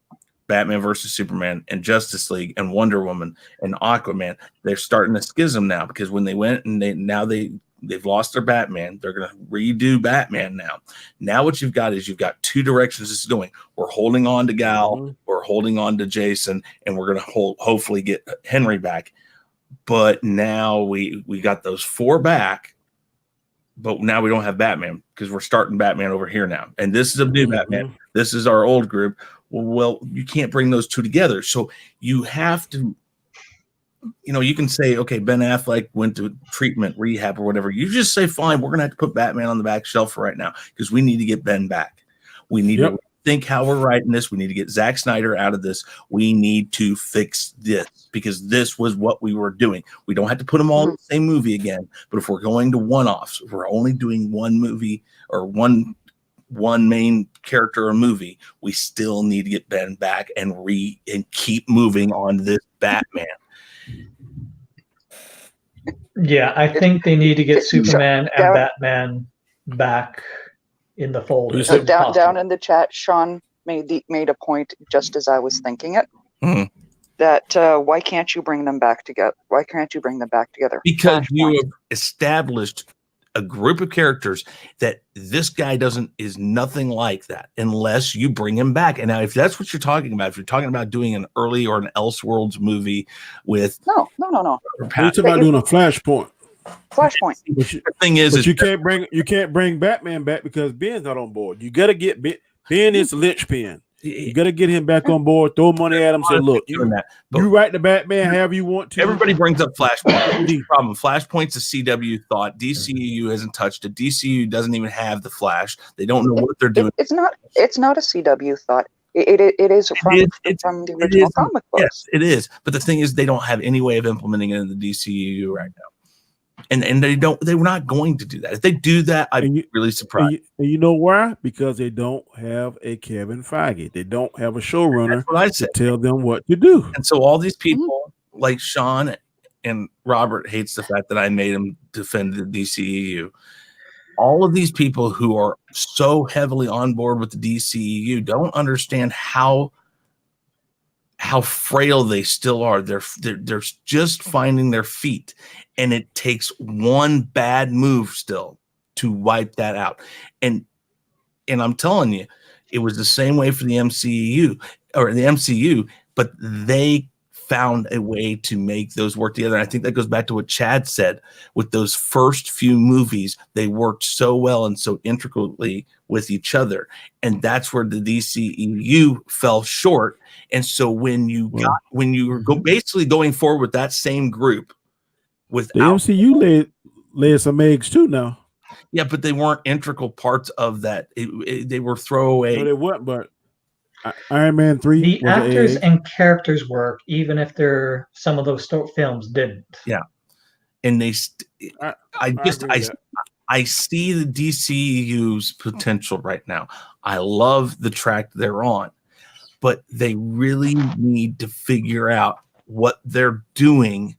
Batman versus Superman, and Justice League, and Wonder Woman, and Aquaman. They're starting a schism now because when they went and they've lost their Batman, they're going to redo Batman now. Now what you've got is two directions this is going. We're holding on to Gal, we're holding on to Jason, and we're going to hopefully get Henry back. But now we got those 4 back, but now we don't have Batman because we're starting Batman over here now. And this is a new Batman. This is our old group. Well, you can't bring those two together. So you have to, you can say, okay, Ben Affleck went to treatment, rehab, or whatever. You just say, fine, we're going to have to put Batman on the back shelf for right now because we need to get Ben back. We need to think how we're writing this. We need to get Zack Snyder out of this. We need to fix this because this was what we were doing. We don't have to put them all in the same movie again. But if we're going to one-offs, if we're only doing one movie or one main character or movie, we still need to get Ben back and keep moving on this Batman. Yeah, I think they need to get Superman and Batman back in the fold. So down in the chat, Sean made a point just as I was thinking it. That why can't you bring them back together? Why can't you bring them back together? Because you have established a group of characters that this guy is nothing like that unless you bring him back. And now, if that's what you're talking about, if you're talking about doing an early or an Elseworlds movie with no, you're talking about doing a Flashpoint. The thing is, you can't bring Batman back because Ben's not on board. You got to get Ben is the linchpin. You got to get him back on board. Throw money at him. Say, look, you write the Batman however you want to. Everybody brings up Flashpoint. The problem. Flashpoint's a CW thought. DCEU hasn't touched it. DCEU doesn't even have the Flash. They don't know what they're doing. It's not a CW thought. It is from the original comic books. Yes, it is. But the thing is, they don't have any way of implementing it in the DCEU right now. And they were not going to do that. If they do that, I'd be really surprised. And you know why? Because they don't have a Kevin Feige. They don't have a showrunner to tell them what to do. And so all these people like Sean and Robert hates the fact that I made him defend the DCEU. All of these people who are so heavily on board with the DCEU don't understand how frail they still are. They're just finding their feet, and it takes one bad move still to wipe that out. And I'm telling you, it was the same way for the MCU, but they found a way to make those work together. And I think that goes back to what Chad said. With those first few movies, they worked so well and so intricately with each other. And that's where the DCEU fell short. And so when you were basically going forward with that same group, without the MCU laid some eggs too now. Yeah, but they weren't integral parts of that. They were throwaway. No, they weren't, but Iron Man 3. The actors and characters work, even if some of those films didn't. Yeah, and I see the DCU's potential right now. I love the track they're on, but they really need to figure out what they're doing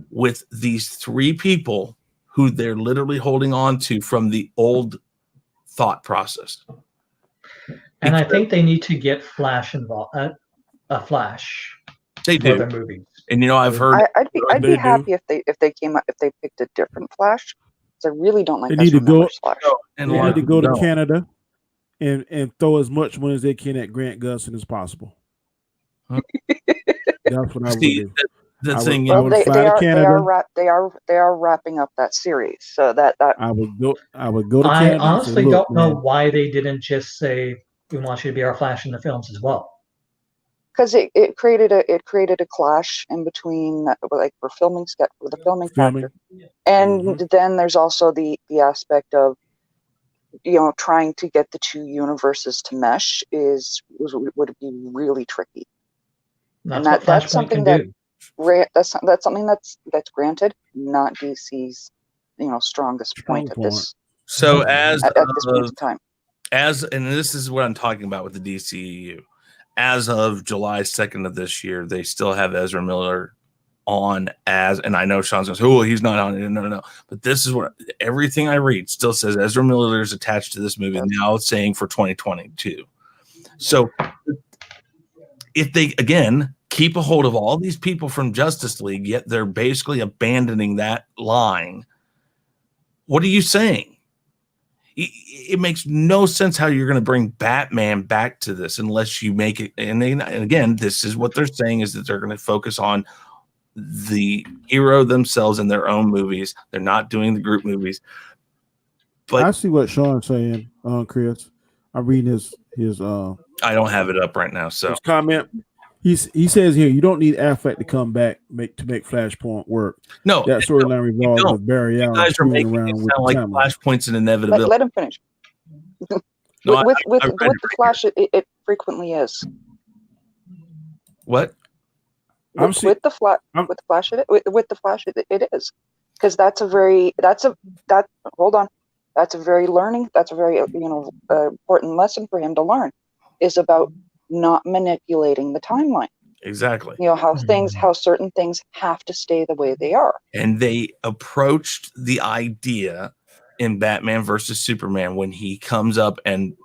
with these 3 people who they're literally holding on to from the old thought process. And I think they need to get Flash involved. A Flash. They do. Their movies. And I've heard. I'd be happy if they picked a different Flash. Because I really don't like. They need to go. Flash. They need to go to Canada and throw as much money as they can at Grant Gustin as possible. That's what I would do. The thing they are wrapping up that series, so that I would go to I Canada. honestly don't know why they didn't just say we want you to be our Flash in the films as well. Because it created a clash in between, like for filming with the filming factor, and then there's also the aspect of, you know, trying to get the two universes to mesh would be really tricky. That's and what that's Flashpoint something can do. that's something that's granted not DC's, you know, strongest point at this So as at this point in time. and this is what I'm talking about with the DCEU. As of July 2nd of this year, they still have Ezra Miller on as, and I know Sean's going to say, oh, he's not on it. No. But this is what everything I read still says Ezra Miller is attached to this movie now, saying for 2022. So if they, again, keep a hold of all these people from Justice League, yet they're basically abandoning that line, what are you saying? It makes no sense how you're going to bring Batman back to this unless you make it. And again, this is what they're saying, is that they're going to focus on the hero themselves in their own movies. They're not doing the group movies. But I see what Sean's saying, Chris. I'm reading his I don't have it up right now. So his comment. He says here, you don't need Affleck to come back to make Flashpoint work. No, that storyline revolves with Barry Allen. You guys are making it sound like Flashpoint's an inevitability. Let him finish. No, with the Flash, it frequently is. What? With the Flash, it is, because that's a very important lesson for him to learn, is about not manipulating the timeline. Exactly. You know how certain things have to stay the way they are. And they approached the idea in Batman versus Superman when he comes up and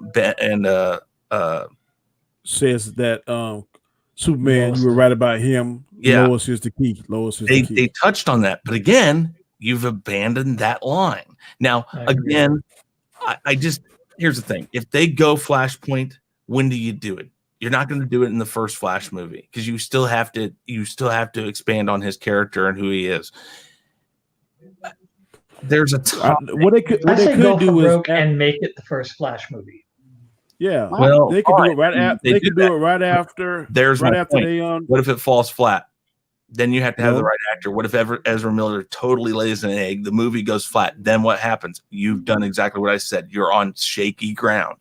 says that Superman, you were right about him. Yeah. Lois is the key. They touched on that, but again, you've abandoned that line. Now, again, I just, here's the thing: if they go Flashpoint, when do you do it? You're not going to do it in the first Flash movie, because you still have to expand on his character and who he is. There's a time. What they could do is and make it the first Flash movie. Yeah, well, they could do it right after. They could do it right after. There's right my after point. What if it falls flat? Then you have to have the right actor. What if Ezra Miller totally lays an egg? The movie goes flat. Then what happens? You've done exactly what I said. You're on shaky ground.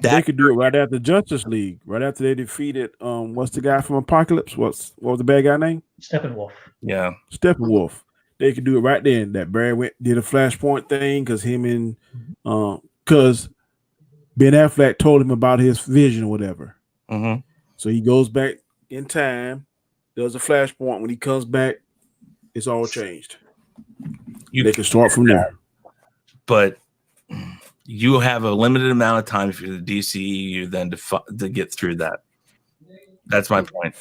They could do it right after Justice League, right after they defeated what's the guy from Apocalypse? What was the bad guy name? Steppenwolf. Yeah, Steppenwolf. They could do it right then. That Barry did a Flashpoint thing because him and because Ben Affleck told him about his vision or whatever. Mm-hmm. So he goes back in time, does a Flashpoint. When he comes back, it's all changed. They can start from there. But you have a limited amount of time if you're the DCEU then to get through that. That's my point.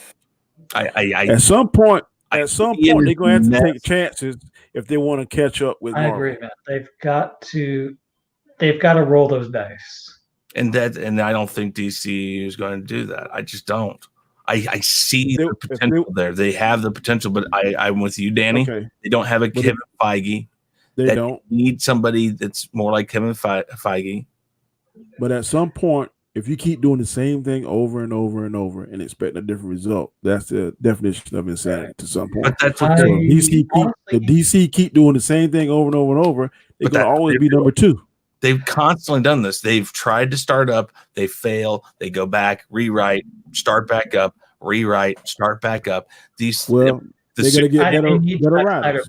At some point, they're going to have to take chances if they want to catch up with Marvel. I agree, man. They've got to roll those dice. And I don't think DC is going to do that. I just don't. I see the potential there. They have the potential, but I'm with you, Danny. Okay. They don't have a Kevin Feige. They don't need somebody that's more like Kevin Feige. But at some point, if you keep doing the same thing over and over and over and expect a different result, that's the definition of insanity to some point. But that's what DC keep doing the same thing over and over and over. They're going to always be number two. They've constantly done this. They've tried to start up. They fail. They go back, rewrite, start back up, rewrite, start back up. They're going to get better writers.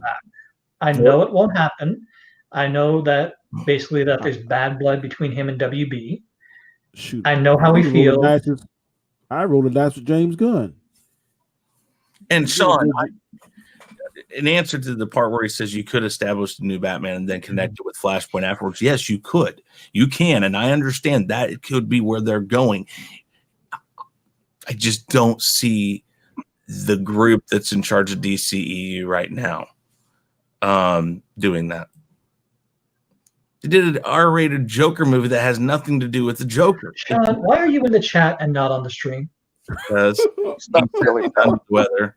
I know it won't happen. I know that basically that there's bad blood between him and WB. Shoot, I know how he feels. I rolled the dice with James Gunn. And Sean, in answer to the part where he says you could establish the new Batman and then connect it with Flashpoint afterwards, yes, you could. You can, and I understand that it could be where they're going. I just don't see the group that's in charge of DCEU right now doing that. They did an R-rated Joker movie that has nothing to do with the Joker. Sean, why are you in the chat and not on the stream? Because it's not really the weather.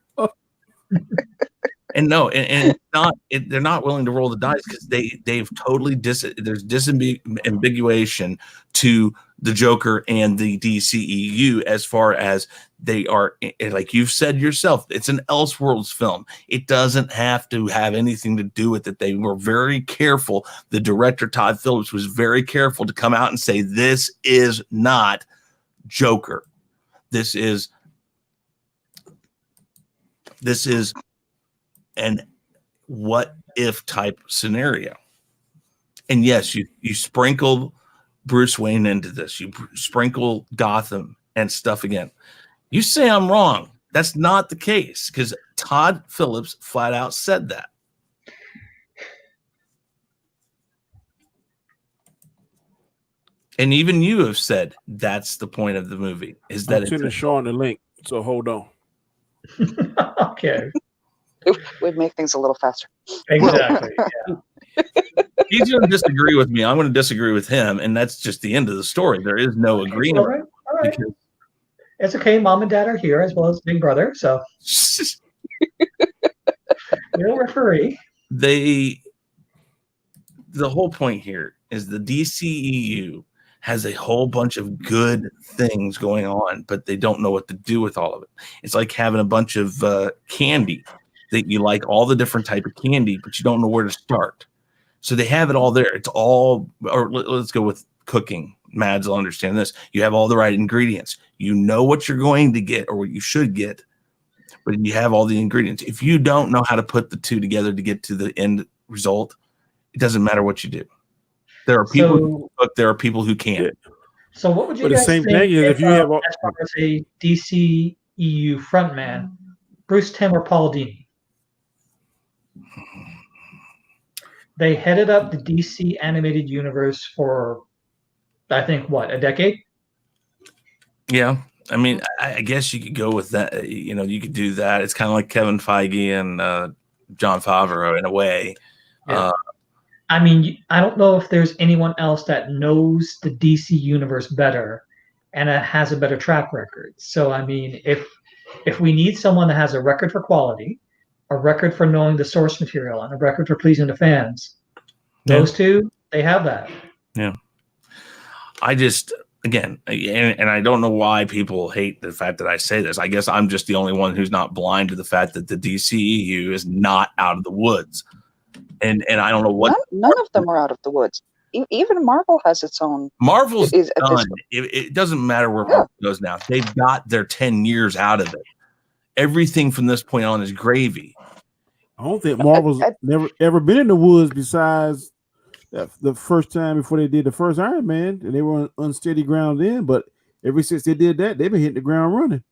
And no, and it's not. They're not willing to roll the dice because they've totally there's disambiguation to the Joker and the DCEU as far as they are. Like you've said yourself, it's an Elseworlds film. It doesn't have to have anything to do with it. They were very careful. The director Todd Phillips was very careful to come out and say this is not Joker. This is an what if type scenario. And yes, you sprinkle Bruce Wayne into this. You sprinkle Gotham and stuff again. You say I'm wrong. That's not the case because Todd Phillips flat out said that. And even you have said that's the point of the movie is that I'm sending Sean the link. So hold on. Okay. It would make things a little faster. Exactly. Yeah. He's going to disagree with me. I'm going to disagree with him, and that's just the end of the story. There is no agreement. All right. All right. It's okay. Mom and Dad are here as well as Big Brother, so no referee. The whole point here is the DCEU has a whole bunch of good things going on, but they don't know what to do with all of it. It's like having a bunch of candy that you like all the different type of candy, but you don't know where to start. So they have it all there. It's all, or let's go with cooking. Mads will understand this. You have all the right ingredients. You know what you're going to get or what you should get, but you have all the ingredients. If you don't know how to put the two together to get to the end result, it doesn't matter what you do. There are people who cook, there are people who can't. So what would you But the guys same think thing is if you have as far as a DC EU frontman, Bruce Timm or Paul Dini? They headed up the DC animated universe for, I think, what, a decade? Yeah. I mean, I guess you could go with that. You know, you could do that. It's kind of like Kevin Feige and Jon Favreau in a way. Yeah. I mean, I don't know if there's anyone else that knows the DC universe better and has a better track record. So, I mean, if we need someone that has a record for quality, a record for knowing the source material, and a record for pleasing the fans, those two, they have that. Yeah. I just, again, and I don't know why people hate the fact that I say this. I guess I'm just the only one who's not blind to the fact that the DCEU is not out of the woods. And I don't know what. None of them are out of the woods. Even Marvel has its own. Marvel's done. It doesn't matter where Marvel goes now. They've got their 10 years out of it. Everything from this point on is gravy. I don't think Marvel's never ever been in the woods besides the first time before they did the first Iron Man, and they were on unsteady ground then. But ever since they did that, they've been hitting the ground running.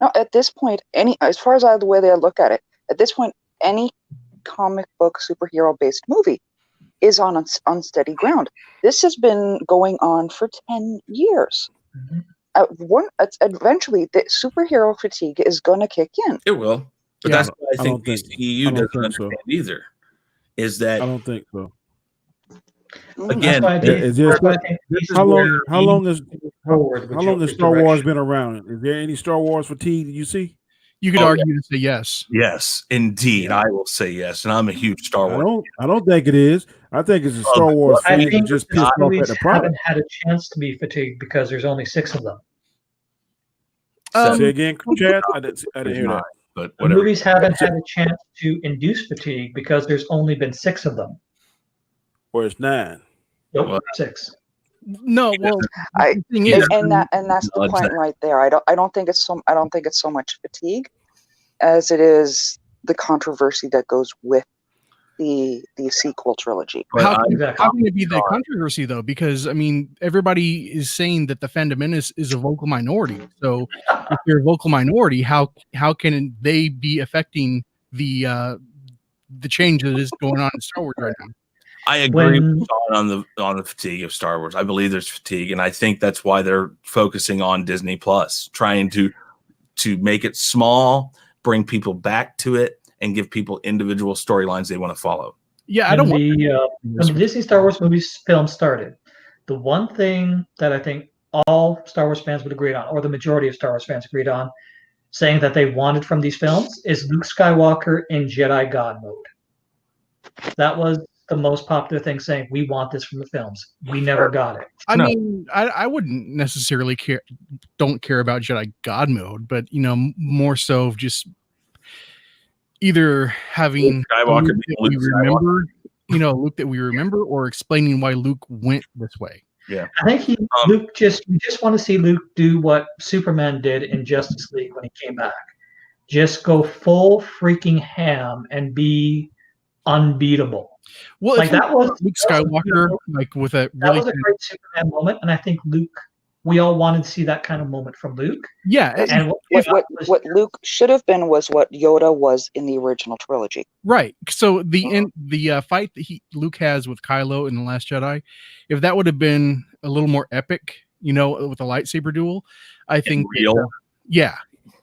No, at this point, as far as the way they look at it, at this point, any comic book superhero based movie is on unsteady ground. This has been going on for 10 years. Eventually the superhero fatigue is going to kick in. It will, but Yeah, that's what I think the EU doesn't think understand either. Is that I don't think so. again? How long has Star Wars been around? Is there any Star Wars fatigue that you see? You could argue to say yes. Yes, indeed. I will say yes. And I'm a huge Star Wars. I don't think it is. I think it's a Star Wars fan that just pissed off at the product. Haven't had a chance to be fatigued because there's only 6 of them. Say again, Chad? I didn't hear that. But the movies haven't had a chance to induce fatigue because there's only been 6 of them. Or it's 9. Nope, Well, 6. No, well, and that's the point right there. I don't think it's so much fatigue as it is the controversy that goes with the sequel trilogy. How can it be the controversy though? Because I mean, everybody is saying that the fandom is a vocal minority. So if you're a vocal minority, how can they be affecting the change that is going on in Star Wars right now? I agree with Sean on the fatigue of Star Wars. I believe there's fatigue, and I think that's why they're focusing on Disney Plus, trying to make it small, bring people back to it, and give people individual storylines they want to follow. Yeah, I don't want when the Disney Star Wars film started, the one thing that I think all Star Wars fans would agree on, or the majority of Star Wars fans agreed on, saying that they wanted from these films is Luke Skywalker in Jedi God mode. That was the most popular thing, saying we want this from the films. We never got it. I mean, I wouldn't necessarily don't care about Jedi God mode, but more so of just either having Skywalker, Luke that we remember, Luke that we remember, or explaining why Luke went this way. Yeah, I think we just want to see Luke do what Superman did in Justice League when he came back. Just go full freaking ham and be unbeatable. Well, like that was Luke Skywalker, like with a really that was a great Superman moment, and I think we all wanted to see that kind of moment from Luke. Yeah, and what Luke should have been was what Yoda was in the original trilogy. Right. So the fight that Luke has with Kylo in The Last Jedi, if that would have been a little more epic, with a lightsaber duel, I think real. Yeah.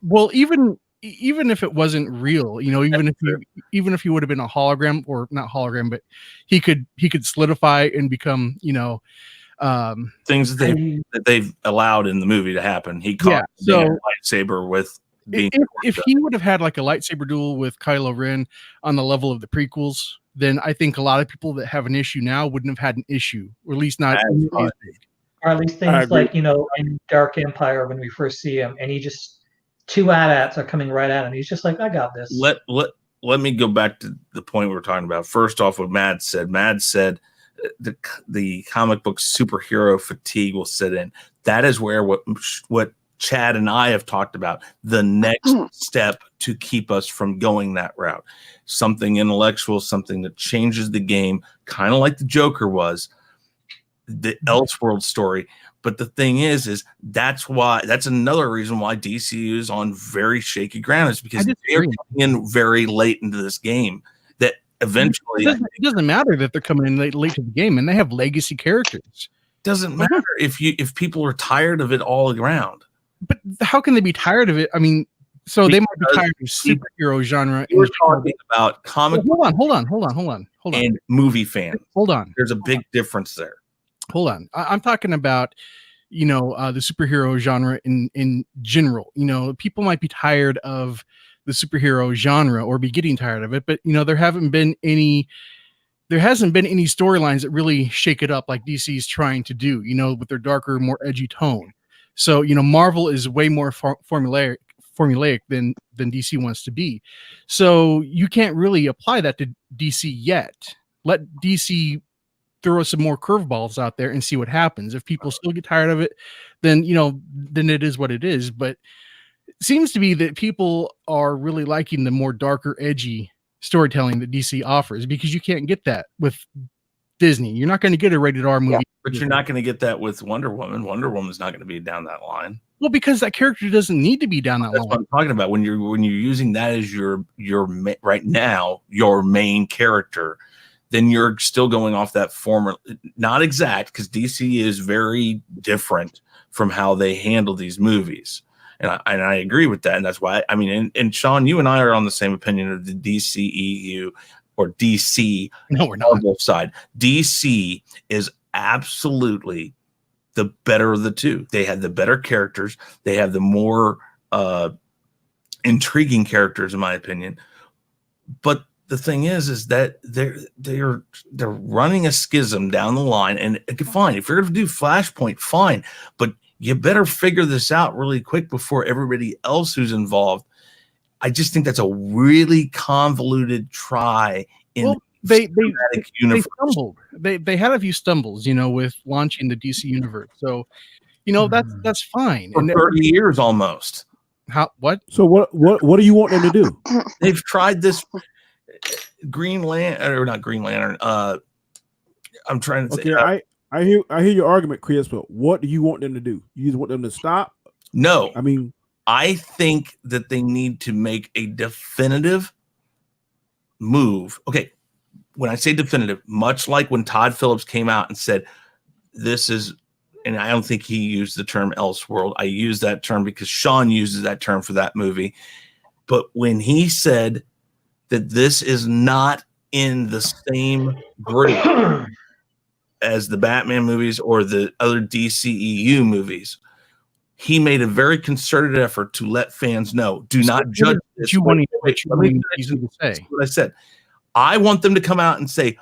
Well, even if it wasn't real, even if he would have been a hologram, or not hologram, but he could solidify and become, things that they've allowed in the movie to happen. He caught a lightsaber with being. If he would have had like a lightsaber duel with Kylo Ren on the level of the prequels, then I think a lot of people that have an issue now wouldn't have had an issue, or at least not. Or at least things like, in Dark Empire when we first see him, and he just. Two AT-ATs are coming right at him. He's just like, I got this. Let me go back to the point we were talking about. First off, what Mad said. Mad said the comic book superhero fatigue will sit in. That is where what Chad and I have talked about, the next step to keep us from going that route. Something intellectual, something that changes the game, kind of like the Joker was, the Elseworld story. But the thing is that's another reason why DC is on very shaky ground, is because they're coming in very late into this game. That eventually it doesn't matter that they're coming in late to the game, and they have legacy characters. Doesn't matter if people are tired of it all around. But how can they be tired of it? I mean, so they might be tired of superhero genre. We're talking about comic. Hold on. And movie fans. Hold on. There's a big difference there. Hold on. I'm talking about, the superhero genre in general. People might be tired of the superhero genre or be getting tired of it, but there hasn't been any storylines that really shake it up like DC's trying to do, with their darker, more edgy tone. So, Marvel is way more formulaic than DC wants to be. So you can't really apply that to DC yet. Let DC throw some more curveballs out there and see what happens. If people still get tired of it, then then it is what it is. But it seems to be that people are really liking the more darker, edgy storytelling that DC offers, because you can't get that with Disney. You're not going to get a rated R movie. Yeah. But you're not going to get that with Wonder Woman. Wonder Woman's not going to be down that line. Well, because that character doesn't need to be down that line. That's what I'm talking about. When you're using that as your right now your main character, then you're still going off that former, not exact, because DC is very different from how they handle these movies. And I agree with that. And that's why, and Sean, you and I are on the same opinion of the DCEU or DC. No, we're not. On both sides. DC is absolutely the better of the two. They have the better characters. They have the more intriguing characters, in my opinion. But the thing is that they're running a schism down the line, and fine, if you're going to do Flashpoint, fine, but you better figure this out really quick before everybody else who's involved. I just think that's a really convoluted try in they stumbled. They had a few stumbles, with launching the DC universe. So, that's fine. For 30 years almost. What? So what do you want them to do? They've tried this. Green Lantern, or not Green Lantern. I'm trying to say. Okay, I hear your argument, Chris, but what do you want them to do? You just want them to stop? No, I think that they need to make a definitive move. Okay, when I say definitive, much like when Todd Phillips came out and said, "This is," and I don't think he used the term Elseworld. I use that term because Sean uses that term for that movie. But when he said that this is not in the same group as the Batman movies or the other DCEU movies, he made a very concerted effort to let fans know, do not judge this. You want Wait, let me finish to say what I said. I want them to come out and say,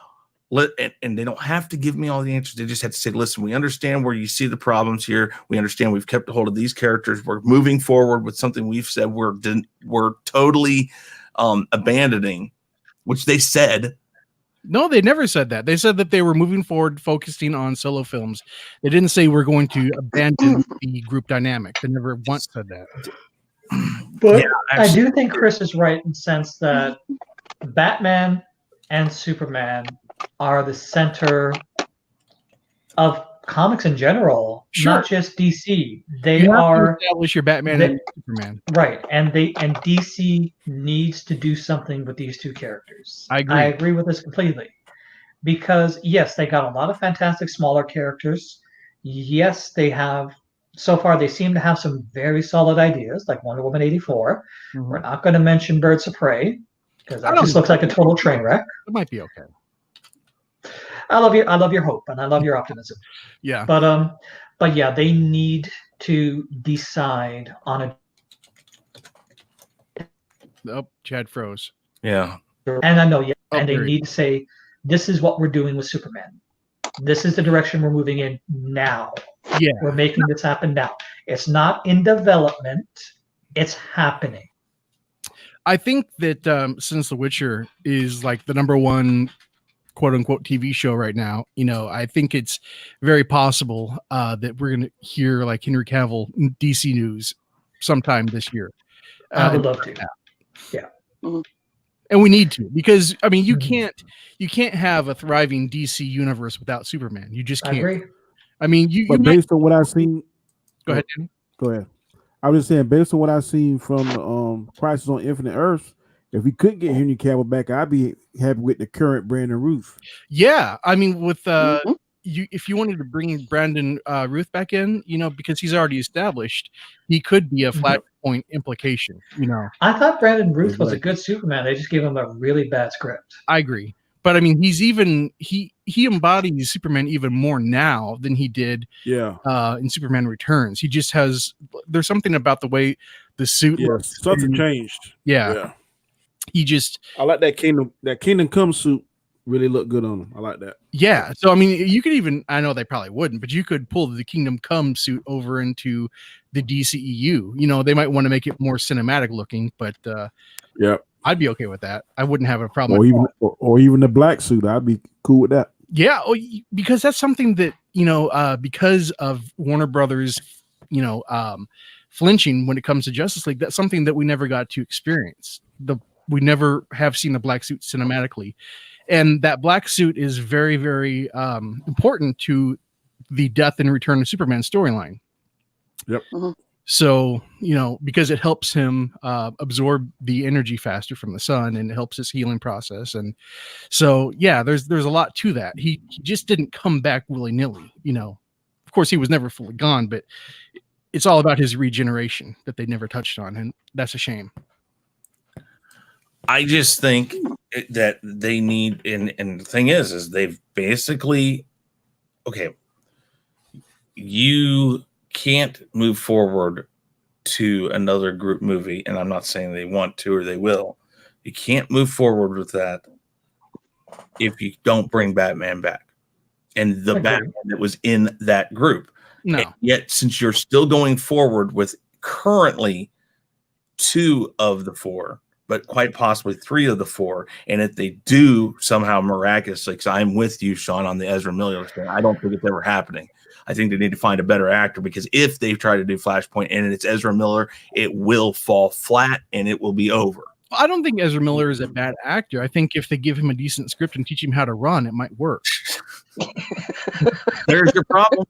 and they don't have to give me all the answers. They just have to say, listen, we understand where you see the problems here. We understand we've kept a hold of these characters. We're moving forward with something we've said we're totally abandoning, which they said. No, they never said that. They said that they were moving forward, focusing on solo films. They didn't say we're going to abandon the group dynamic. They never once said that. But Yeah, I do think Chris is right in the sense that Batman and Superman are the center of comics in general, Sure. not just DC. They You have to are establish your Batman and Superman. right, and DC needs to do something with these two characters. I agree. I agree with this completely, because yes, they got a lot of fantastic smaller characters. Yes, they have. So far, they seem to have some very solid ideas, like Wonder Woman 84. Mhm. We're not going to mention Birds of Prey because I that don't just looks like a total train wreck. It might be okay. I love your hope and I love your optimism. Yeah. But yeah, they need to decide on a. Oh, Chad froze. Yeah. And I know, yeah, Oh, and they there he need to say, this is what we're doing with Superman. This is the direction we're moving in now. Yeah. We're making this happen now. It's not in development. It's happening. I think that since The Witcher is like the #1 quote unquote TV show right now, I think it's very possible that we're going to hear like Henry Cavill in DC news sometime this year. I would love to. Yeah. Mhm. And we need to, because I mean, you can't have a thriving DC universe without Superman. You just I can't. agree. I mean, you But might, based on what I've seen, go ahead, Danny. go ahead. I was just saying, based on what I've seen from Crisis on Infinite Earths, if we could get Henry Cavill back, I'd be happy with the current Brandon Ruth. Yeah, I mean, with Mhm. if you wanted to bring Brandon Ruth back in, because he's already established, he could be a flashpoint implication. I thought Brandon Ruth was a good Superman. They just gave him a really bad script. I agree, but I mean, he embodies Superman even more now than he did in Superman Returns. He just there's something about the way the suit looks. Something changed. Yeah. I like that Kingdom Come suit. Really look good on him. I like that. Yeah. So I mean, you could even, I know they probably wouldn't, but you could pull the Kingdom Come suit over into the DCEU. They might want to make it more cinematic looking, but I'd be okay with that. I wouldn't have a problem. Or even the black suit. I'd be cool with that. Yeah, because that's something that because of Warner Brothers, flinching when it comes to Justice League. That's something that we never got to experience. We never have seen a black suit cinematically. And that black suit is very, very important to the death and return of Superman storyline. Yep. Mhm. So, because it helps him absorb the energy faster from the sun, and it helps his healing process. And so, yeah, there's a lot to that. He just didn't come back willy-nilly. Of course, he was never fully gone, but it's all about his regeneration that they never touched on. And that's a shame. I just think that they need, and the thing is they've basically, okay, you can't move forward to another group movie, and I'm not saying they want to or they will. You can't move forward with that if you don't bring Batman back and the Batman that was in that group. No. And yet, since you're still going forward with currently 2 of the 4, but quite possibly 3 of the 4. And if they do somehow miraculously, because I'm with you, Sean, on the Ezra Miller thing, I don't think it's ever happening. I think they need to find a better actor, because if they try to do Flashpoint and it's Ezra Miller, it will fall flat and it will be over. I don't think Ezra Miller is a bad actor. I think if they give him a decent script and teach him how to run, it might work. There's your problem.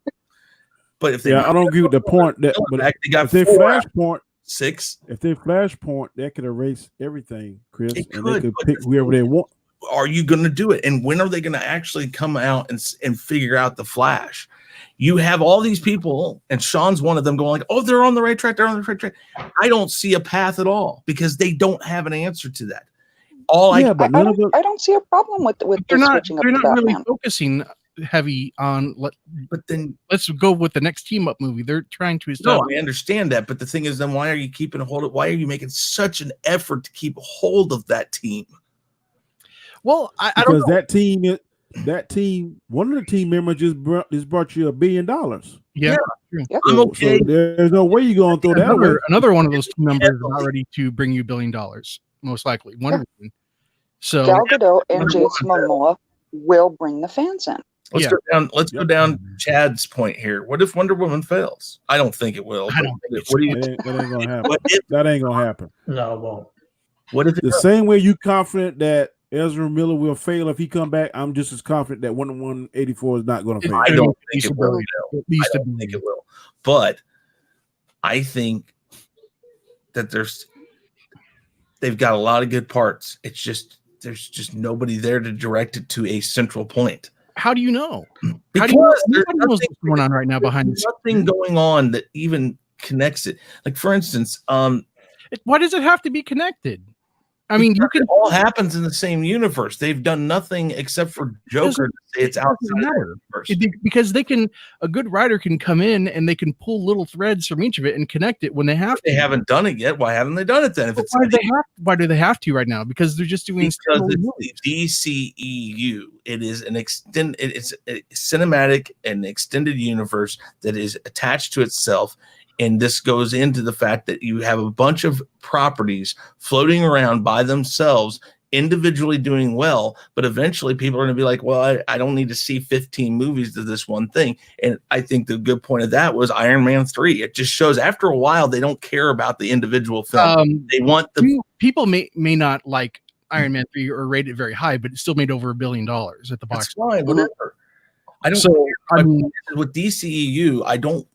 But if they I don't agree with the point that, but they got if they 4 Flashpoint, 6. If they Flashpoint, that could erase everything, Chris, It and could, they could but pick whoever they want. Are you going to do it? And when are they going to actually come out and figure out the Flash? You have all these people, and Sean's one of them, going like, "Oh, they're on the right track. They're on the right track." I don't see a path at all, because they don't have an answer to that. I don't see a problem with They're the not. switching up They're to not really Batman. focusing. heavy on. But then, Let's go with the next team up movie. They're trying to no, establish. I understand that. But the thing is, then why are you keeping a hold of? Why are you making such an effort to keep a hold of that team? Well, I don't Because know. that team, one of the team members just brought you $1 billion. Yeah. Yep. I'm okay. So there's no way you're gonna throw that away. Another one of those team members is not ready to bring you $1 billion, most likely. One reason. So Gal Gadot and Jason Momoa will bring the fans in. Let's go down. Let's go down Chad's point here. What if Wonder Woman fails? I don't think it will. I don't think What do you? That ain't gonna happen. What if? That ain't gonna happen. No, it won't. What if it The does? same way you confident that Ezra Miller will fail if he come back, I'm just as confident that Wonder Woman 84 is not going to fail. I don't think least it a will. billion. No. At least I a don't think billion. it will. But I think that they've got a lot of good parts. It's just there's just nobody there to direct it to a central point. How do you know? Because there's Nobody knows what's going on right now behind the there's scenes. nothing going on that even connects it. Like for instance, Why does it have to be connected? I mean, you can it all happens in the same universe. They've done nothing except for Joker to say it's outside doesn't that matter. universe. Because a good writer can come in and they can pull little threads from each of it and connect it when they have to. They haven't done it yet. Why haven't they done it then? If it's Why do they have to right now? Because they're just doing because standalone it's the DCEU. It is it's a cinematic and extended universe that is attached to itself. And this goes into the fact that you have a bunch of properties floating around by themselves, individually doing well, but eventually people are going to be like, well, I don't need to see 15 movies of this one thing. And I think the good point of that was Iron Man 3. It just shows after a while they don't care about the individual film. They want the people may not like Iron Man 3 or rate it very high, but it still made over $1 billion at the box. That's fine, whatever. I don't. So, I mean, with DCEU, I don't.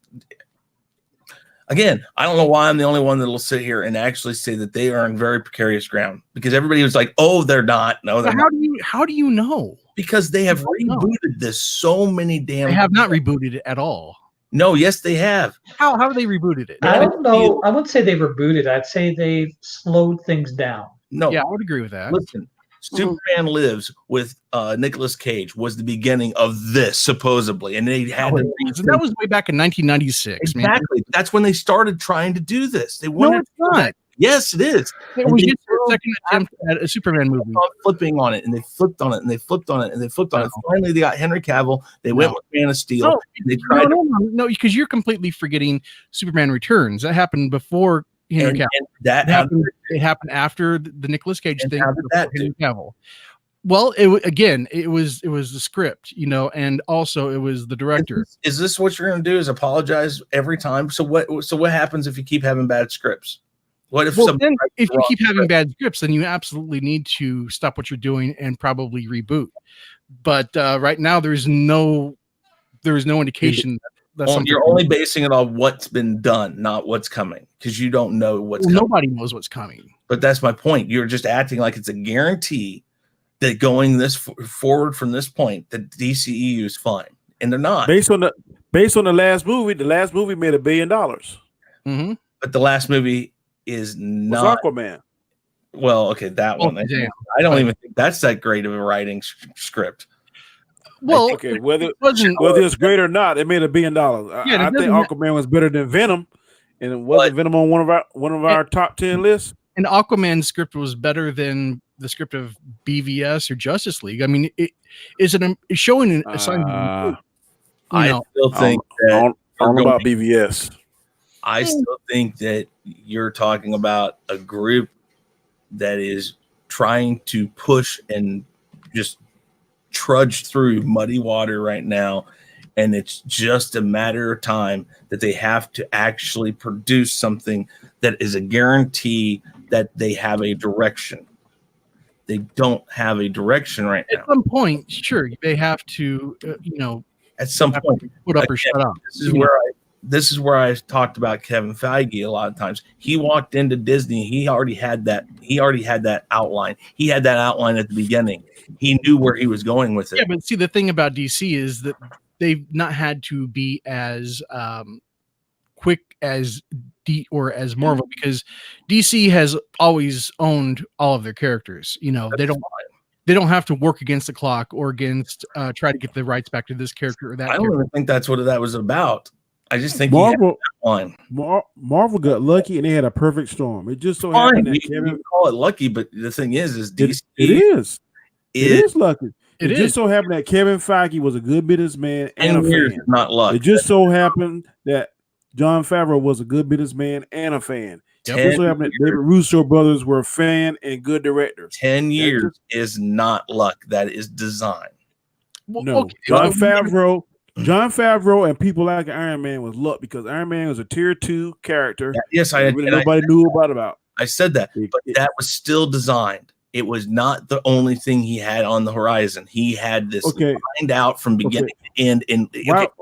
Again, I don't know why I'm the only one that will sit here and actually say that they are on very precarious ground, because everybody was like, "Oh, they're not." No, they're not. How do you know? Because they have rebooted this so many damn. They have not rebooted it at all. No, yes, they have. How have they rebooted it? I don't know. I wouldn't say they rebooted. I'd say they've slowed things down. No, Yeah, I would agree with that. listen. Superman Lives with Nicolas Cage was the beginning of this, supposedly, and they had to. That was way back in 1996. Exactly. Man. That's when they started trying to do this. They No, wanted. it's not. Yes, it is. It was just their second attempt at a Superman movie. Flipping on it, and they flipped on it, and they flipped on it, and they flipped on it. Finally, they got Henry Cavill. They went with Man of Steel. No, They tried no, because you're completely forgetting Superman Returns. That happened before Henry Cavill. and that It happened after the Nicolas Cage And thing. how did that Henry Cavill. Well, it was the script, and also it was the director. Is this what you're going to do? Is apologize every time? So what happens if you keep having bad scripts? What if Then if you keep having bad scripts, then you absolutely need to stop what you're doing and probably reboot. But right now, there's no indication that you're only basing it on what's been done, not what's coming, because you don't know what's coming. Nobody knows what's coming. But that's my point. You're just acting like it's a guarantee that going this forward from this point, that DCEU is fine, and they're not. Based on the last movie made $1 billion. Mm-hmm. But the last movie is not Aquaman. well. Okay, that one. Damn. I don't even think that's that great of a writing script. Well, Okay, whether wasn't it's great or not, it made $1 billion. Yeah, I think Aquaman was better than Venom, and wasn't Venom on one of our top 10 lists? and Aquaman's script was better than the script of BVS or Justice League. I mean, it's showing a sign. I still think I that don't know about BVS. I still think that you're talking about a group that is trying to push and just trudge through muddy water right now. And it's just a matter of time that they have to actually produce something that is a guarantee that they have a direction. They don't have a direction right now. At some point, sure, they have to, At some point, put up or shut up. This is where I talked about Kevin Feige a lot of times. He walked into Disney. He already had that outline. He had that outline at the beginning. He knew where he was going with it. Yeah, but see, the thing about DC is that they've not had to be as quick as as Marvel, because DC has always owned all of their characters. They don't. they don't have to work against the clock or against try to get the rights back to this character or that I don't character. even think that's what that was about. I just think Marvel, one. Marvel got lucky and they had a perfect storm. It just so Fine, happened that you Kevin. can call it lucky, but the thing is DC It is. It is is lucky. It It just is. so happened that Kevin Feige was a good businessman and a 10 years, fan. not luck. It just so happened that Jon Favreau was a good businessman and a fan. Yep. It just so happened that David Russo brothers were a fan and good directors. 10 years is not luck. That is design. Well, No, okay, Jon Favreau and people like Iron Man was luck because Iron Man was a tier 2 character. Yes, that really nobody knew about. I said that, but that was still designed. It was not the only thing he had on the horizon. He had this lined out from beginning to end. And he did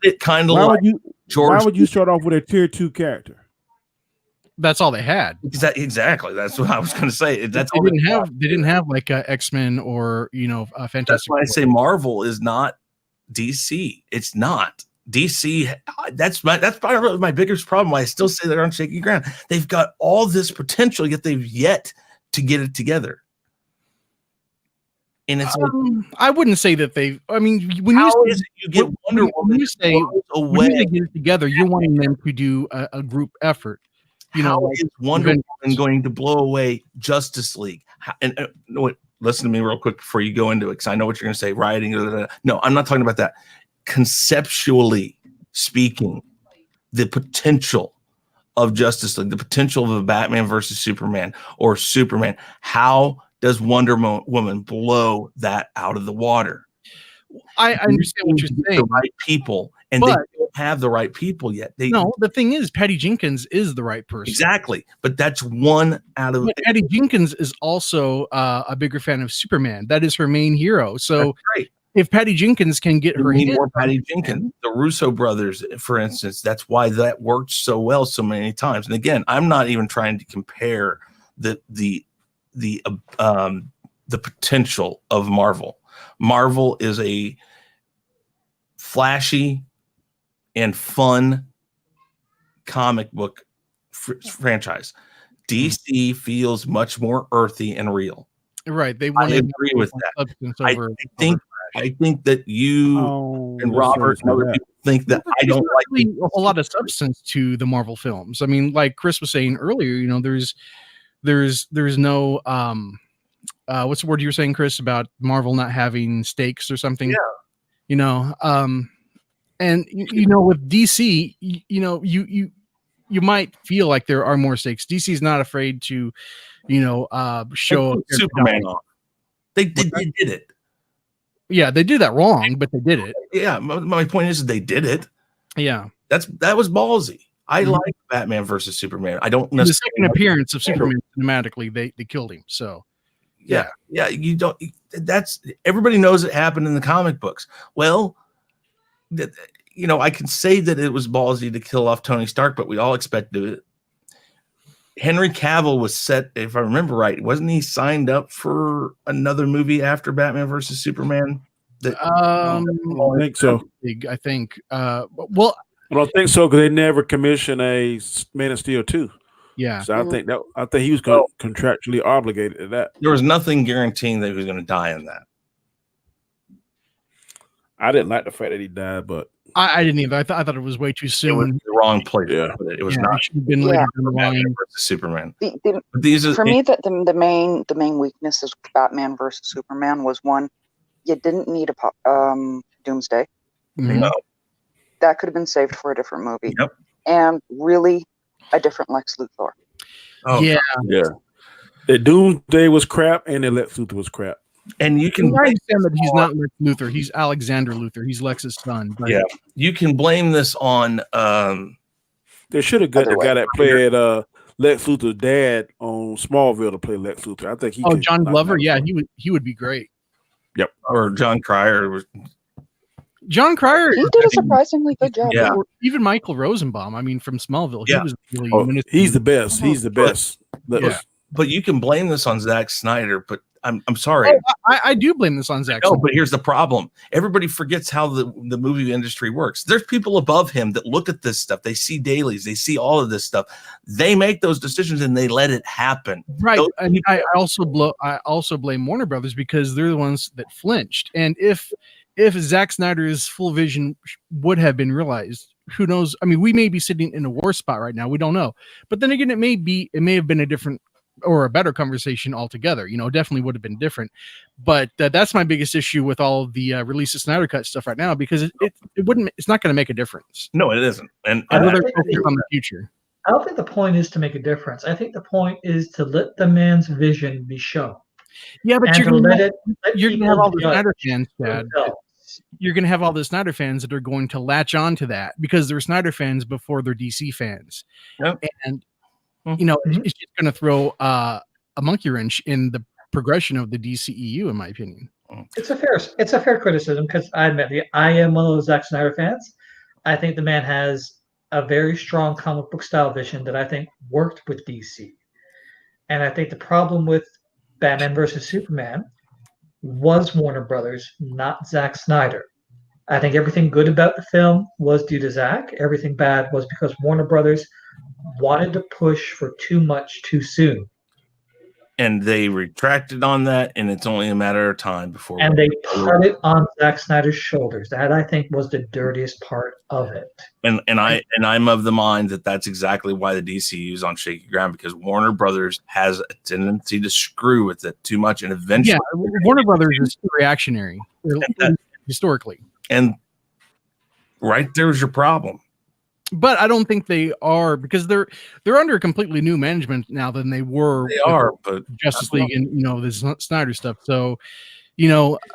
it kind of like George. Why would you start off with a tier 2 character? That's all they had. Exactly. That's what I was going to say. That's they all didn't have. They didn't have like X-Men or Fantastic. That's why I say Marvel is not DC. It's not DC. That's probably my biggest problem. I still say they're on shaky ground. They've got all this potential, yet they've yet to get it together. And it's I wouldn't say that they. I mean, when you get Wonder Woman, when you say they get it together, you're wanting them to do a group effort. How is Wonder Woman going to blow away Justice League? Listen to me real quick before you go into it, because I know what you're going to say. Rioting. No, I'm not talking about that. Conceptually speaking, the potential of Justice League, the potential of a Batman versus Superman or Superman. How does Wonder Woman blow that out of the water? I understand what you're saying. The right people, and they don't have the right people yet. No, the thing is, Patty Jenkins is the right person. Exactly, but that's one out of. But Patty Jenkins is also a bigger fan of Superman. That is her main hero. So if Patty Jenkins can get her hands more Patty Jenkins, the Russo brothers, for instance, that's why that worked so well so many times. And again, I'm not even trying to compare the potential of Marvel. Marvel is a flashy and fun comic book franchise. DC feels much more earthy and real. Right. They want to agree with that. I think that you and Robert and other people think that I don't like really a whole lot of substance to the Marvel films. I mean, like Chris was saying earlier, there's no what's the word you were saying, Chris, about Marvel not having stakes or something? Yeah. And with DC, you might feel like there are more stakes. DC's not afraid to, show Superman off. They did it. Yeah, they did that wrong, but they did it. Yeah, my point is they did it. Yeah, that was ballsy. I like Batman versus Superman. I don't necessarily. The second appearance of Superman cinematically, they killed him. So yeah, you don't. That's everybody knows it happened in the comic books. Well, I can say that it was ballsy to kill off Tony Stark, but we all expected it. Henry Cavill was set, if I remember right, wasn't he signed up for another movie after Batman versus Superman? I think so. I think. Well, I don't think so because they never commissioned a Man of Steel 2. Yeah. So I think he was contractually obligated to that. There was nothing guaranteeing that he was going to die in that. I didn't like the fact that he died, but I didn't either. I thought it was way too soon. It was the wrong place. Yeah. It was not. It should have been later in the line. Superman. For me, the main weakness of Batman versus Superman was one, you didn't need a Doomsday. Mm-hmm. No. That could have been saved for a different movie. Yep. And really, a different Lex Luthor. Oh, yeah. Yeah. The Doomsday was crap, and the Lex Luthor was crap. And you can understand that he's not Lex Luthor. He's Alexander Luthor. He's Lex's son. But yeah, you can blame this on. They should have got the guy that played Lex Luthor's dad on Smallville to play Lex Luthor. I think he. Oh, John Glover. Yeah, he would be great. Yep. Or John Cryer. John Cryer. He did a surprisingly good job. Yeah. Or even Michael Rosenbaum. I mean, from Smallville, he was really. He's the best. He's the best. Yeah. But you can blame this on Zack Snyder. But I'm sorry. I do blame this on Zack No, Snyder. but here's the problem. Everybody forgets how the movie industry works. There's people above him that look at this stuff. They see dailies. They see all of this stuff. They make those decisions and they let it happen. Right. Those And I also blame Warner Brothers because they're the ones that flinched. And if Zack Snyder's full vision would have been realized, who knows? I mean, we may be sitting in a worse spot right now. We don't know. But then again, it may have been a different or a better conversation altogether. Definitely would have been different. But that's my biggest issue with all of the release of Snyder Cut stuff right now, because it's not going to make a difference. No, it isn't. And I'd rather think focus on the future. I don't think the point is to make a difference. I think the point is to let the man's vision be shown. Yeah, but And you're to going let to have all the people Snyder fans, judge Chad. themselves. You're going to have all the Snyder fans that are going to latch on to that because they're Snyder fans before they're DC fans. Yep. And, Mhm. it's just going to throw a monkey wrench in the progression of the DCEU, in my opinion. It's a fair criticism, because I admit I am one of those Zack Snyder fans. I think the man has a very strong comic book style vision that I think worked with DC. And I think the problem with Batman versus Superman was Warner Brothers, not Zack Snyder. I think everything good about the film was due to Zack. Everything bad was because Warner Brothers wanted to push for too much too soon. and they retracted on that, and it's only a matter of time before. And they put it on Zack Snyder's shoulders. That, I think, was the dirtiest part of it. And I'm of the mind that that's exactly why the DCU is on shaky ground, because Warner Brothers has a tendency to screw with it too much, and eventually, Warner Brothers is too reactionary historically. And right there's your problem. But I don't think they are, because they're under a completely new management now than they were. They are, but Justice League and the Snyder stuff. So,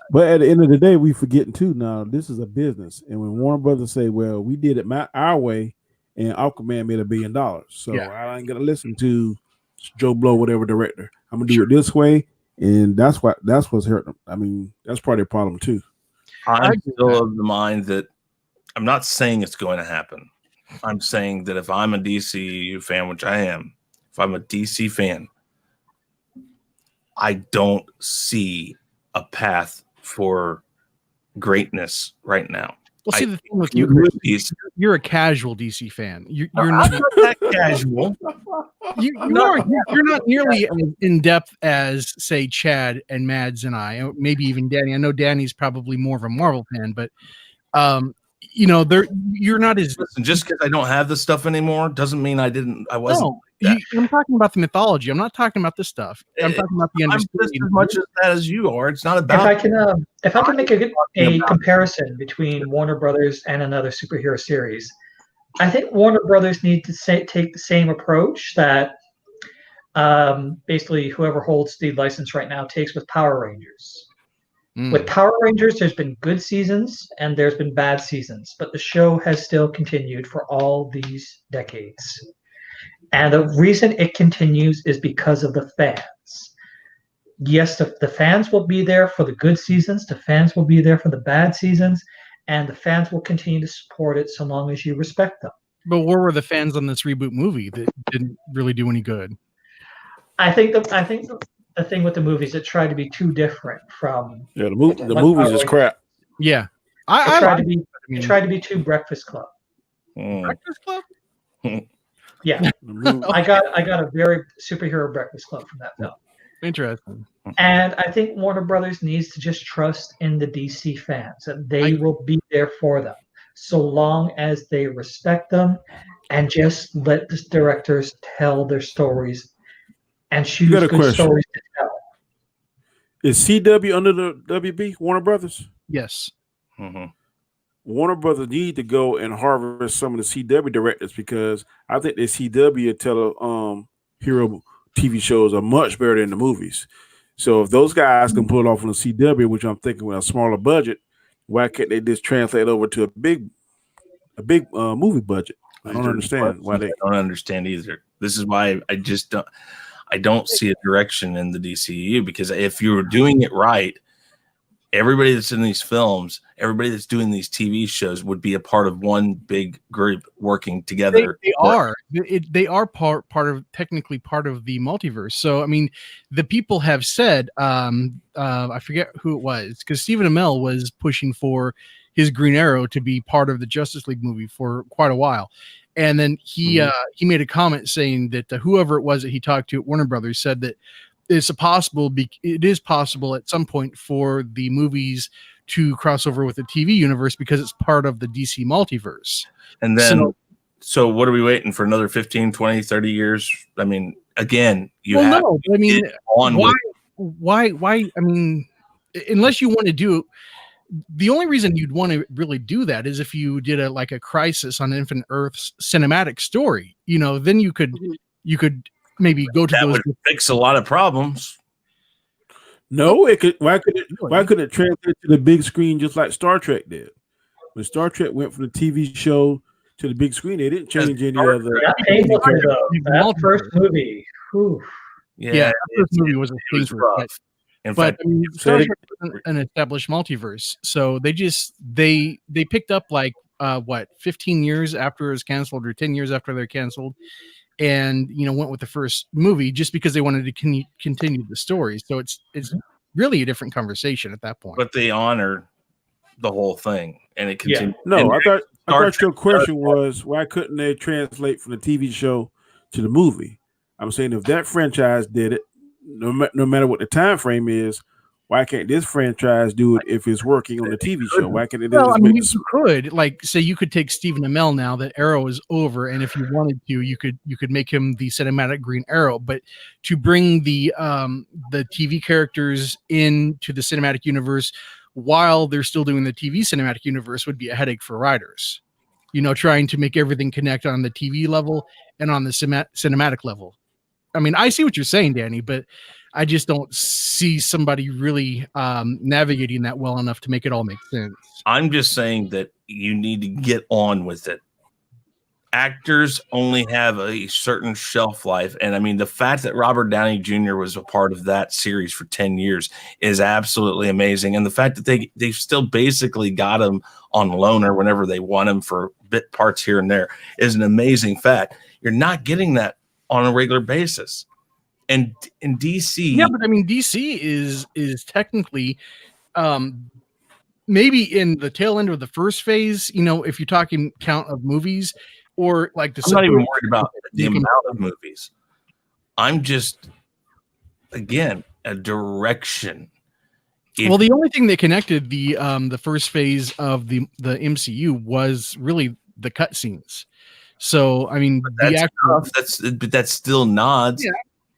But at the end of the day, we forgetting too. Now this is a business, and when Warner Brothers say, "Well, we did it our way," and Aquaman made $1 billion, so I ain't gonna listen to Joe Blow, whatever director. I'm gonna do it this way, and that's what's hurting them. I mean, that's part of the problem too. I'm still of the mind that I'm not saying it's going to happen. I'm saying that if I'm a DCU fan, which I am, if I'm a DC fan, I don't see a path for greatness right now. Well, see, the thing with you, you're a casual DC fan. You're not that casual. You're not nearly as in depth as, say, Chad and Mads and I, maybe even Danny. I know Danny's probably more of a Marvel fan, but you're not as. Listen, just because I don't have this stuff anymore doesn't mean I wasn't. No, I'm talking about the mythology. I'm not talking about this stuff. I'm talking about the understanding. I'm just as much as that as you are. It's not about. If I can make a comparison between Warner Brothers and another superhero series, I think Warner Brothers need to take the same approach that basically whoever holds the license right now takes with Power Rangers. With Power Rangers, there's been good seasons and there's been bad seasons, but the show has still continued for all these decades. And the reason it continues is because of the fans. Yes, the fans will be there for the good seasons, the fans will be there for the bad seasons, and the fans will continue to support it so long as you respect them. But where were the fans on this reboot movie that didn't really do any good? I think the thing with the movies, it tried to be too different from the movies is crap. Yeah, it tried to be too Breakfast Club. Breakfast Club. Yeah, I got a very superhero Breakfast Club from that film. Interesting. And I think Warner Brothers needs to just trust in the DC fans that they will be there for them, so long as they respect them and just let the directors tell their stories and choose good stories to tell. Is CW under the WB, Warner Brothers? Yes. Mm-hmm. Warner Brothers need to go and harvest some of the CW directors, because I think the CW hero TV shows are much better than the movies. So if those guys can pull it off on the CW, which I'm thinking with a smaller budget, why can't they just translate over to a big movie budget? I don't understand why they. I don't understand either. This is why I don't see a direction in the DCU, because if you were doing it right, everybody that's in these films, everybody that's doing these TV shows would be a part of one big group working together. They are. They are technically part of the multiverse. So I mean, the people have said, I forget who it was, because Stephen Amell was pushing for his Green Arrow to be part of the Justice League movie for quite a while, and then he made a comment saying that whoever it was that he talked to at Warner Brothers said that it is possible at some point for the movies to cross over with the TV universe because it's part of the DC multiverse. And then, so what are we waiting for, another 15, 20, 30 years? I mean, again, why? I mean, unless you want to do, the only reason you'd want to really do that is if you did a Crisis on Infinite Earths cinematic story, then you could maybe go to that those. Would fix a lot of problems. No, it could. Why could it translate to the big screen just like Star Trek did? When Star Trek went from the TV show to the big screen, they didn't change any other. That painful though. That first movie. Whew. Yeah, that first movie was a thing. But I mean, Star Trek wasn't an established multiverse, so they picked up 15 years after it was canceled, or 10 years after they're canceled, and went with the first movie just because they wanted to continue the story. So it's really a different conversation at that point. But they honor the whole thing, and it continues. Yeah. No, I thought your question was, why couldn't they translate from the TV show to the movie? I'm saying if that franchise did it, no matter what the time frame is, why can't this franchise do it if it's working on the TV show? Why can't it? You could, say you could take Stephen Amell now that Arrow is over, and if you wanted to, you could make him the cinematic Green Arrow. But to bring the TV characters into the cinematic universe while they're still doing the TV cinematic universe would be a headache for writers. Trying to make everything connect on the TV level and on the cinematic level. I mean, I see what you're saying, Danny, but I just don't see somebody really navigating that well enough to make it all make sense. I'm just saying that you need to get on with it. Actors only have a certain shelf life. And I mean, the fact that Robert Downey Jr. was a part of that series for 10 years is absolutely amazing. And the fact that they've still basically got him on loaner whenever they want him for bit parts here and there is an amazing fact. You're not getting that on a regular basis. And in DC, yeah, but I mean, DC is technically maybe in the tail end of the first phase, if you're talking count of movies, or I'm not even worried about the amount of movies. I'm just, again, a direction. Well, the only thing that connected the first phase of the MCU was really the cutscenes. So I mean, that's still nods. Yeah.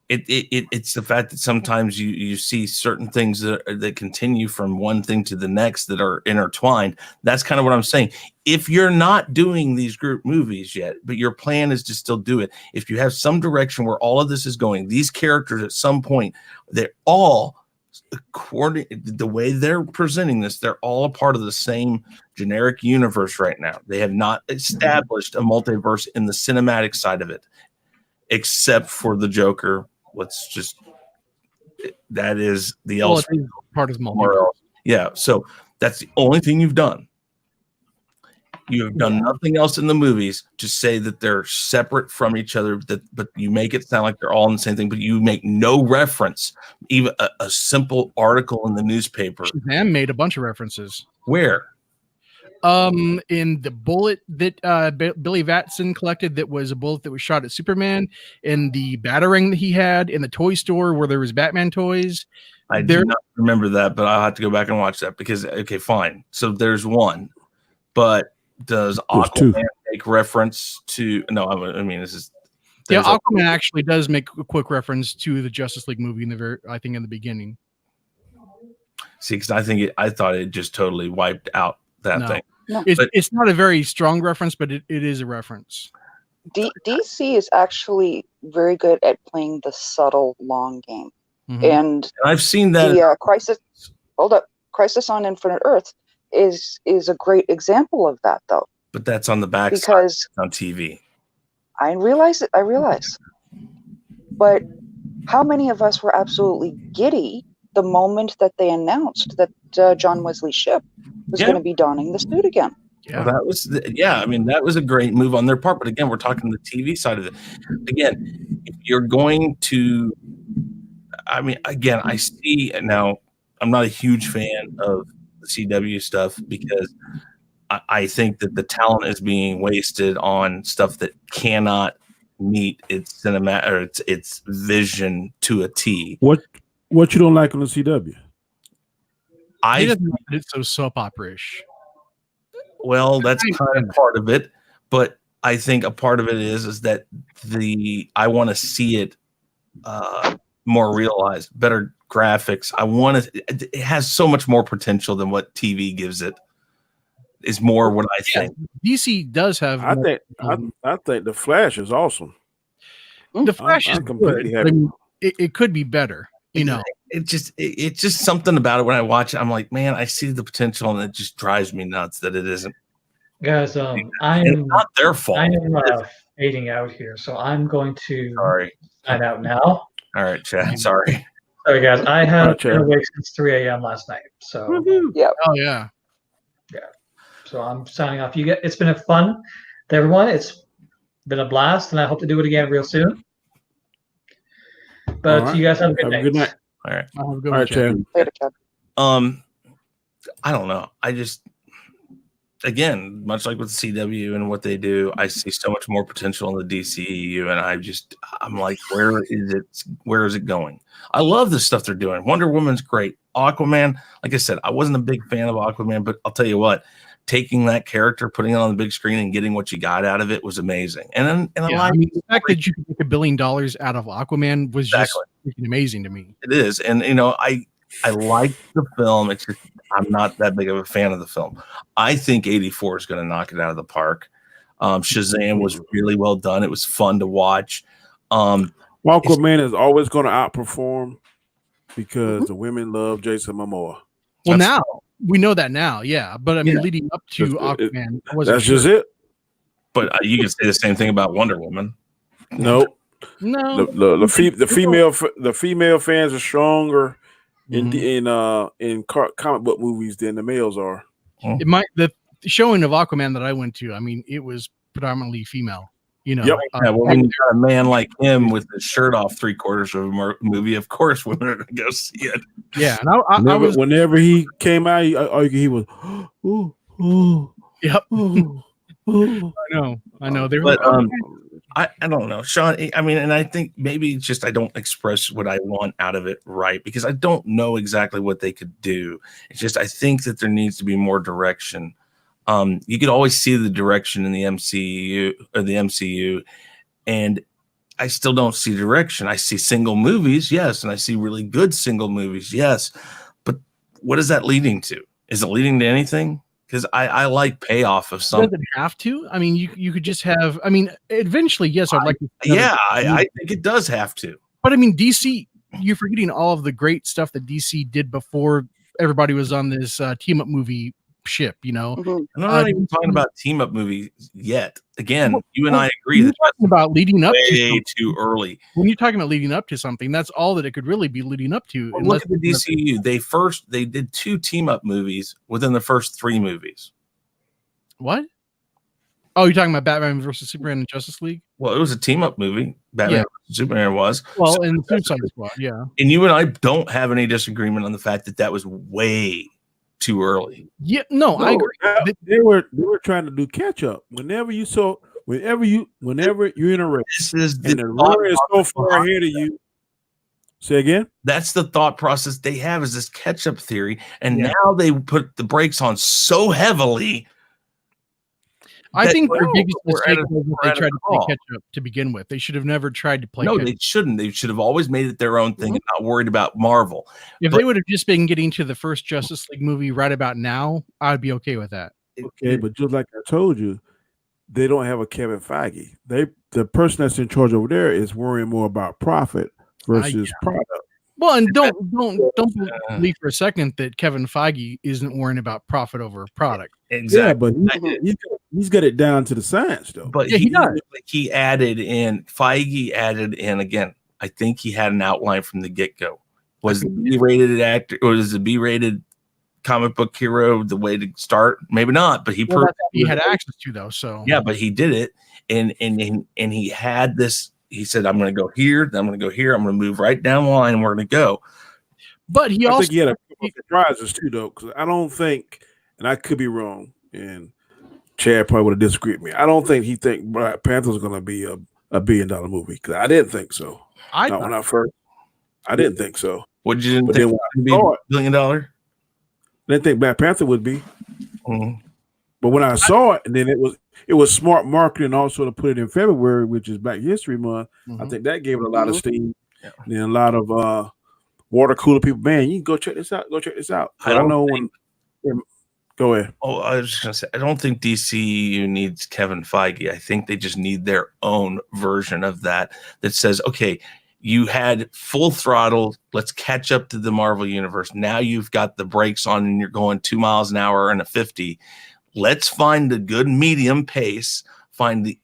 It's the fact that sometimes you see certain things that continue from one thing to the next that are intertwined. That's kind of what I'm saying. If you're not doing these group movies yet, but your plan is to still do it, if you have some direction where all of this is going, these characters at some point, they're all, according the way they're presenting this, they're all a part of the same generic universe right now. They have not established a multiverse in the cinematic side of it, except for the Joker. That is the else part of multiverse. Yeah, so that's the only thing you've done. You have done nothing else in the movies to say that they're separate from each other, but you make it sound like they're all in the same thing, but you make no reference, even a simple article in the newspaper. Shazam made a bunch of references. Where? In the bullet that Billy Batson collected, that was a bullet that was shot at Superman, in the batarang that he had in the toy store where there was Batman toys. I do not remember that, but I'll have to go back and watch that because, okay, fine. So there's one, but does Aquaman make reference to? No, I mean, this is. Yeah, Aquaman actually does make a quick reference to the Justice League movie in the beginning. See, because I thought it just totally wiped out that thing. No. It's not a very strong reference, but it is a reference. DC is actually very good at playing the subtle long game. Mm-hmm. And I've seen that. The Crisis on Infinite Earth is a great example of that, though. But that's on the back because on TV. I realize. But how many of us were absolutely giddy the moment that they announced that John Wesley Shipp was going to be donning the suit again. Yeah. Well, that was I mean, that was a great move on their part. But again, we're talking the TV side of it. Again, if you're going to, I mean, again, I see now. I'm not a huge fan of the CW stuff because I think that the talent is being wasted on stuff that cannot meet its cinema or its vision to a T. What you don't like on the CW? He doesn't like it so soap opera-ish. Well, that's kind of part of it, but I think a part of it is that I want to see it more realized, better graphics. I want to. It has so much more potential than what TV gives it. Is more what I think. DC does have. I think the Flash is awesome. The Flash is completely good. happy. I mean, it could be better. You know, it's just something about it when I watch it. I'm like, man, I see the potential, and it just drives me nuts that it isn't. Guys, it's I'm not their fault. I am fading out here, so I'm going to sign out now. All right, Chad. Sorry, guys. I have Chad. been awake since 3 a.m. last night. So Yeah. oh yeah. So I'm signing off. It's been fun to everyone. It's been a blast, and I hope to do it again real soon. But All right. you guys have a good Have night. a good night. all right. I'll have a good All one, right, Chad. Later, Chad. I don't know. I just, again, much like with CW and what they do, I see so much more potential in the DCEU, and I'm like, where is it going? I love the stuff they're doing. Wonder Woman's great. Aquaman, like I said, I wasn't a big fan of Aquaman, but I'll tell you what, taking that character, putting it on the big screen, and getting what you got out of it was amazing. And I mean, the fact that you could make $1 billion out of Aquaman was just freaking amazing to me. it is, and I like the film. It's just I'm not that big of a fan of the film. I think 84 is going to knock it out of the park. Shazam was really well done. It was fun to watch. Aquaman is always going to outperform because the women love Jason Momoa. Well, now we know that now, yeah. But I mean, leading up to Aquaman, That's just it. But you can say the same thing about Wonder Woman. No, no. The female fans are stronger in comic book movies than the males are. The showing of Aquaman that I went to, I mean, it was predominantly female. You know, Yep. When you got a man like him with his shirt off 3/4 of a movie, of course women are going to go see it. Yeah, and whenever he came out, he was, yep. I know. But I don't know, Sean. I mean, and I think maybe it's just I don't express what I want out of it right because I don't know exactly what they could do. It's just I think that there needs to be more direction. You could always see the direction in the MCU, and I still don't see direction. I see single movies, yes, and I see really good single movies, yes. But what is that leading to? Is it leading to anything? Because I like payoff of something. Does it have to? I mean, you could just have. I mean, eventually, yes, I'd like to. I think it does have to. But I mean, DC, you're forgetting all of the great stuff that DC did before everybody was on this team up movie ship, you know. I'm not even talking about team up movies yet. Again, you and I agree that talking about leading up way too early. When you're talking about leading up to something, that's all that it could really be leading up to. Well, look at the DCU. They did 2 team up movies within the first 3 movies. What? Oh, you're talking about Batman versus Superman and Justice League? Well, it was a team up movie. Batman versus Superman was. Well, and Suicide Squad, yeah. And you and I don't have any disagreement on the fact that was way too early. Yeah, no, I agree. They were trying to do catch up. Whenever you're in a race, and the runner is so far ahead of you. Say again. That's the thought process they have is this catch up theory, and now they put the brakes on so heavily. I think their biggest mistake was that they tried to play catch up to begin with. They should have never tried to play. No, they shouldn't. They should have always made it their own thing and not worried about Marvel. If they would have just been getting to the first Justice League movie right about now, I'd be okay with that. Okay, but just like I told you, they don't have a Kevin Feige. The person that's in charge over there is worrying more about profit versus product. Well, and don't believe for a second that Kevin Feige isn't worrying about profit over product. Exactly. Yeah, but he's got it down to the science, though. But he does. Feige added in again. I think he had an outline from the get-go. Was the B-rated actor or was the B-rated comic book hero the way to start? Maybe not, but he Well, that's what he had access to though. So yeah, but he did it, and he had this. He said, "I'm going to go here, then I'm going to go here. I'm going to move right down the line, and we're going to go." but he I also think he had a couple of surprises too, though, because I don't think, and I could be wrong, and Chad probably would have disagreed with me. I don't think he think Black Panther was going to be a $1 billion movie, because I didn't think so. Not when I first, I didn't think so. What did you But think? then Would be saw it, $1 billion? I didn't think Black Panther would be. Mhm. But when I saw it, and then it was smart marketing also to put it in February, which is Black History Month. I think that gave it a lot of steam. Yeah. And then a lot of water cooler people. Man, you can go check this out. Go check this out. I don't know think- when. Go ahead. Oh, I was just going to say, I don't think DCU needs Kevin Feige. I think they just need their own version of that says, okay, you had full throttle. Let's catch up to the Marvel universe. Now you've got the brakes on and you're going 2 miles an hour and a 50. Let's find a good medium pace, find the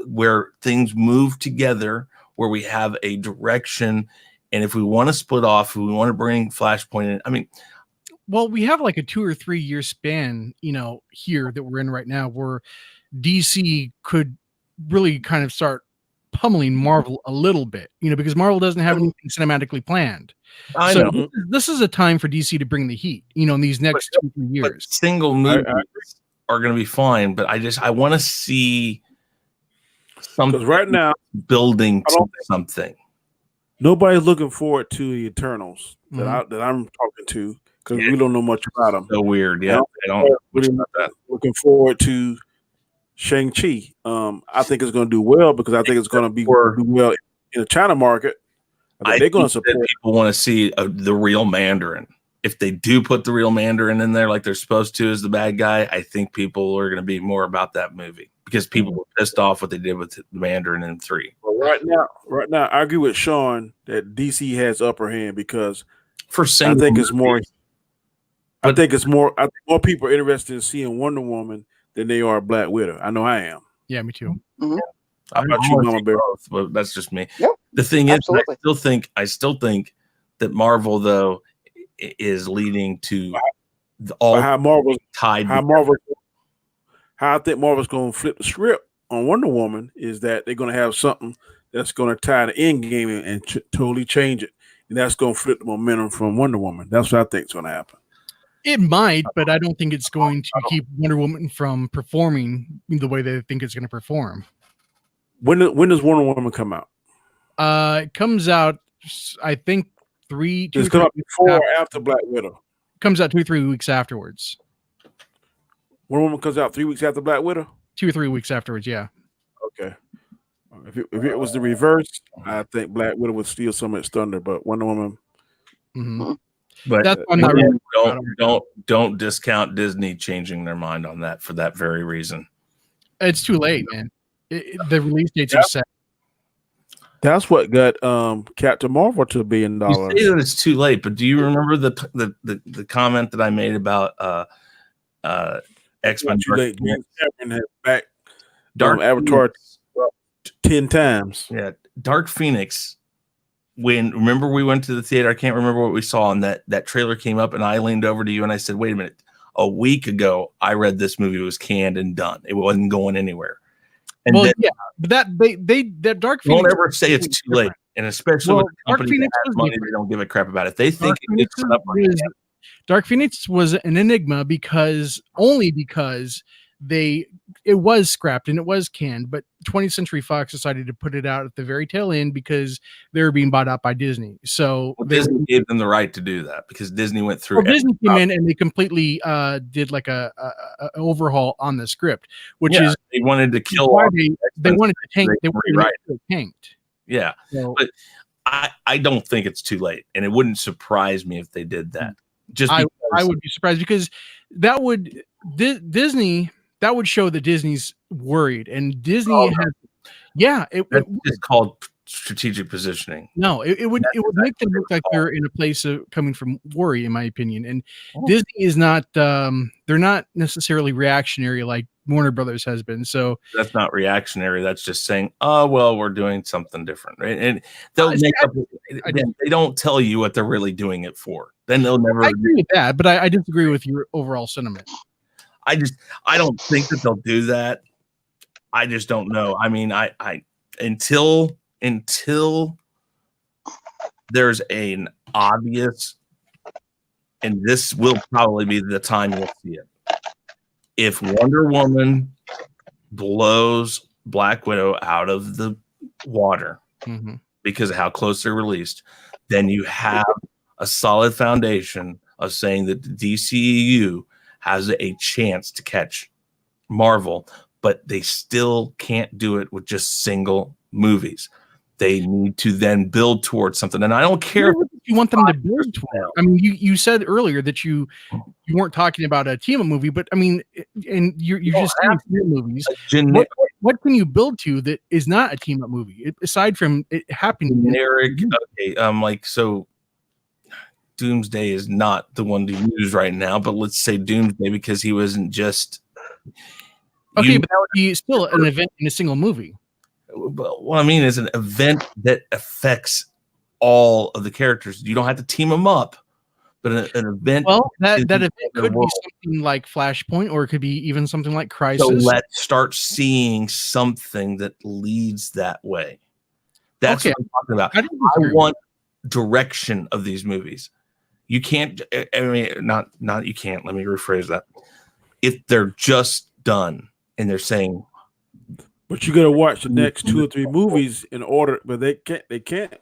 where things move together, where we have a direction. And if we want to split off, if we want to bring Flashpoint in, I mean, well, we have like a 2 or 3 year span, here that we're in right now, where DC could really kind of start pummeling Marvel a little bit, because Marvel doesn't have anything cinematically planned. I So know. this is a time for DC to bring the heat, in these next 2 or 3 But years. single movies are going to be fine, but I want to see something Because right now, building to something. nobody's looking forward to the Eternals Mhm. that I'm talking to, because Yeah. we don't know much about them. So weird, yeah. I don't Really about that. looking forward to Shang-Chi. I think it's going to do well, because I think it's going to do well in the China market. I think they're going to think that support. people want to see the real Mandarin. If they do put the real Mandarin in there like they're supposed to as the bad guy, I think people are going to be more about that movie, because people were pissed off what they did with the Mandarin in 3. But right now, I agree with Sean that DC has upper hand, because For I single think it's more. movies. I think more people are interested in seeing Wonder Woman than they are Black Widow. I know I am. Yeah, me too. How about you, Mama Bear? Both, but that's just me. Yep, The thing is, absolutely. I still think that Marvel though is leading to all How Marvel's tied. how I think Marvel's going to flip the script on Wonder Woman is that they're going to have something that's going to tie the end game and totally change it, and that's going to flip the momentum from Wonder Woman. That's what I think is going to happen. It might, but I don't think it's going to keep Wonder Woman from performing the way they think it's going to perform. When does Wonder Woman come out? It comes out, I think, Does it come out before or after Black Widow? comes out 2 or 3 weeks afterwards. Wonder Woman comes out 3 weeks after Black Widow? 2 or 3 weeks afterwards, yeah. Okay. If it was the reverse, I think Black Widow would steal some of its thunder, but Wonder Woman. hmm But That's why I'm not really don't discount Disney changing their mind on that for that very reason. It's too late, man. The release dates are set. That's what got Captain Marvel to $1 billion. You say that it's too late, but do you remember the comment that I made about X-Men? Too late. James Cameron has back Dark Avatar Phoenix. 10 times. Yeah, Dark Phoenix. Remember we went to the theater, I can't remember what we saw, and that trailer came up, and I leaned over to you and I said, "Wait a minute! A week ago, I read this movie was canned and done. It wasn't going anywhere." And Well, then, yeah, but that Dark Phoenix. don't ever say it's too late, and especially Well, with a company that Dark Phoenix has was money, different. they don't give a crap about it. They think Dark it gets Phoenix put up right was- Dark Phoenix was an enigma because it was scrapped and it was canned, but 20th Century Fox decided to put it out at the very tail end because they were being bought out by Disney. So Disney gave them the right to do that because Disney went through. Disney came in and they completely did like a overhaul on the script, which is they wanted to kill. why off they wanted to tank. they They can wanted rewrite to tanked. Yeah, So, but I don't think it's too late, and it wouldn't surprise me if they did that. Just I because would be surprised because that would Disney. That would show that Disney's worried, and Disney has. Yeah, that's just called strategic positioning. No, it would make them look like they're in a place of coming from worry, in my opinion. And Disney is not they're not necessarily reactionary like Warner Brothers has been. So that's not reactionary. That's just saying, oh, well, we're doing something different. Right? And they'll make up, they don't tell you what they're really doing it for. Then they'll never. I agree with that, but I disagree with your overall sentiment. I don't think that they'll do that. I just don't know. I mean, I until there's an obvious, and this will probably be the time you'll see it. If Wonder Woman blows Black Widow out of the water because of how close they're released, then you have a solid foundation of saying that the DCEU has a chance to catch Marvel, but they still can't do it with just single movies. They need to then build towards something. And I don't care what you want them to build toward. I mean, you said earlier that you weren't talking about a team up movie, but I mean, and you're just saying movies. What can you build to that is not a team up movie aside from it happening? Generic. Okay. Like, so Doomsday is not the one to use right now, but let's say Doomsday because he wasn't just. Okay, but that would be still an event in a single movie. But what I mean is an event that affects all of the characters. You don't have to team them up, but an event. Well, that event could be something like Flashpoint, or it could be even something like Crisis. So let's start seeing something that leads that way. That's what I'm talking about. I want direction of these movies. You can't. I mean, not you can't. Let me rephrase that. If they're just done and they're saying. But you got to watch the next 2 or 3 movies in order, but they can't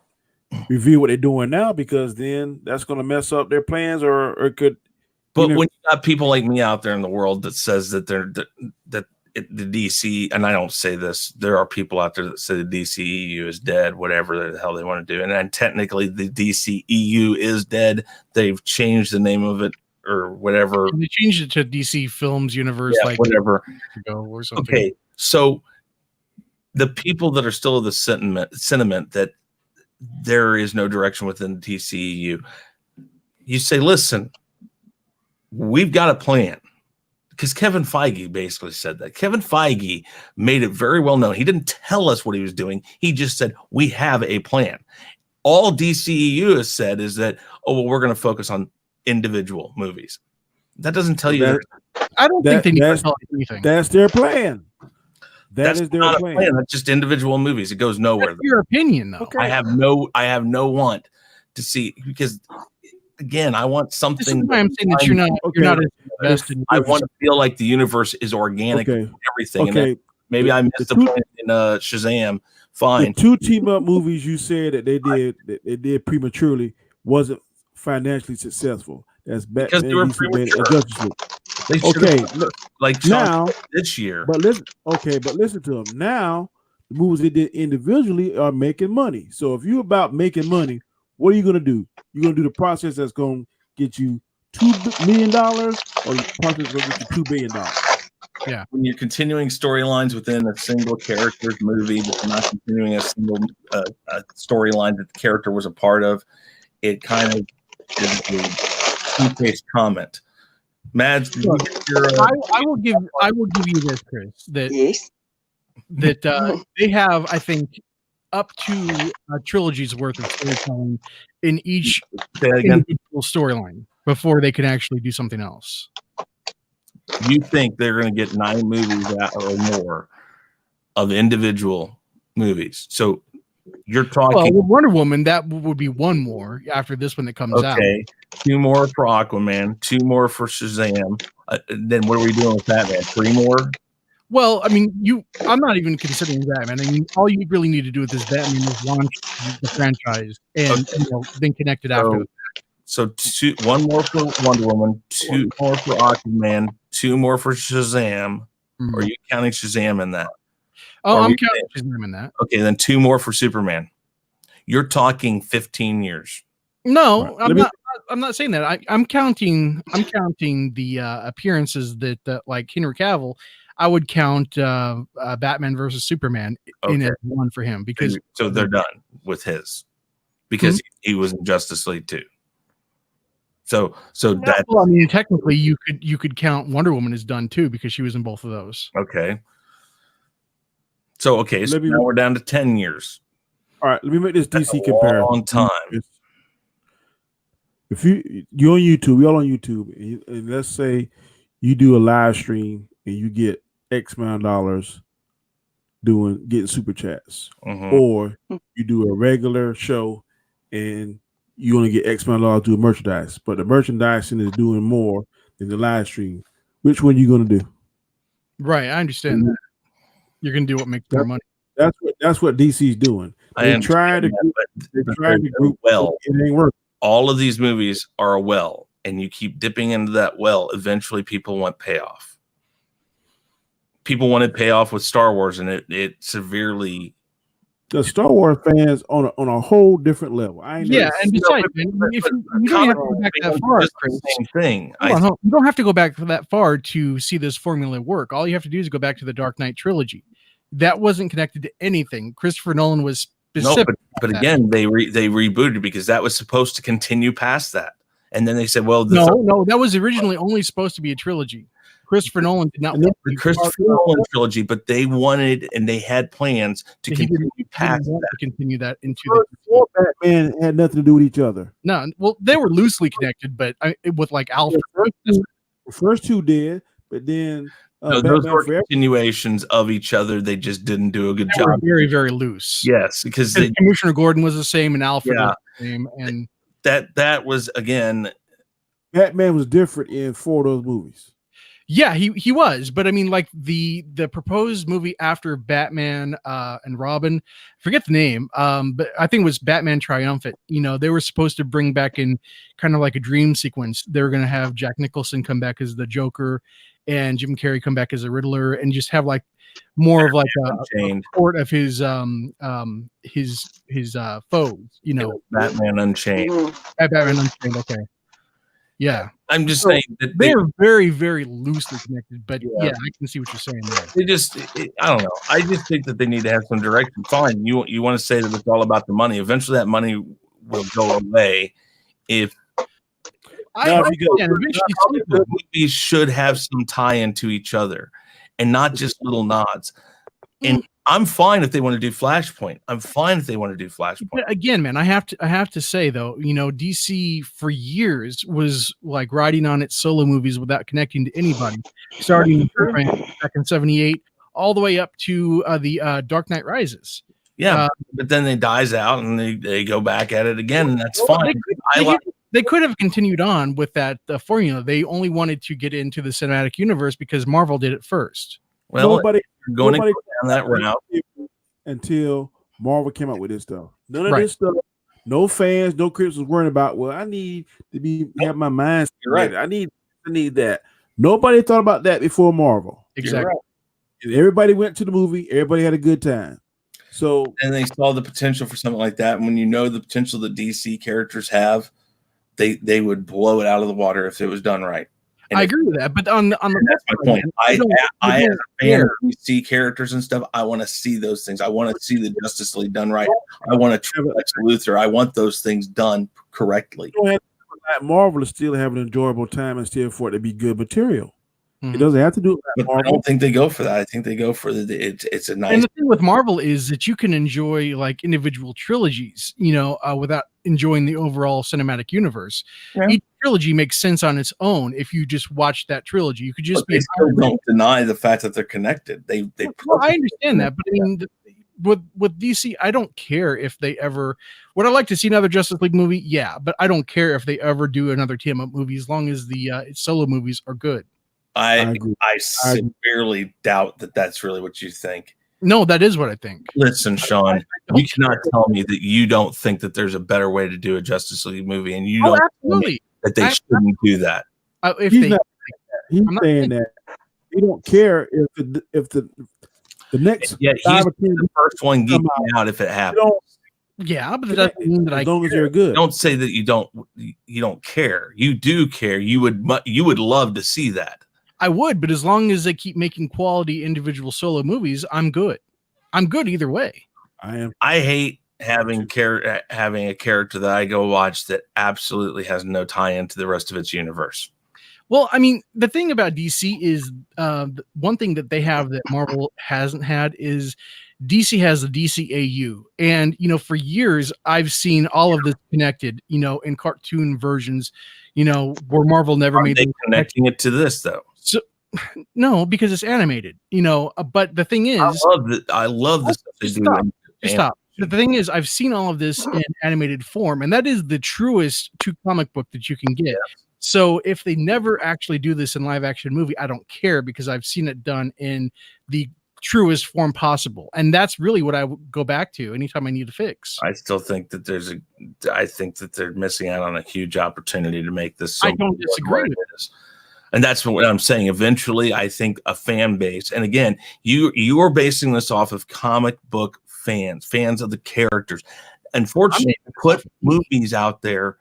review what they're doing now because then that's going to mess up their plans, or it could. But when you got people like me out there in the world that says that the DC, and I don't say this, there are people out there that say the DCEU is dead, whatever the hell they want to do, and then technically the DCEU is dead. They've changed the name of it or whatever. And they changed it to DC Films Universe, like whatever ago or something. Okay, so. The people that are still of the sentiment that there is no direction within the TCEU, you say, listen, we've got a plan. Because Kevin Feige basically said that. Kevin Feige made it very well known. He didn't tell us what he was doing. He just said, we have a plan. All DCEU has said is that, oh, well, we're going to focus on individual movies. That doesn't tell you. I don't think they need to tell anything. That's their plan. That's their plan. That's just individual movies. It goes nowhere. That's your opinion, though. Okay. I have no want to see, because again, I want something. This is why I'm saying that you're not invested. I want to feel like the universe is organic and everything. Okay. And maybe I missed the point in Shazam. Fine. The 2 team up movies you said that they did prematurely wasn't financially successful. That's because they were premature. Like now this year. But listen to them. Now the movies they did individually are making money. So if you're about making money, what are you gonna do? You're gonna do the process that's gonna get you $2 million, or the process that's gonna get you $2 billion. Yeah. When you're continuing storylines within a single character's movie, but you're not continuing a single storyline that the character was a part of, it kind of is a two-faced comment. Mads, I will give you this, Chris. That they have, I think, up to a trilogy's worth of storytelling in each individual storyline before they can actually do something else. You think they're going to get 9 movies out or more of individual movies? So you're talking. Well, with Wonder Woman, that would be 1 more after this one that comes out. Okay, 2 more for Aquaman, 2 more for Shazam. Then what are we doing with that, man? 3 more? Well, I mean, I'm not even considering that, man. I mean, all you really need to do with this Batman is launch the franchise and then connect it after. So 1 more for Wonder Woman, 2 more for Aquaman, 2 more for Shazam. Are you counting Shazam in that? Oh, I'm counting Shazam in that. Okay, then 2 more for Superman. You're talking 15 years. No, I'm not saying that. I'm counting the appearances that like Henry Cavill. I would count Batman versus Superman in as 1 for him, because so they're done with his, because he was in Justice League too. So Yeah, that well, I mean, technically, you could count Wonder Woman as done too because she was in both of those. okay. So Let me now we're down to 10 years. all right. Let me make this That's DC a comparison. long time. If you're on YouTube, we all on YouTube, and let's say you do a live stream and you get X amount of dollars getting super chats, Mhm. or you do a regular show and you only get X amount of dollars doing merchandise, but the merchandising is doing more than the live stream. Which one you gonna do? Right, I understand that. You're gonna do what makes more money. That's what DC's doing. I They try to understand group, but they try to group well. It ain't working. All of these movies are a well, and you keep dipping into that well. Eventually, people want payoff. People wanted payoff with Star Wars, and it severely. The Star Wars fans on a whole different level. Yeah, and besides, man, if you don't have to go back that far, just Chris. the same thing. Hold on. You don't have to go back that far to see this formula work. All you have to do is go back to the Dark Knight trilogy. That wasn't connected to anything. Christopher Nolan was specific. No, but again, they rebooted because that was supposed to continue past that, and then they said, "Well, no, that was originally only supposed to be a trilogy." Christopher Nolan did not want the Christopher Nolan trilogy, but they wanted and they had plans to continue past that. To continue that into the Batman had nothing to do with each other. No, well, they were loosely connected, but with like Alfred. The first two did, but then those were continuations of each other. They just didn't do a good job. Very, very loose. Yes, because Commissioner Gordon was the same, and Alfred was the same, and that was again. Batman was different in 4 of those movies. Yeah, he was, but I mean, like the proposed movie after Batman and Robin, forget the name, but I think it was Batman Triumphant. You know, they were supposed to bring back in kind of like a dream sequence. They were going to have Jack Nicholson come back as the Joker, and Jim Carrey come back as a Riddler, and just have like more of like a court of his foes. You know, Batman Unchained. Batman Unchained. Okay. Yeah, I'm just saying that they're very, very loosely connected, but yeah, I can see what you're saying there. They just, I don't know. I just think that they need to have some direction. Fine, you want to say that it's all about the money. Eventually, that money will go away. If movies should have some tie into each other, and not just little nods. And I'm fine if they want to do Flashpoint. I'm fine if they want to do Flashpoint. But again, man, I have to say though, you know, DC for years was like riding on its solo movies without connecting to anybody, starting back in '78, all the way up to the Dark Knight Rises. Yeah, but then it dies out and they go back at it again, and that's fine. They could have continued on with that formula. They only wanted to get into the cinematic universe because Marvel did it first. Well, nobody going to go down that route until Marvel came out with this stuff. None of this stuff. No fans, no critics was worrying about. Well, I need to have my mind. Right. I need that. Nobody thought about that before Marvel. Exactly. Right. And everybody went to the movie. Everybody had a good time. So, and they saw the potential for something like that. And when you know the potential that DC characters have, they would blow it out of the water if it was done right. And I agree with that, but on the that's my point. I as a fan of DC characters and stuff, I want to see those things. I want to see the Justice League done right. I want to try Lex Luthor. I want those things done correctly. Marvel is still have an enjoyable time and still for it to be good material. It doesn't have to do it. I don't think they go for that. I think they go for it's a nice. And the thing with Marvel is that you can enjoy like individual trilogies, you know, without enjoying the overall cinematic universe. Yeah. Each trilogy makes sense on its own if you just watch that trilogy. You could just don't deny the fact that they're connected. Well, I understand that, but I mean, with DC, I don't care if they ever. Would I like to see another Justice League movie? Yeah, but I don't care if they ever do another TMNT movie as long as the solo movies are good. I severely doubt that that's really what you think. No, that is what I think. Listen, Sean, you cannot tell me that you don't think that there's a better way to do a Justice League movie, and you don't tell me that they shouldn't do that. He's saying that he don't care if the next he's the first one geeking out if it happens. Yeah, but that doesn't mean that as long as you're good. Don't say that you don't care. You do care. You would love to see that. I would, but as long as they keep making quality individual solo movies, I'm good. I'm good either way. I am. I hate having a character that I go watch that absolutely has no tie into the rest of its universe. Well, I mean, the thing about DC is one thing that they have that Marvel hasn't had is DC has the DCAU. And, for years, I've seen all of this connected, in cartoon versions, where Marvel never made them connecting it to this, though. So, no, because it's animated, but the thing is, I love the stuff they do. Stop. The thing is, I've seen all of this in animated form, and that is the truest to comic book that you can get. Yeah. So if they never actually do this in live action movie, I don't care because I've seen it done in the truest form possible. And that's really what I would go back to anytime I need a fix. I still think that I think that they're missing out on a huge opportunity to make this. I don't disagree with this. And that's what I'm saying. Eventually, I think a fan base, and again, you are basing this off of comic book fans of the characters. Unfortunately, put movies out there.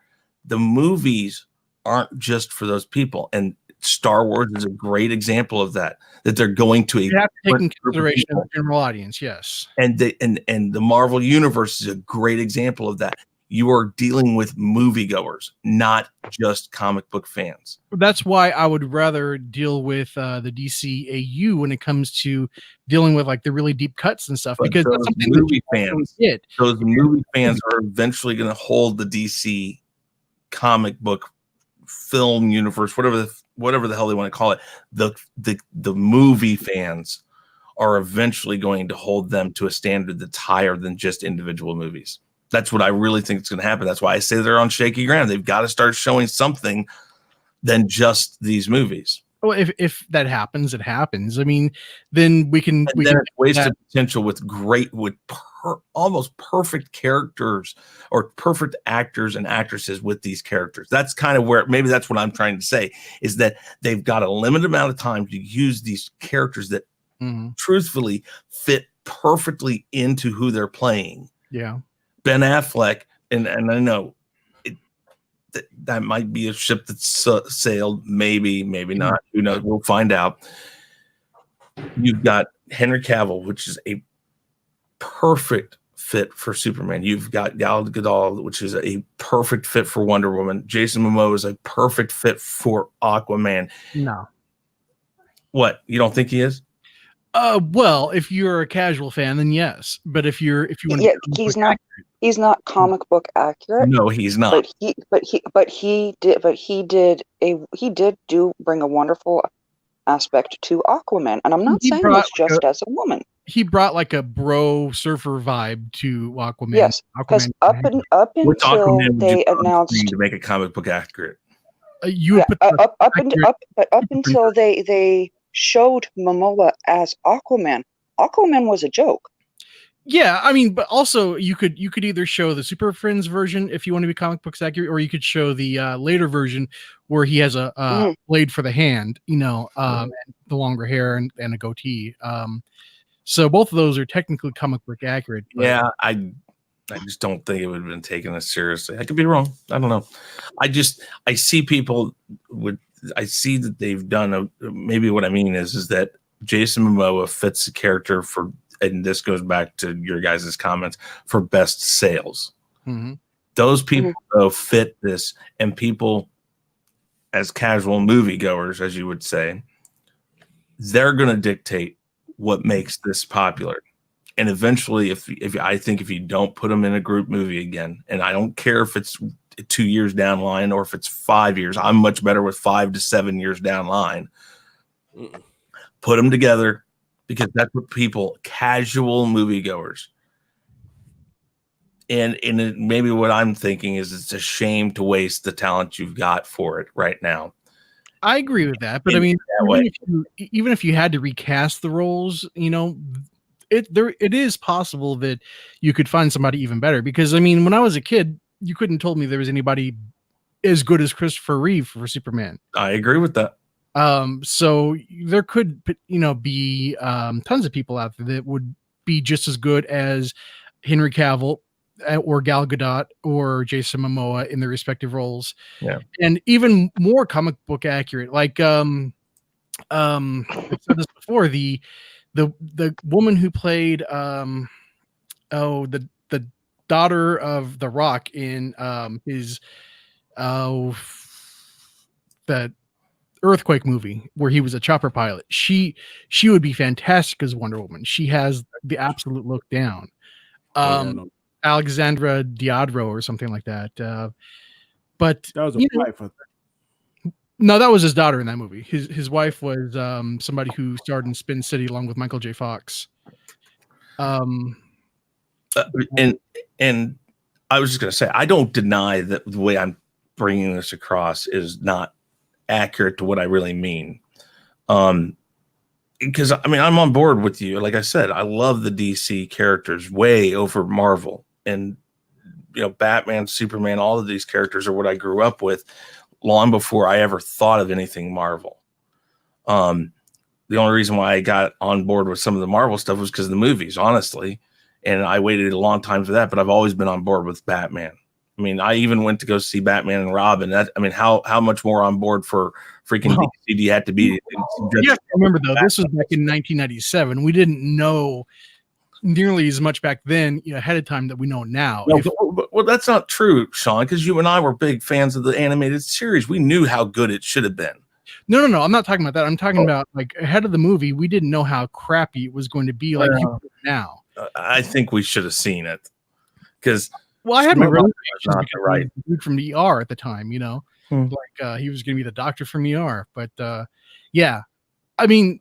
The movies aren't just for those people, and Star Wars is a great example of that. That they're going to you have to take in consideration of the general audience, yes. And the Marvel Universe is a great example of that. You are dealing with moviegoers, not just comic book fans. That's why I would rather deal with the DCAU when it comes to dealing with like the really deep cuts and stuff. Because that's something movie fans, those movie fans are eventually going to hold the DC comic book film universe, whatever the hell they want to call it. The movie fans are eventually going to hold them to a standard that's higher than just individual movies. That's what I really think is going to happen. That's why I say they're on shaky ground. They've got to start showing something than just these movies. Well, if that happens, it happens. I mean, then we can wasted potential with almost perfect characters or perfect actors and actresses with these characters. That's kind of where maybe that's what I'm trying to say is that they've got a limited amount of time to use these characters that truthfully fit perfectly into who they're playing. Yeah. Ben Affleck, and I know that might be a ship that's sailed, maybe not. Who knows? We'll find out. You've got Henry Cavill, which is a perfect fit for Superman. You've got Gal Gadot, which is a perfect fit for Wonder Woman. Jason Momoa is a perfect fit for Aquaman. No. What? You don't think he is? Well, if you're a casual fan, then yes. But if you want to, he's not comic book accurate. No, he's not. But he did bring a wonderful aspect to Aquaman, and I'm not saying this just as a woman. He brought like a bro surfer vibe to Aquaman. Yes, because up until they announced to make a comic book accurate. Until they showed Momoa as Aquaman. Aquaman was a joke. Yeah, I mean, but also you could either show the Super Friends version if you want to be comic books accurate, or you could show the later version where he has a blade for the hand, and the longer hair and a goatee. So both of those are technically comic book accurate. Yeah, I just don't think it would have been taken as seriously. I could be wrong. I don't know. I see people I see that they've done maybe what I mean is that Jason Momoa fits the character for, and this goes back to your guys' comments, for best sales. Mm-hmm. Those people though fit this, and people as casual moviegoers, as you would say, they're going to dictate what makes this popular. And eventually, if you don't put them in a group movie again, and I don't care if it's 2 years down the line or if it's 5 years, I'm much better with 5 to 7 years down the line. Put them together, because that's what casual moviegoers. And maybe what I'm thinking is it's a shame to waste the talent you've got for it right now. I agree with that, but I mean, even if you had to recast the roles, it is possible that you could find somebody even better. Because I mean, when I was a kid, you couldn't told me there was anybody as good as Christopher Reeve for Superman. I agree with that. So there could, be tons of people out there that would be just as good as Henry Cavill or Gal Gadot or Jason Momoa in their respective roles. Yeah. And even more comic book accurate. Like, I've said this before, the woman who played, the daughter of The Rock in his that Earthquake movie where he was a chopper pilot. She would be fantastic as Wonder Woman. She has the absolute look down. Alexandra Diadro or something like that. But that was a wife. No, that was his daughter in that movie. His wife was somebody who starred in Spin City along with Michael J. Fox. And I was just going to say, I don't deny that the way I'm bringing this across is not accurate to what I really mean. Because I mean, I'm on board with you. Like I said, I love the DC characters way over Marvel, and Batman, Superman, all of these characters are what I grew up with long before I ever thought of anything Marvel. The only reason why I got on board with some of the Marvel stuff was because of the movies, honestly. And I waited a long time for that, but I've always been on board with Batman. I mean, I even went to go see Batman and Robin. How much more on board for freaking DC do you have to be? You have to remember, though, this was back in 1997. We didn't know nearly as much back then, ahead of time that we know now. No, well, that's not true, Sean, because you and I were big fans of the animated series. We knew how good it should have been. No. I'm not talking about that. I'm talking about like ahead of the movie. We didn't know how crappy it was going to be like now. I think we should have seen it because. Well, I had my reservations because right from ER at the time, like he was going to be the doctor from ER. But yeah, I mean,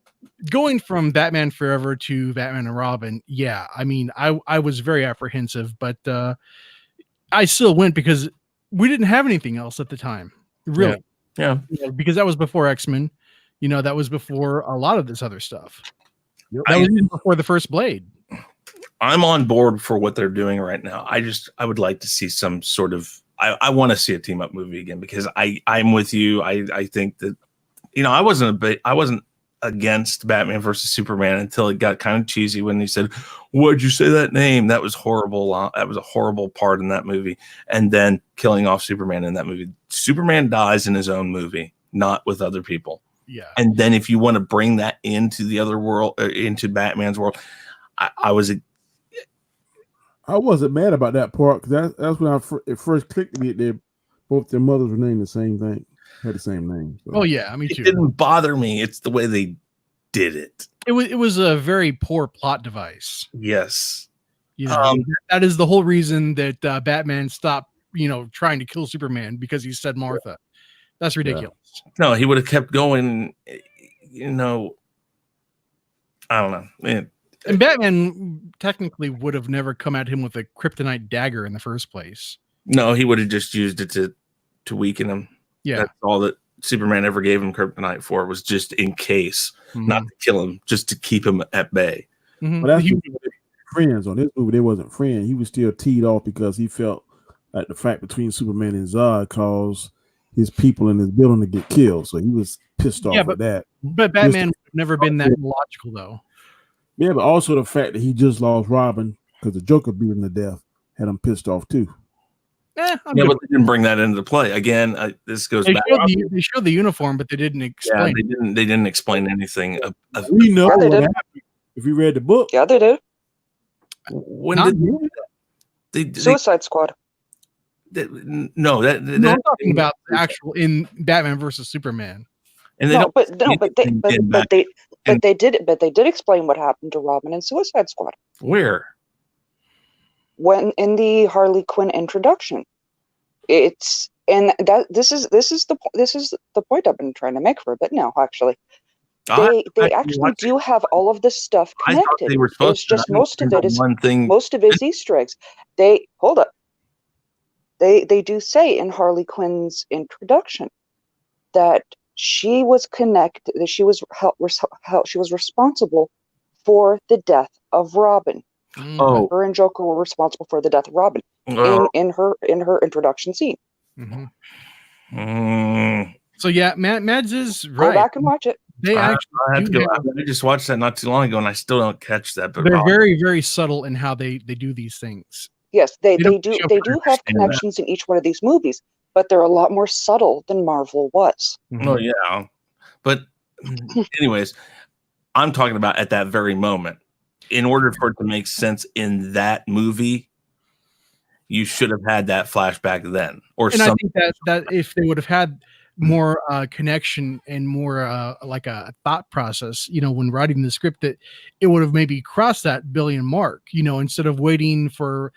going from Batman Forever to Batman and Robin, yeah, I mean, I was very apprehensive, but I still went because we didn't have anything else at the time, really. Yeah. Because that was before X-Men, that was before a lot of this other stuff. That was even before the first Blade. I'm on board for what they're doing right now. I would like to see some sort of, I want to see a team up movie again because I'm with you. I think that, I wasn't against Batman versus Superman until it got kind of cheesy when he said, "Why'd you say that name?" That was horrible. That was a horrible part in that movie. And then killing off Superman in that movie. Superman dies in his own movie, not with other people. Yeah. And then if you want to bring that into the other world, into Batman's world, I wasn't mad about that part because that's when it first clicked to me. They both their mothers were named the same thing, had the same name. So. Oh yeah, me too. It didn't bother me. It's the way they did it. It was a very poor plot device. Yes, that is the whole reason that Batman stopped, trying to kill Superman because he said Martha. That's ridiculous. Yeah. No, he would have kept going. I don't know. And Batman technically would have never come at him with a kryptonite dagger in the first place. No, he would have just used it to weaken him. Yeah. That's all that Superman ever gave him kryptonite for, was just in case, not to kill him, just to keep him at bay. Mm-hmm. But that's friends on this movie. They wasn't friends. He was still teed off because he felt like the fight between Superman and Zod caused his people in his building to get killed. So he was pissed off at that. But Batman would have never been that logical, though. Yeah, but also the fact that he just lost Robin because the Joker beat him to death had him pissed off too. But they didn't bring that into play. Again, this goes back. They showed the uniform, but they didn't explain. Yeah, they didn't explain anything. We know what happened if you read the book. Yeah, they did. When did they Suicide Squad? I'm talking about the actual in Batman versus Superman. And they they did explain what happened to Robin in Suicide Squad. Where? When in the Harley Quinn introduction, this is the point I've been trying to make for a bit now. Actually, they actually do have all of this stuff connected. I thought they were supposed it's just most of it is one thing. Most of it is Easter eggs. They do say in Harley Quinn's introduction that she was connected. That she was responsible for the death of Robin. Oh, her and Joker were responsible for the death of Robin in her introduction scene. So yeah, Mads is right. Go back and watch it. They actually I have to go. I just watched that not too long ago, and I still don't catch that. But they're very, very subtle in how they do these things. Yes, they do have connections in each one of these movies, but they're a lot more subtle than Marvel was. Oh yeah, but anyways, I'm talking about at that very moment. In order for it to make sense in that movie, you should have had that flashback then, or And I something. think that if they would have had more connection and more like a thought process, when writing the script, that it would have maybe crossed that billion mark, instead of waiting for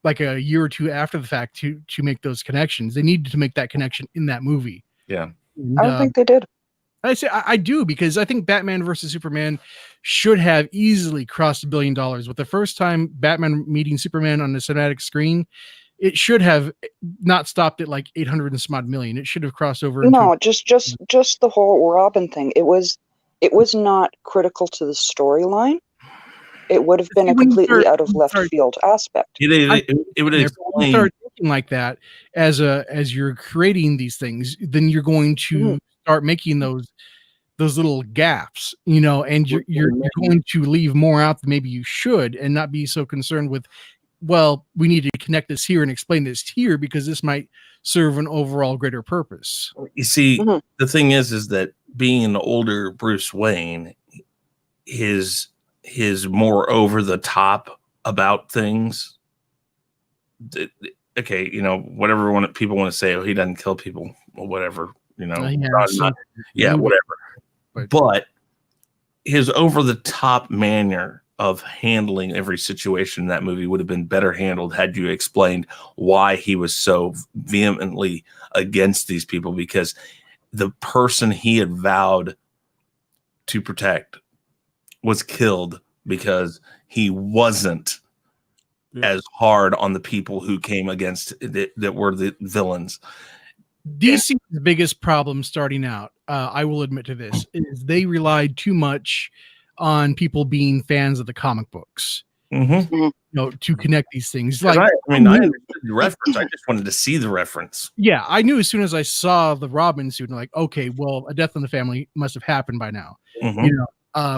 like a year or two after the fact to make those connections. They needed to make that connection in that movie. Yeah. And, I don't think they did. I say I do, because I think Batman versus Superman should have easily crossed $1 billion. With the first time Batman meeting Superman on the cinematic screen, it should have not stopped at like 800 and some odd million. It should have crossed over. No, just the whole Robin thing. It was not critical to the storyline. It would have been a completely out of left field aspect. It would explain. Start thinking like that as you're creating these things, then you're going to start making those little gaps, and you're going to leave more out than maybe you should, and not be so concerned with, well, we need to connect this here and explain this here because this might serve an overall greater purpose. You see, the thing is that being an older Bruce Wayne, his more over the top about things. Okay, whatever people want to say, oh, he doesn't kill people, or whatever, whatever. But his over the top manner of handling every situation in that movie would have been better handled had you explained why he was so vehemently against these people, because the person he had vowed to protect was killed because he wasn't as hard on the people who came against that were the villains. DC's biggest problem starting out, I will admit to this, is they relied too much on people being fans of the comic books, to connect these things. Like, I understood the reference. I just wanted to see the reference. Yeah, I knew as soon as I saw the Robin suit, like, okay, well, a death in the family must have happened by now.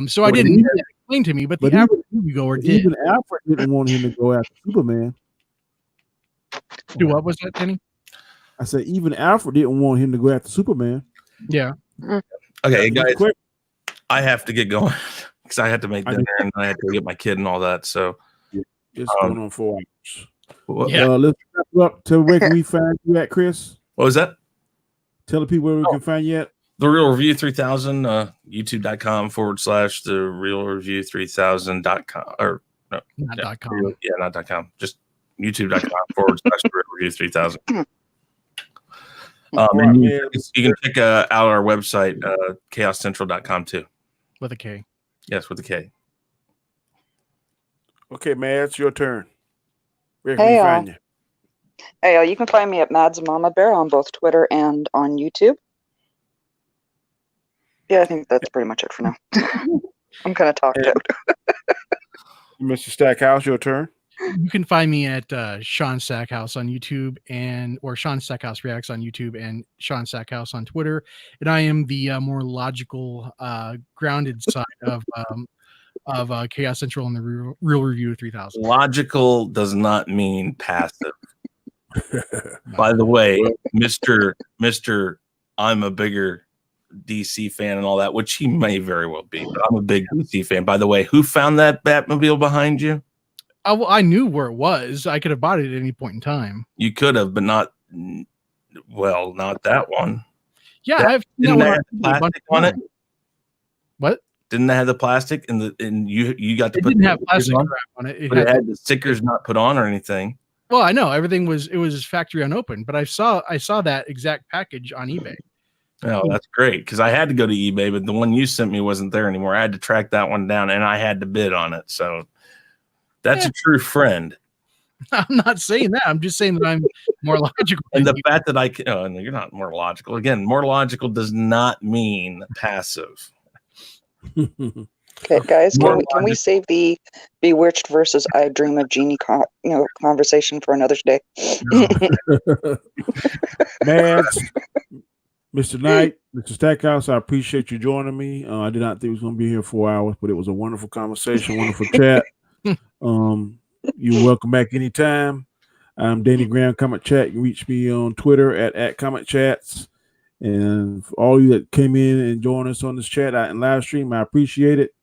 So I didn't need that explained to me, but the average moviegoer did. Even Alfred didn't want him to go after Superman. Do what was that, Kenny? I said even Alfred didn't want him to go after Superman. Yeah. Okay, guys, I have to get going because I had to make dinner and I had to get my kid and all that. So it's going on 4 hours. Yeah. Let's wrap up. Tell where can we find you at, Chris? What was that? Tell the people where we can find you at. The Real Review 3000, youtube.com/The Real Review 3000.com or no, not .com. Yeah, not .com. Just youtube.com/The Real Review 3000. And you can check out our website, chaoscentral.com too. With a K. Yes, with a K. Okay, man, it's your turn. Where can we find you? Hey, you can find me at Mads Mama Bear on both Twitter and on YouTube. Yeah, I think that's pretty much it for now. I'm kind of talked out. Mr. Stackhouse, your turn. You can find me at Sean Stackhouse on YouTube or Sean Stackhouse Reacts on YouTube and Sean Stackhouse on Twitter. And I am the more logical, grounded side of Chaos Central and the Real Review 3000. Logical does not mean passive. By the way, Mr. I'm a bigger DC fan and all that, which he may very well be, but I'm a big DC fan. By the way, who found that Batmobile behind you? I knew where it was. I could have bought it at any point in time. You could have, but not that one. Yeah, I've didn't have the plastic on it. What? Didn't it have the plastic and you got to it put didn't have plastic wrap on it. But it had the stickers not put on or anything. Well, I know everything was factory unopened, but I saw that exact package on eBay. Oh, that's great, because I had to go to eBay, but the one you sent me wasn't there anymore. I had to track that one down, and I had to bid on it. So that's a true friend. I'm not saying that. I'm just saying that I'm more logical. And the fact that no, you're not more logical. Again, more logical does not mean passive. Okay, guys, can we save the Bewitched versus I Dream of Genie conversation for another day? Man, Mr. Knight, Mr. Stackhouse, I appreciate you joining me. I did not think we was going to be here 4 hours, but it was a wonderful conversation, wonderful chat. You're welcome back anytime. I'm Danny Graham, Comic Chat. You can reach me on Twitter at Comic Chats. And for all you that came in and joined us on this chat and live stream, I appreciate it.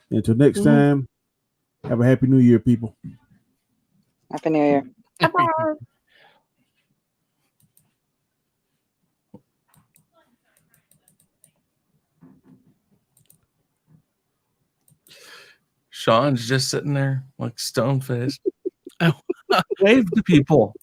Until next time, have a happy new year, people. Happy New Year. Sean's just sitting there like stone faced. Oh. Wave to people.